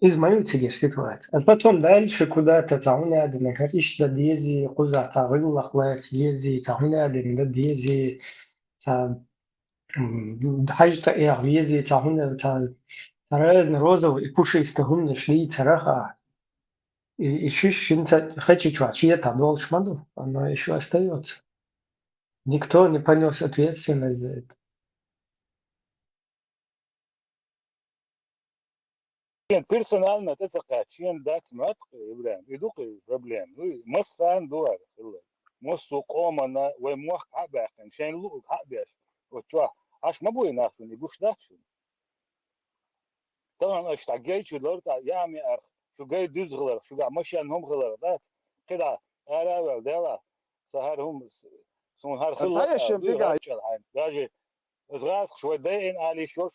Измаются ситуация. А потом дальше куда-то تعوناد انك هريش دا ديزي قزع تعويل اخوات ديزي تعوناد ان دا ديزي تع حاجة ايه ديزي تعوناد ترازن роза и пушистый шли цараха. И шиш инца хочет чья там шмаду, она еще остается. Никто не понес ответственность за это. персонально تسقط شين دات ماتق إبراهيم يدوق проблем مصان دوار الله مصو قومنا وموخ عباك شين لوق عباش وتوا عش ما بوي ناس يقولش داتشون طبعا اشتاقيت شو لورد يامي أخ شو جاي دوز غلط شو قاعد ماشي عنهم غلط بس كده أنا ولا سهر هم سون هر خلق تعيش دوي في قاعد غاتش الحين داجي صغار شوي داين علي شو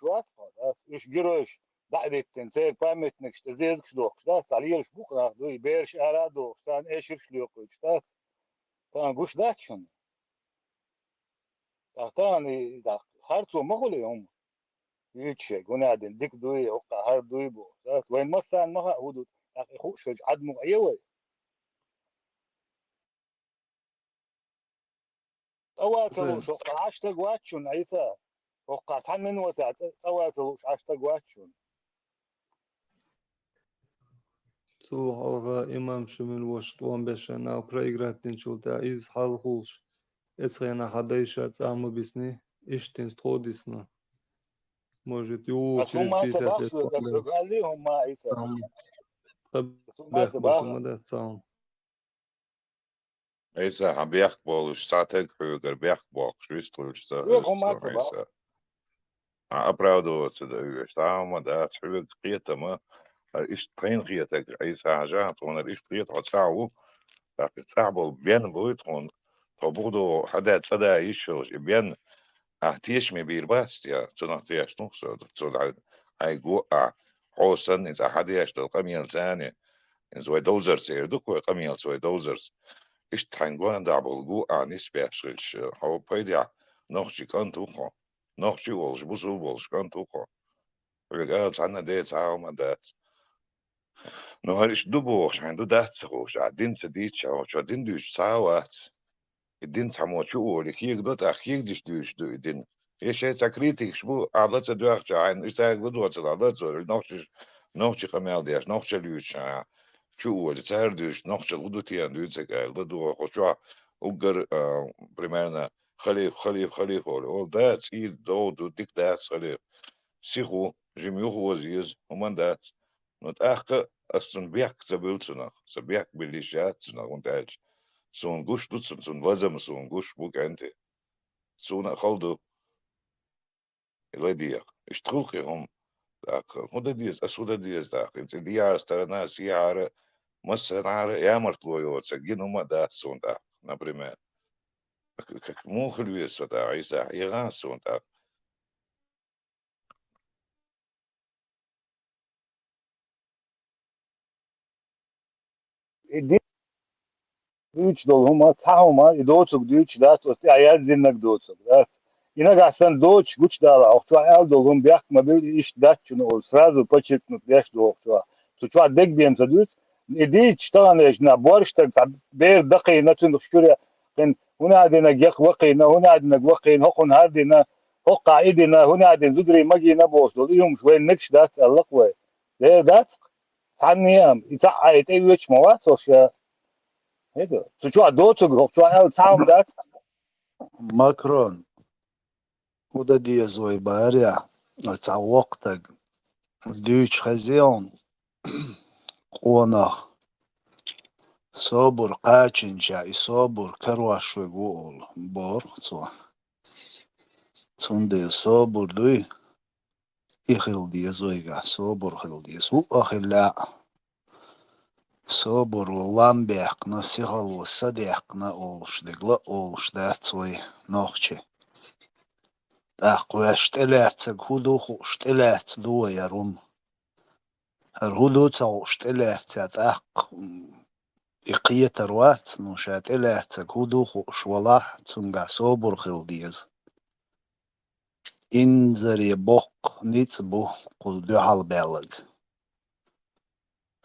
إيش جروش بعد تنسى قامت نكش تزيد شلوك شتات عليه بكرة دوي بيرش أرادو سان إيش شلوك شتات طبعا قوش داتشون طبعا خارطو مغلي هم يتشي قنادن ديك دوي وقع هار دوي بو وين مسان مها هدو أخي خوش عدمو أيوة أواتلوش وقع عشتق واتشون عيسى وقع تحنن وتعت أواتلوش عشتق واتشون Suha imam shumil washtuan beshana проиграть чулта из халхулш. Эцхена хадайша цаму бисни иштин стодисна. Может, через أسوما 50 تباخ лет شو помрет. قال لهم ما عيسى Табех أسوما бошумада цам. عيسى عم بيحكوا ساعتك حوجر بيحكوا شويستروش ويكم ما تباخ عيسى أبرادو تدعو شتاهم دا حوج قيتة ما إيش تخين قيتك عيسى عجات وانا إيش قيت عتساعو لكن تعبوا بين بويتون طبودو حدا تصدى يشوش بين أهتيش مي بيرباست يا تنهتيش نقصد تلعب هاي جوع حوسن إذا حد يشتغل قميل ثاني إن زوي دوزر سيردوك وقميل زوي دوزرز إيش تحنقوان دعبل جوع نسبة شغلش هو بيدع نخشي كان توخو نخشي والش بوسو والش كان توخو رجعت عنا ديت عاوما دات نهارش دوبوش عندو دات سخوش عدين سديت شو عدين دوش ساوات الدين سمو شو لكيك دوت أخيك دوش دو الدين إيش هي سكريتك شبو عضلات دوخش عين إيش دوت عضلات نخشي قميل ديش نخشي ليش شو لسهر دوش نخشي غدوتيان دوتك غدو خشوا أجر примерно خليف all that إيد دو ديك دات خليف سيخو جميوخ وزيز ومن دات نتأخر أصلا بيحك سبيلتنا سبيحك بالليشات ونتاج سون جوش دوتسن سون وزم سون جوش بوك أنت سون خلدو الذي اشتغلقي هم داخل هو ديز أسود ديز داخل انت ديار استرنا سيارة مسنا عارة يا مرتلو سجين هم دات سون داخل نبريمان مو خلوية سودا عيسى يغان سون داخل الدين دوش دول هما تحاوما يدوتك دوش دات وتي عيال زينك دوتك دات إنك أحسن دوش قوش دالا أختوا عيال دول هم بيحك ما بيل إيش دات شنو سرازو بچت نتلاش دو أختوا تشوا دك بين تدوت إديت اشتغل إيش نبورش تك بير دقي نتن خشوري كن هنا عندنا جيك وقينا هنا عندنا وقينا هقن هادنا هق عيدنا هنا عندنا زدري مجي نبوس دول يوم شوي نكش دات اللقوة ده دات عني يام يتعايد أي وش مواد وش هيدا شو دوتك هقوا تعاون دات ماكرون وده دي زوي باريا تعوقتك ديش خزيون قونخ صبر قاچن جاي صبر كرواش ويقول بور دي صبر دوي يخل دي زويقع صبر خل دي سوء أخل لا صبر والله بيحقنا سيخل والصديقنا أولش دقلا أولش دات سوي نوخشي أقواش تلاتك هدوخ تلات دو يرون الهدو تاوش تلات أق إقية روات نوشات تلاتك هدوخ شوالح تنقع صبر خل ديز إنزري بوق نيتبو قل دو حال بالغ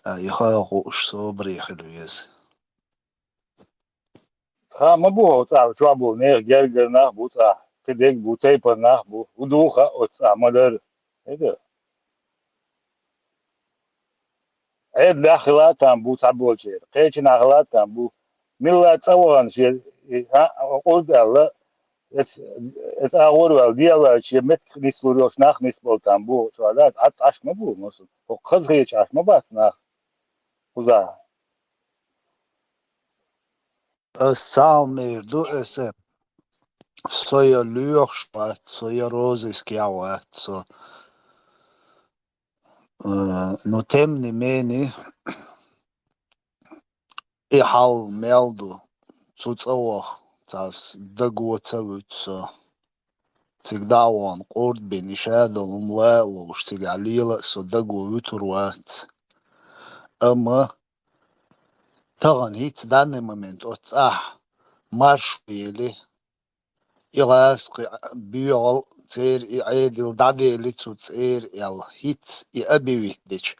يخاقوش صبري خلويز خا ما بو تا شو ابو نه گرگر نه بو تا تدك بو تاي پر نه بو ودوخا او تا مدر هيدا عيد لاخلات ام بو تابول شي قيش ناخلات ام بو ملا تصور شي ها قلت الله Es ağır var diye var şey met nisluyoruz nach nisboltan bu sonra at aşma bu nasıl o kız hiç aşma bas nach uza Sağım erdu ese soya lüyoxşvat, soya roziskjavat, so no temni meni ihal meldu цуцӀэуэ цас дэгуэ цэвыт so всегда он Корбин и Шэдл умлэлу уж тигалила so дэгуэ уитуруат. Тагъан хит данный момент марш или игъаскъи бюгъал цер и عيدل дадели цуцӀер ел хит и أبيويتديش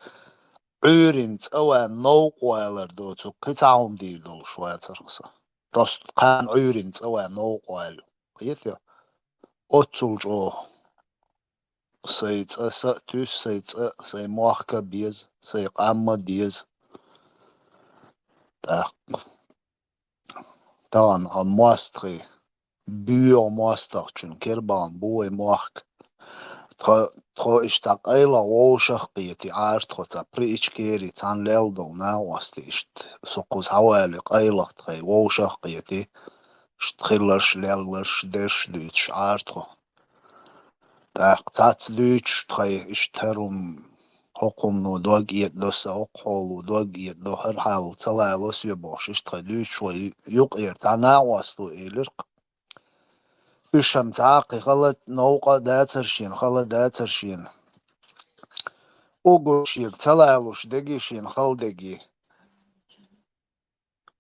عورين цӀэуэн ноукъуэлэр доцу къицӀауэм дийдол швайцаркъса. Просто къан عورين цӀэуэн ноукъуэлу. Къиетё Отцулчӏо сыцӏэ тюс сыцӏэ сыймуахъкэ биз сыйкъаммэ диз тагъан муастхъи бюо муастахъчын кербан буой муахък тхо ишта-къайла уоушахъкъиети артхъо ца приичкери цан лелдол науасти ишт сукъус хауали къайлахътхъи уоушахъкъиети штхилэрш лелэрш дерш дүйч артхъо цац дүйч тхъи иштерум хокъумну дуагъиет доса окъолу дуагъиет до хырхӏал цалайлос юбош иштхъи дүйч юкъир ца науасту элиркъ ышэм цакъи хала ноукъэ дацэрщин хала дацэрщин угощик цалайлуш дэгишин хал дэги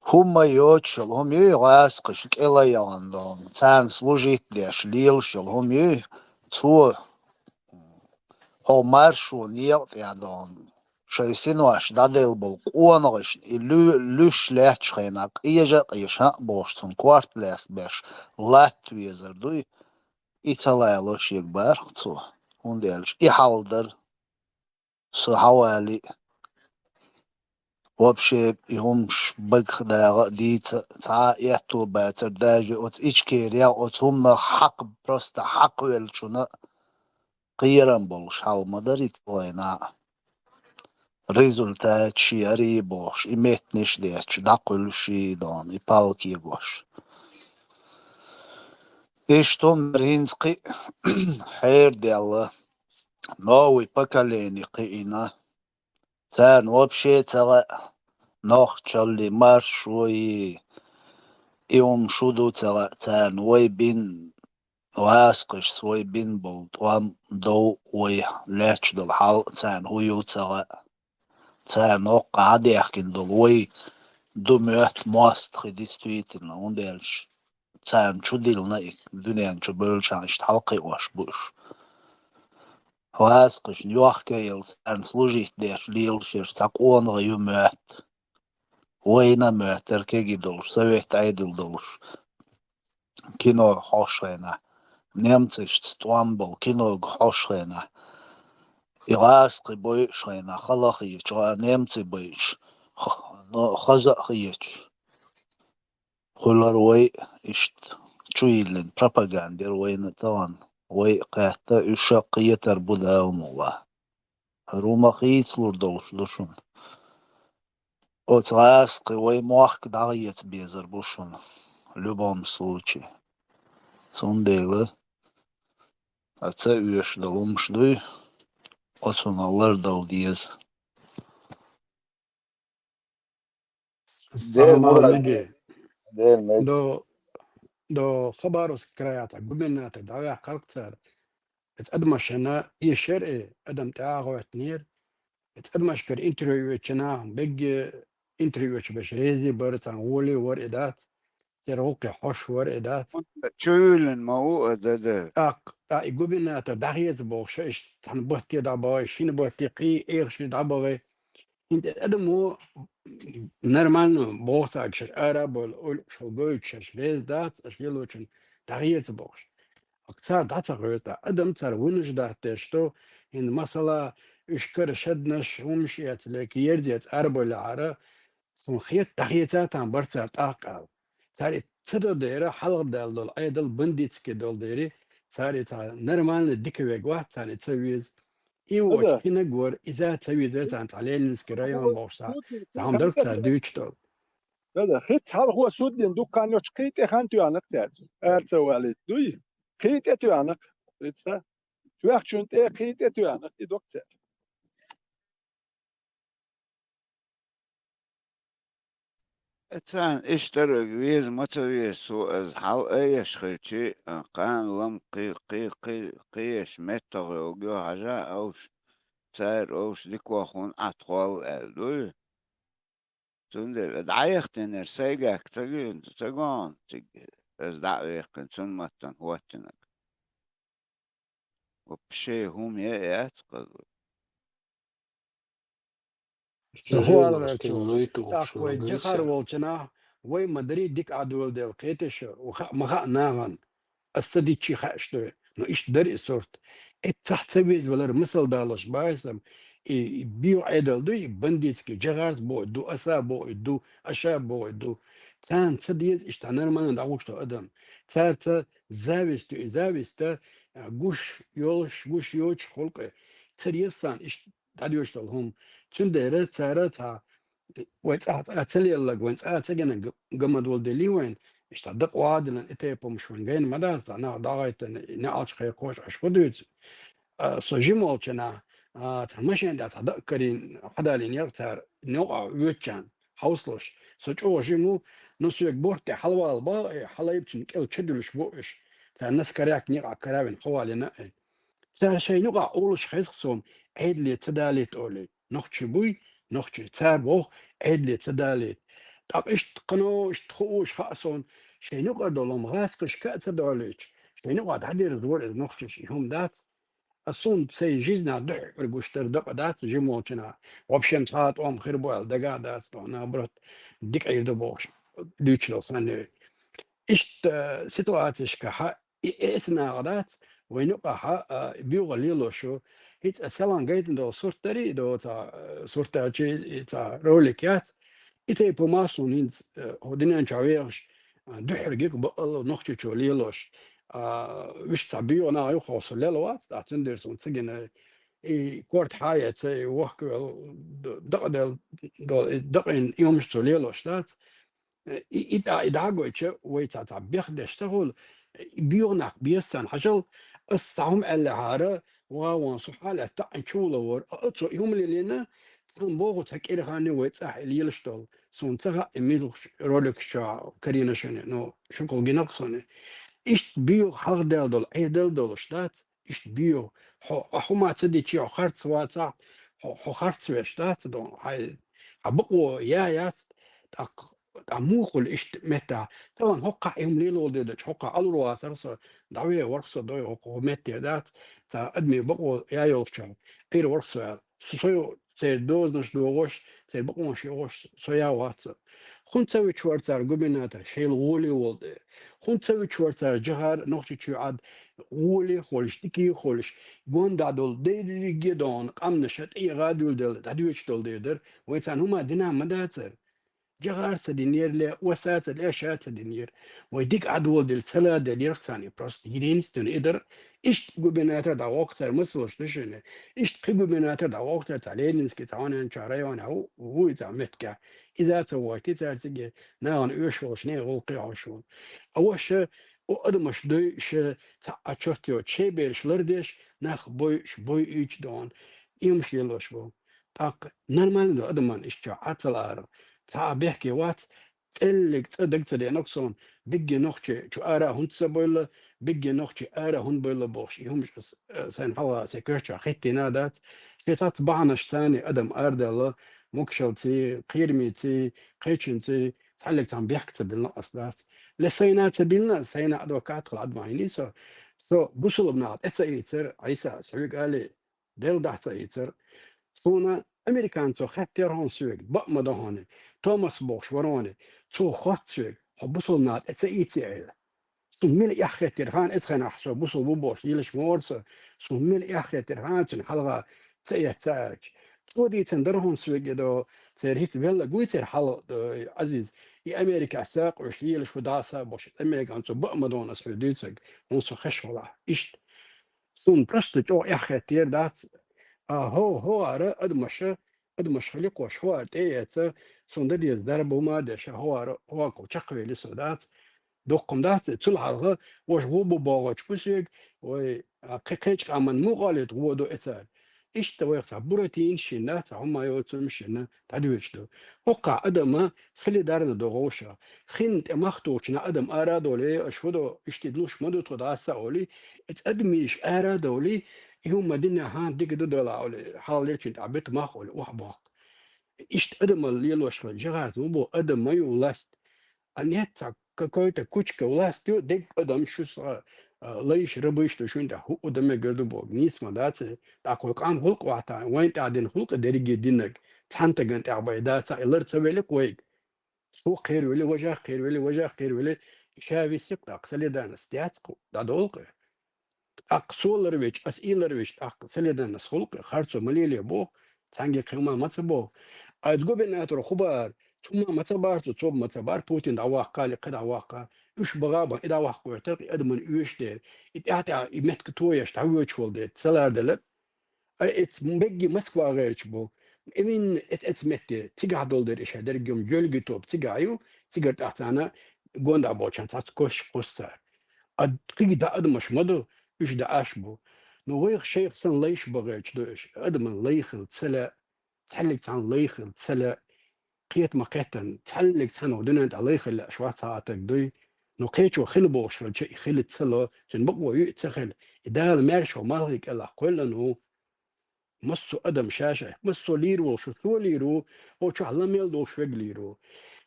Хумма йочыл, хумьёй гъаскъыщ кӏэлэегъэндон, цан служитдеш лилщыл, хумьёй цу хомаршу ниелӏтӏядон, шейсинуаш дадэлбыл кӏуоныгъыщ и лүш лячхъена къыежэ къишъхьэ бошцун кварт лес беш Латвиезэр дуй и цалайлош егбарх цу унделщ и халдыр сы хауали вообще يهمش بخداغ ديت تا يهتو باتر داجي اوت ичкерия اوت همنا حق просто حق велчуна قيران болш халмадарит ойна результат шиари бош иметниш деч дакулши дон и палки гош иштом рински хэр дела новый поколение қиина цан вообще цала нох чалли маршуи шуду цан ой бин васқыш свой бин был туам доу ой лэч дол хал цан хую цан оқа адяхкин дол ой думёт мастхи действительно он дальше цан чудилна и дүниян чубölчан ишт халқи ваш буш васқыш нюахкейл цан служить деш лилшир цакуонға юмёт Ойна möter kegi dolur, Совет айдыл долур. Кино хошена. Немцы штуамбол, кино хошена. Ирасқи бойшена, халахич, немцы бойш. Но хазахич. Хулар ой ишт чуилен пропагандер ойна тан. Ой қайта үша қиетер будаумула. Румахийцлур долуш душун. Оцласки ой муахк дагъиет безер бушун. В любом случае. Сонделы. Аца үеш далумшдуй. Оцуналар дал диез. Саламал меги. Değil до خبروس كرياتا قبلناتا دعوة قرقتر اتقدمش هنا يشرق ادم تعاغو اتنير اتقدمش كر انتريو اتشنا بيج انتريو اتش ريزي برتان غولي ورقدات تروقي حوش ورقدات تشويلن ما هو ده قبلناتا دعيت بوخش تحن بوتي دعباي شين بوتي قي ايغش دعباي انت ادم هو نرمال بوختا اكشر اراب ولا شو بوتش ريز دات اشيلوچن دعيت بوخش اكثر دات غيرتا ادم تر ونش داتشتو ان مثلا اشكر شدنش ومشيت لك يرزيت اربو العرا سمخيت تحيتات عن برتا تاقل ساري تدو ديرة حلق دول أيدل بنديتك دول ديري ساري تا نرمال ديك واحد ثاني تسويز إيوش هذا كنا جور إذا تسوي ذا تانت عليه نسكرايون بوشة سود تعم درك صار دويش دول هذا خيت هذا هو سود دكان يوش خيت خانتو عنك تاعت أرتسو عليه دوي خيت أتو عنك ريتسا توخ شنت خيت أتو عنك يدوك تاعت اتسان اشترك ويز متويز سو از حال ايش خيرتي قان لم قيش متغي وجو حاجة اوش سار اوش ديك واخون اطوال الدوي تندر دعايختن ارسيقك تجين تجون از دعويختن تن متن هوتنك وبشي هم يأتقل هو على شو تاكوي جخار والشنا وي مدري ديك عدول ديل قيتش وخا ناغن استدي تشي خاشتو نو ايش دري صورت تحت بيز ولا مثل دالش بايسم بيو عدل دو بنديت كي جغارز بو دو اسا بو دو اشا بو دو تان تديز اشتنر من دعوشتو ادم تارت زاويستو زاويستا قوش يوش خلق تريسان ايش تعديوشتو هم تندير تارتها ويتقعد اتلي لك وين اتجنا قمد ولدي وين اشتدق وادنا اتيبو مش وين جاين مدارس انا ضاغيت نعش خيقوش اشقدوت سجيمول كنا تمشي عند تذكرين حدا لين يرتر نوع ويتشان حوصلش سجوا جيمو نسيك بورتي حلوة البا حلايب تنكل تشدلش بوش الناس كرياك نيقع كرابين حوالينا سر شيء نقع أولش خيسهم عيد لي تداليت أولي نخشي بوي نخشي تابوه عيد لي تداليت طب إيش تقنو إيش تخوش خاصون شيء نقع دولهم غاسكش كأت دوليش شيء نقع تحدير دور نخشي هم دات الصون سي جيزنا دح رجوشتر دق دات جيموتنا وبشمس هات وام خربوا دقا دات أنا برت ديك عيد بوش ديش لو سنة إيش سيتواتش كها إسنا غدات وينقها بيغليلو شو هيت أسلان جايتن دو صورتري دو تا صورتاجي تا روليكات إتى بوماسون هينز هودين شاويرش دحرجيك بقى نختي شوليلوش وش تعبيو أنا يخلص الليلوات تعتندرسون سجن كورت حياة وحك دقن يوم شوليلوش تات إدعاء ويتعب بيخد يشتغل بيونك بيسان حجل الصعوم اللي عارة وانصح على تعن شوله ور أطو يوم اللي لنا تنبوغ تكير خاني ويتسح اللي يلشتغل سون تغا إميل رولك شا كرينا شنو نو شكل جنقصني إيش بيو حق دل أي دل شتات إيش بيو حو ما تدي شيء خرط سواتا حو خرط سويشتات دون هاي حبقوا يا موخل إيش متى طبعا هقع يوم ليلو ديدش هقع ألروا ترسا دعوية ورقصة دوي هقع متى ذات تا أدمي بقوا يا يوشا إير ورقصة سويو سير دوز نش دوغوش سير بقوا شيوش سويا واتس خون تسوي شوارتار قبناتا شيل غولي ولد خون تسوي شوارتار جهار نوخش شوعد غولي خولش تكي خولش قون دادول ديري جدون قام نشت إي غادول دل دادوش دول ديدر ويتان هما دينا مداتر جغار سدينير لا وسات الاشات سدينير ويديك عدو دل سلا دل يرتاني بروست يدينستن إدر إيش جبناتا دا وقتر مسلوش تشنه إيش جبناتا دا وقتر تعلينس كتانا شعريان هو يتعمتك إذا سويت ترتجي نان إيشوش نه غلقي عشون أوش وأدمش دوش تعشتيو تشيبرش لردش نخ بوي إيش دون يمشي لوش بو تاق نرمال دو أدمان إيش عطلار تا بيحكي وات اللي تصدق تدي نقصون بيجي نوختي شو أرا هون تسبويل بيجي نوختي أرا هون بويل بوش يهم سين حوا سكرتش خيتي نادات سيتات بعنش ثاني أدم أردل مكشلتي قيرميتي قيتشنتي تعلق تام بيحكي تبلنا أصلات لسينا تبلنا سينا أدوكات العد معيني سو بوصل بنات إتسايتر عيسى سعيد قال لي ديل دحت سايتر صونا أمريكان تو خطر هون سوق بق مدهانه توماس بوش ورانه تو خط سوق حبوصل نات اتسايتي عيله سميل يا خطر هان اسخن احسو بوصل بوش يلش مورس سميل يا خطر هان تن حلقه تسيت ساك سودي تندرهم سويجدو ترهيت بيلا قويتر حلو عزيز يا أمريكا ساق وشليل شو داسا باش أمريكا أنتو بأمدون أسفل دوتك ونسو خشولا إيش سون برستو جو إخي تير دات هو أرى أدمش خليق وش هو أتيت سون دديز دربو ما دش هو كو تشقوي لسودات دوقم دات تلعه وش هو بباغش بسيق و قيقيش عمن مغالط هو دو إثار إيش تويق بروتين شنات هم يوتم شنا تدويش دو وقع أدم سلي دارنا دو غوشة خنت مختوشنا أدم أرادولي أشهدو اشتدلوش مدو تداسا أولي اتأدميش أرادولي يوم مدينة هان ديك دو دولا أولي حالي كنت عبيت ماخولي وحباق إيش أدم اللي يلوش جغاز مبو أدم ما يولاست أنيتا какой-то кучка властью, дек адам шус лайш рабыш шунда ху удаме герду бог нисма датse та колкам хулк вата вайн та дин хулк дериге динек цанта гант абайда та илер цавеле коик سو خير ولا وجه خير ولا وجه خير ولا شافي سقط اقسل دان استياتكو دا دولق اقسول رويش اسئله رويش اقسل دان خلق خرصو مليلي بو تانجي قيمه مصبو ادغو بناتو خبر ثم متبارت ثم متبار بوتين دعوة قال قد عواقة إيش بغابة إذا واقع ترقي أدمن إيش ده إتأتى يمتك تويش تعويش ولده سلار دلب إتس مبجي مسكوا غير شبو إمين إتس متى تيجا دولدر إيش هذا اليوم جلجي توب تيجايو تيجا تحتنا جوند أبوشان تاسكوش قصة أدقي دا أدمش مدو إيش دا أشبو نويخ شيخ سن ليش بغير دوش أدمن ليخل تسلا تحلك عن ليخل تسلا قيت مقيتن تحلق سنة ودنا انت عليه خل شوات ساعتك دوي نقيت وخلبو شو شيء خل تسلو تن بقوا يتسخل إذا المارش ومالك إلا قل إنه مسو أدم شاشة مسو ليرو شو سو ليرو أو شو علم يلدو شو ليرو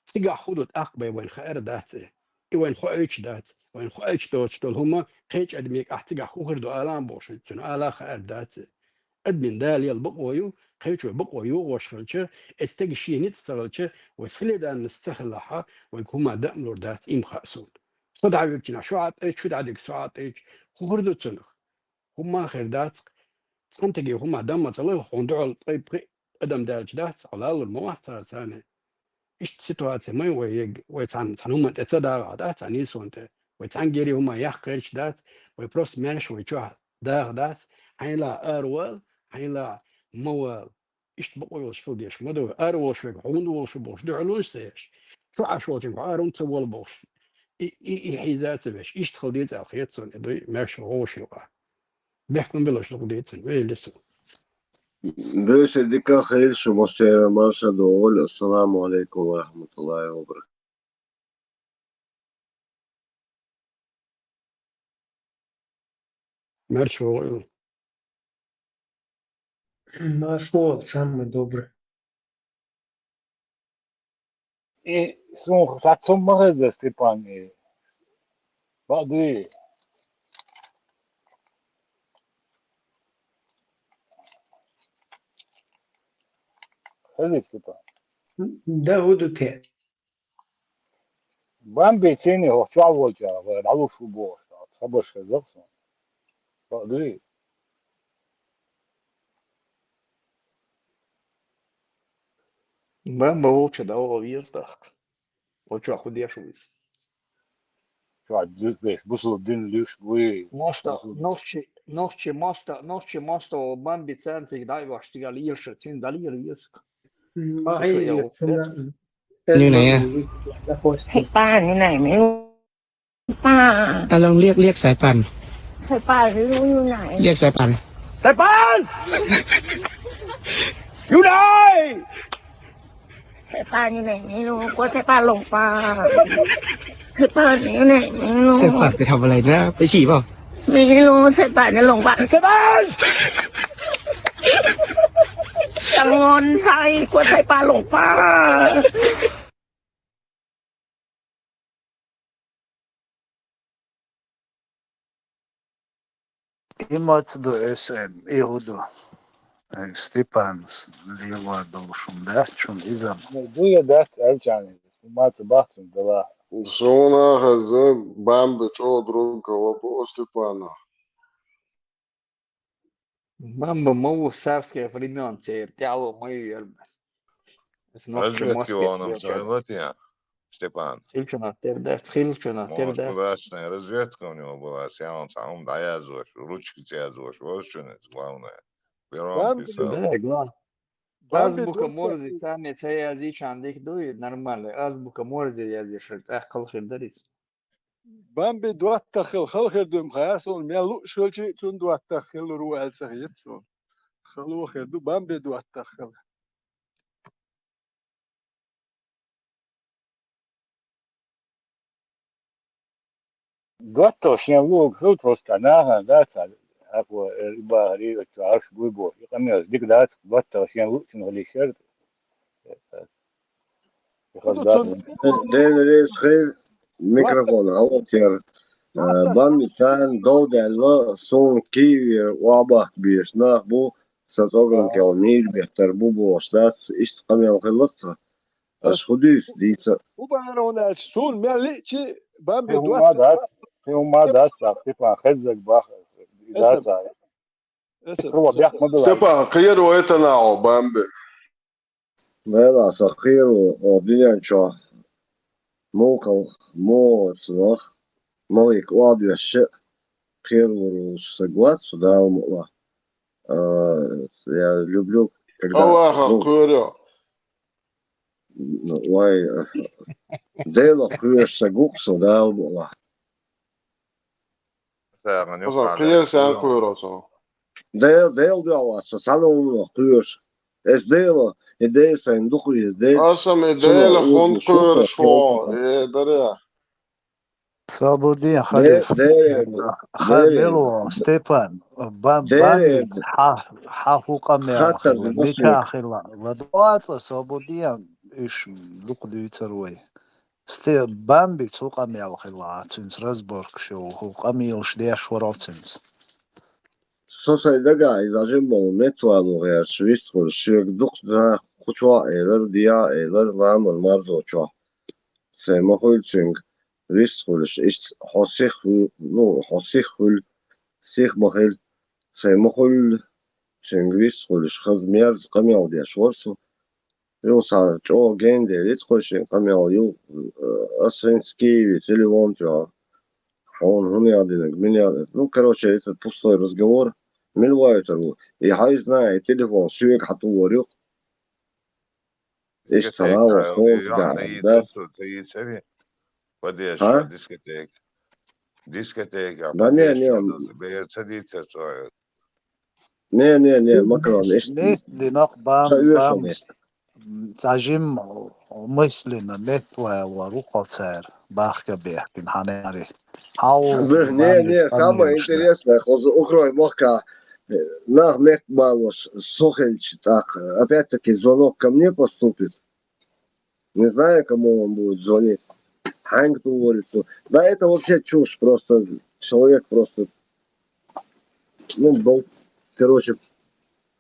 تيجا خدود أقبي وين خير داتي وين خايش دات وين خايش دوت هما قيش أدميك أحتيجا خوخر دو آلام بوش تن آلا خير داتي أدمن دال يل بقويو قيتو بقويو وشلچه استگشي نتستغلچه وسلدان نستخلها ويكون دم لوردات إم خاسون صدع بيكنا شوات شو دعك ساعات خبردو تنخ هما خير دات سنتجي هما دم طلع وندعو طيب أدم دالج دات على المواحد ثاني إيش سيتواتي ما ويتعن هما تتصدع دات عني سونته ويتعن جري هما يحقرش دات ويبروس مانش ويشوه دات هيلا أروال هيلا موال إيش بقول شو ديش مدو أروال شو عون شو بوش دعلون سيش شو عشوتين عارون تول بوش حيزات باش إيش تخليت أخيط سون دوي ماشي هوش يبقى بيحكم بلا شو ديت وين لسه بس ديك خير شو مصير ما صدول السلام عليكم ورحمة الله وبركاته ماشي هو Нашел, самый добрый. И сон сатсон махаза Степан. Бады. Хаза Степан. Да, буду те. Ben beytini hoşça olacak. Ve dalu şu boş. Sabır şezaksın. Bады. Ben volče da ovo vijezda. Hoću ako dješuvic. Şu an düz beş. Bu su dün lüks bu. Mosta, nošće mosta o bambi cencik daj vaš ciga lirše, cin da lir jezik. ما هي يقتنع อยู่ไหน المهم อ่ะ لا خوست ให้ป้าอยู่ไหนไม่รู้ป้าลองเรียกสายปั่นให้ป้าไม่รู้อยู่ไหนเรียกสายปั่น สายปานอยู่ไหน สายปั่นอยู่ไหนไม่รู้กลัวสายปั่นหลงป่าสายปั่นอยู่ไหนไม่รู้สายปั่นไปทำอะไรนะไปฉี่เปล่าไม่รู้สายปั่นจะหลงป่าสายปั่นกังวลใจกลัวสายปั่นหลงป่า Имат до СМ Иуду Степанс Лилардал Шумдачун Изам. Bu ya ders elçani. Maçı baktım da. Sona hazır ben bir çoğu drug kalabu Stepana. Бамба могу с царских времен тяло мою ербе. Es noch Разведки Москве оном вот я, Степан. Хилчина тердерт. Государственная разведка у него была, он сам доязываешь, ручки тязываешь, вот что это главное. Пером писал. Да, главное. Бамби Азбука дуатта Морзе сами язык андик дует нормально. Азбука Морзе язык калхир дарис. Бамби дуатта خل دوم خاصون ملو شلشي تون دواتта خل روال سخيت شون خلو خير دو بامبي دواتta خل Готов, всем лук, тут просто нага, да, ако риба риба чаш гуйбо. Я камер дигдат, готов, всем лук, син глишер. هذا تون دين ريس خير ميكروفون أوتير بامي كان دودة لا صون كيوي وابا بيش ناخبو ساتوغن كيونير بيحتر بوبو وشداس إشت قمي الخلقة أش خديس ديتا وبعنا شون مليتشي بامبي هما دواتta دات Степан خزك باخ دات هو بيحمد الله Степан, خير ويتناو بامبي لا سخير ودنيا شو موكو مو صناخ مويك وادي الشيء خير وسجوات сюда умла. Я люблю, когда الله خير واي ديلا خير سجوك сюда умла. أصلا خير سان خير أصلا ديل ديلا سالون خير es dela ideja sein duhuje dēļ. أصلا إديلا خون خير شو دريا Slobodija, Velo, Stepan, Bambic, Hahuka Melchila, Michachila, Vadovata, Slobodija, iš Lukdyceroj. Bambic, Huka Melchila, Acins, Rasborg, šo, Huka Milš, Dešvorocins. Sosaydaga izajimbo netvalu her svistru syök dukta kuchwa eler dia eler lamal marzo chwa. Se mahulching vistrulish ist hosihul sich mahil se mahul ching vistrulish khazmiar qamiaw dia shwarsu yo sa cho gende litkhoshin qamiaw yo asrinski телефон chwa. Он гуняет, меня, ну, короче, это пустой разговор. Милвайтеру. И хай знает телефон, сюек хатуорюк. Иш царава, хон, да. Подешь, дискотек. Дискотека, Да подешь, садится человек. Не, Макрон, Есть динок бам, цажим мысленно, метвайла, рукоцер, бахка бехкин, ханери. Не, самое интересное, укрой мохка. Нах мехбалош сохельч, так, опять-таки звонок ко мне поступит. Не знаю, кому он будет звонить. Ханг говорится. Да, это вообще чушь, просто человек просто, ну, короче,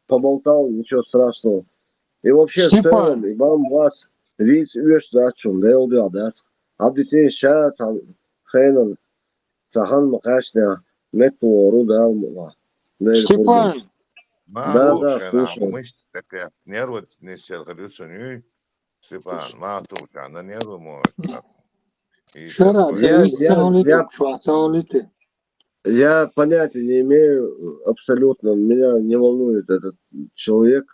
поболтал, ничего страшного. И вообще в целом, и вам вас весь вещь дачун, да, убядас. Абдитин сейчас, хейнан, сахан макашня, метвору, да, Степан! Да, слушаю. Мысль такая, нервы не сергаются, не, Степан, матушка, на нервы может. Я понятия не имею абсолютно, меня не волнует этот человек,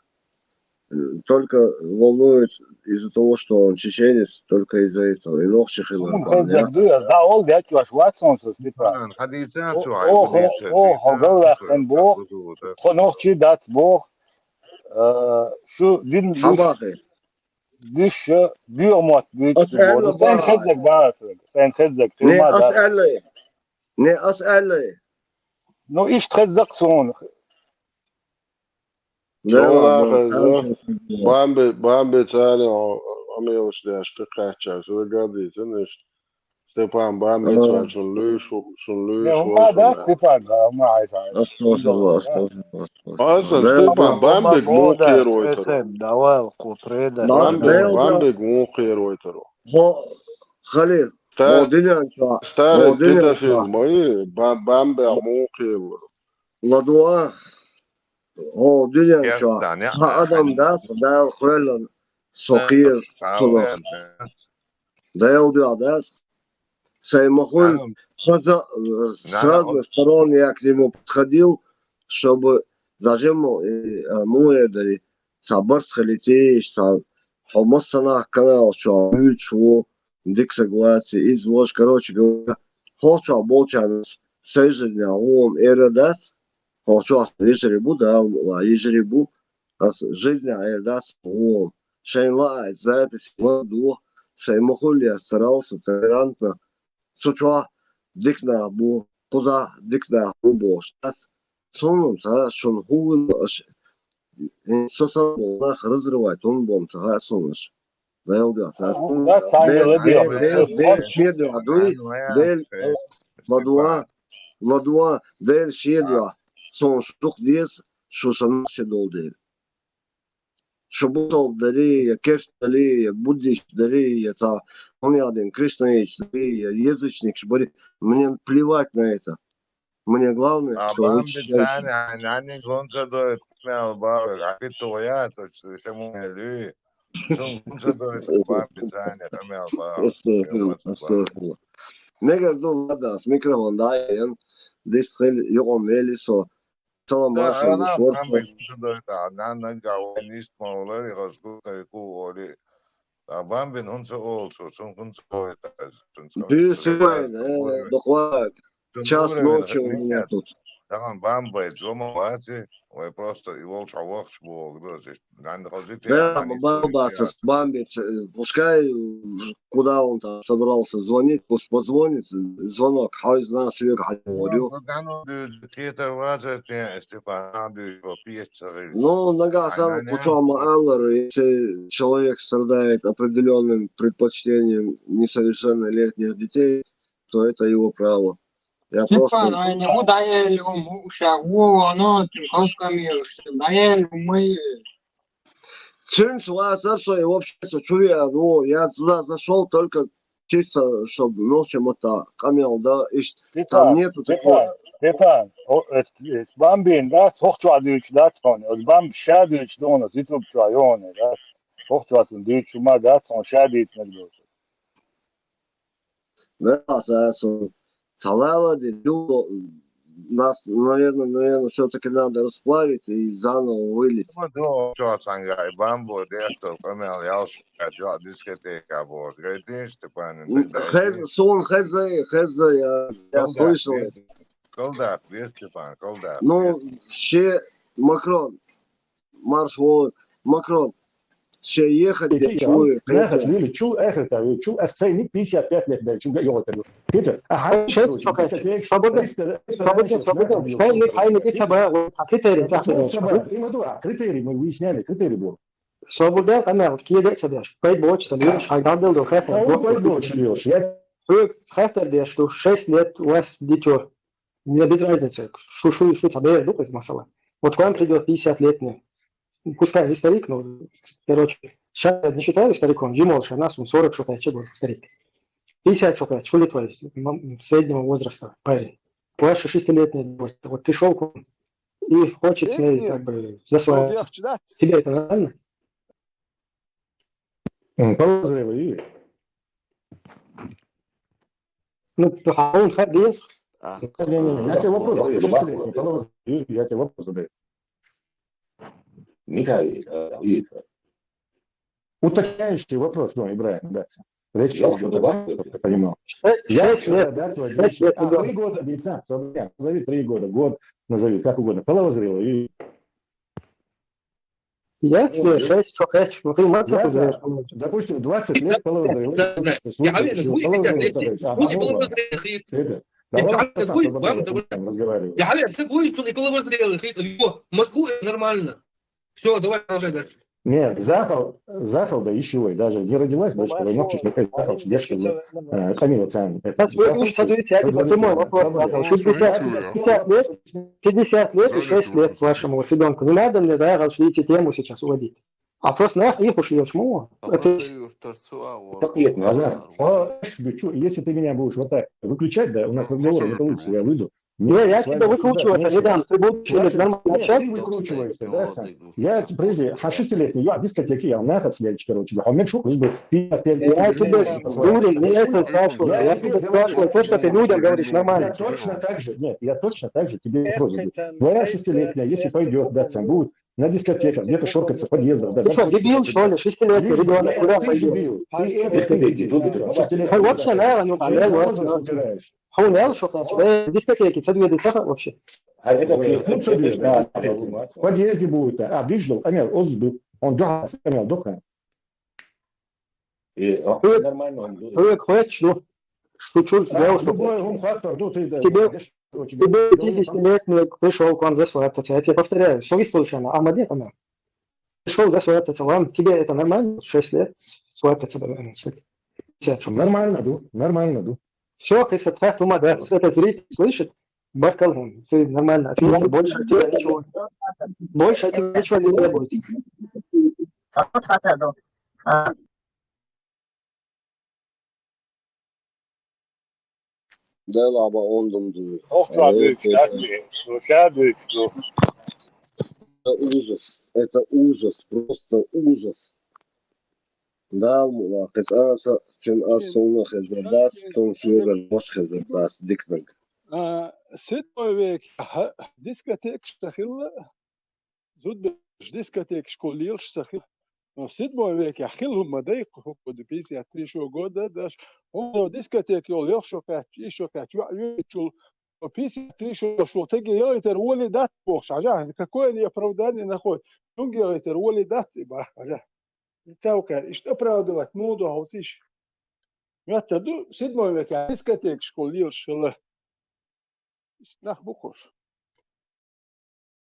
только волнует из-за того, что он чеченец, только из-за этого. И ногчих да ол дяки ваш Ватсонс, Степан. Хогалах хэн бог, хонохчи дат бог, шу дин düş diyormat büyük bu. Sen kızık bağırsın. Sen kızık. Ne as'alay. No iş kızık son. Bambi tani amıyormuş diye işte kaçacak. Sonra geldiysen işte Stepan Bambi tani şunluğu Ma da Stepan ma ait. Aslında Stepan Bambi muhkir oytaro. Давай купреда. Bambi muhkir oytaro. Халил. Старый كده фильм, Bambi muhkir. Ладуа. هو دنيا شو Gerçekten ya. adam da خيال صغير خلاص ده يودي عدس سيمخول хотя с разных сторон я к нему подходил, чтобы зачем муэдали сабарс халитеиш саб хомоссанах канал что что дик согласие из вож короче говоря хочу болчанс сежня он эрдас хочу ежеребу да ежеребу жизнь эрдас он шейла запись моду сеймохул я старался толерантно сучва дикна бу куза дикна бу штас сонун са шон хуул социально разрывать он бом са сонуш даялды са бел шеду адуи бел ладуа бел шеду сон штук дес шусан шедолды шубутол дали я кефс дали я буддист дали я са он я один кришнаич дали я язычник шбори мне плевать на это. Мне главное, что вы читаете. Anne Gonca da etmel bağır. Akit oya çemu eli. Son Gonca da etmel bir tane temel bağır. Mega dolu da mikrofon dayan. Diskel yok meli so. Tamam başladı. Ana ben Gonca da anan gawen ismolar yazgu kayku ori. Ben bin Gonca olsun. Son Gonca oyta. Büyüsün. Доклад. Час ночи у меня тут. Там бамбай, зомовати, ой просто его чавах был, да, бамбаса, бамбит, пускай куда он там собрался звонить, пусть позвонит, звонок, хай из нас век, говорю. Ну, нога сам путем Аллар, если человек страдает определенным предпочтением несовершеннолетних детей, то это его право. Я просто... ему дали шагу, тимковскому, что дали мы... Цинцуа, и общество чуя, ну, я туда зашел только чисто, чтобы ночью это камел, да, и там нету такого... Стефан, бамбин, да, сохчуадыч, да, тон, бам шадыч, да, у нас ютуб чуайоне, да, сохчуатун дыч, ума, да, тон шадыч, надо. Да, сасу. Салала, нас, наверное, все-таки надо расплавить и заново вылить. Ну, что, Сангай, бамбу, дехтов, камел, ялш, дискотека, вот, говоришь, Степан? Сон Хеза, я слышал. Колдак, видишь, Степан, колдак. Ну, все, Макрон, маршрут, Макрон. Ще ехать, я чую. Чу, сценик 55 лет, да, чу, я говорю. Питер, свободно, критерий мы выясняли, критерий был. Свобода, она, какие садишь, 5 бочек, там, видишь, а там был до хефа. Хефер, что 6 лет у вас дитё. Мне без разницы, что тебе, ну, из масала. Вот к вам придет 50-летний. Пускай не старик, но, короче, сейчас я не считаю стариком, Джимолша, нас он 40 шукает, что будет старик. 50 шукает, что ли твой, среднего возраста парень. Ваши 6-летний, вот ты шел к ним и хочет с ней как бы засвоить. Тебе это нормально? Положили. Ну, а он ходил. Я тебе вопрос задаю. Михаил, уточняющий вопрос, ну, Ибраим, да. Речь идет о том, что ты понимал. 6 лет. 6 лет. 3 года, Бейца, назови 3 года, год, назови, как угодно. Половозрело и... Я тебе 6, что хочешь, ну ты мать уже. Допустим, 20 лет половозрело. يا حبيبي تقول يكون половозрелый, в мозгу нормально. Все, давай продолжай дальше. Нет, Захал, да еще, даже не родилась, дочка, ногчик, Захал, девушка, фамилия Цан. Смотрите, я прямой вопрос задал. 50 лет и 6 лет вашему ребенку. Не надо мне, да, разделите тему сейчас уводить. А просто нах их ушли, чему? Если ты меня будешь вот так выключать, да, у нас разговор не получится, я выйду. Нет, я с тебя вами выкручиваться не обсуждать дам. Ты будешь нечего. нормально Нет, ты общаться. выкручиваешься, да, Сань? Я прежде 6-летний, я дискотеки, я наход следующий, короче, а мне шок, бы 55 Я тебе, Дурин, не это спрашиваю. Я тебя спрашиваю то, что ты людям говоришь нормально. Я точно так же, нет, я точно так же тебе вопрос задаю. Твоя 6-летняя, если пойдет, да, Сань, будет на дискотеках, где-то шоркаться в подъездах, да. Ты что, дебил, что ли? 6-летний ребенок, куда Ты пойдет? дебил, ты это дебил, 6-летний. Вообще, наверное, هو не شوف дискотеки, це две десятых вообще. Ну, что две, да, в подъезде будет, а вижу, он сбил, он дохал, дохал. Хватит, что? Что, Любой фактор, ну, ты, да, тебе 50-летний пришел к вам засвататься, я тебе повторяю, что случайно, а мне она пришел засвататься, вам, тебе это нормально, 6 лет, свататься, нормально, да, нормально, да. Все, ты сотвят ума, да, это зритель слышит, Баркалган, ты нормально, больше от тебя ничего, не требуется. Да, лаба, он думает. Ужас, это ужас, просто ужас. Да, мулахес, сен асуна хезердас, тон флюгер бош хезердас, дикнаг. седмой век дискотек штахил зуд дискотек школил штахил. Но в 7 веке ахил мадейк хоку диписи от 3 года даш он дискотек йол йошокат ишокат ючул писи 3 что теги йойтер воли дат бокс ажа какое не оправдание находит он йойтер воли дат ба ажа таука что оправдывать моду хаусиш это в 7 веке дискотек школил шла нах букош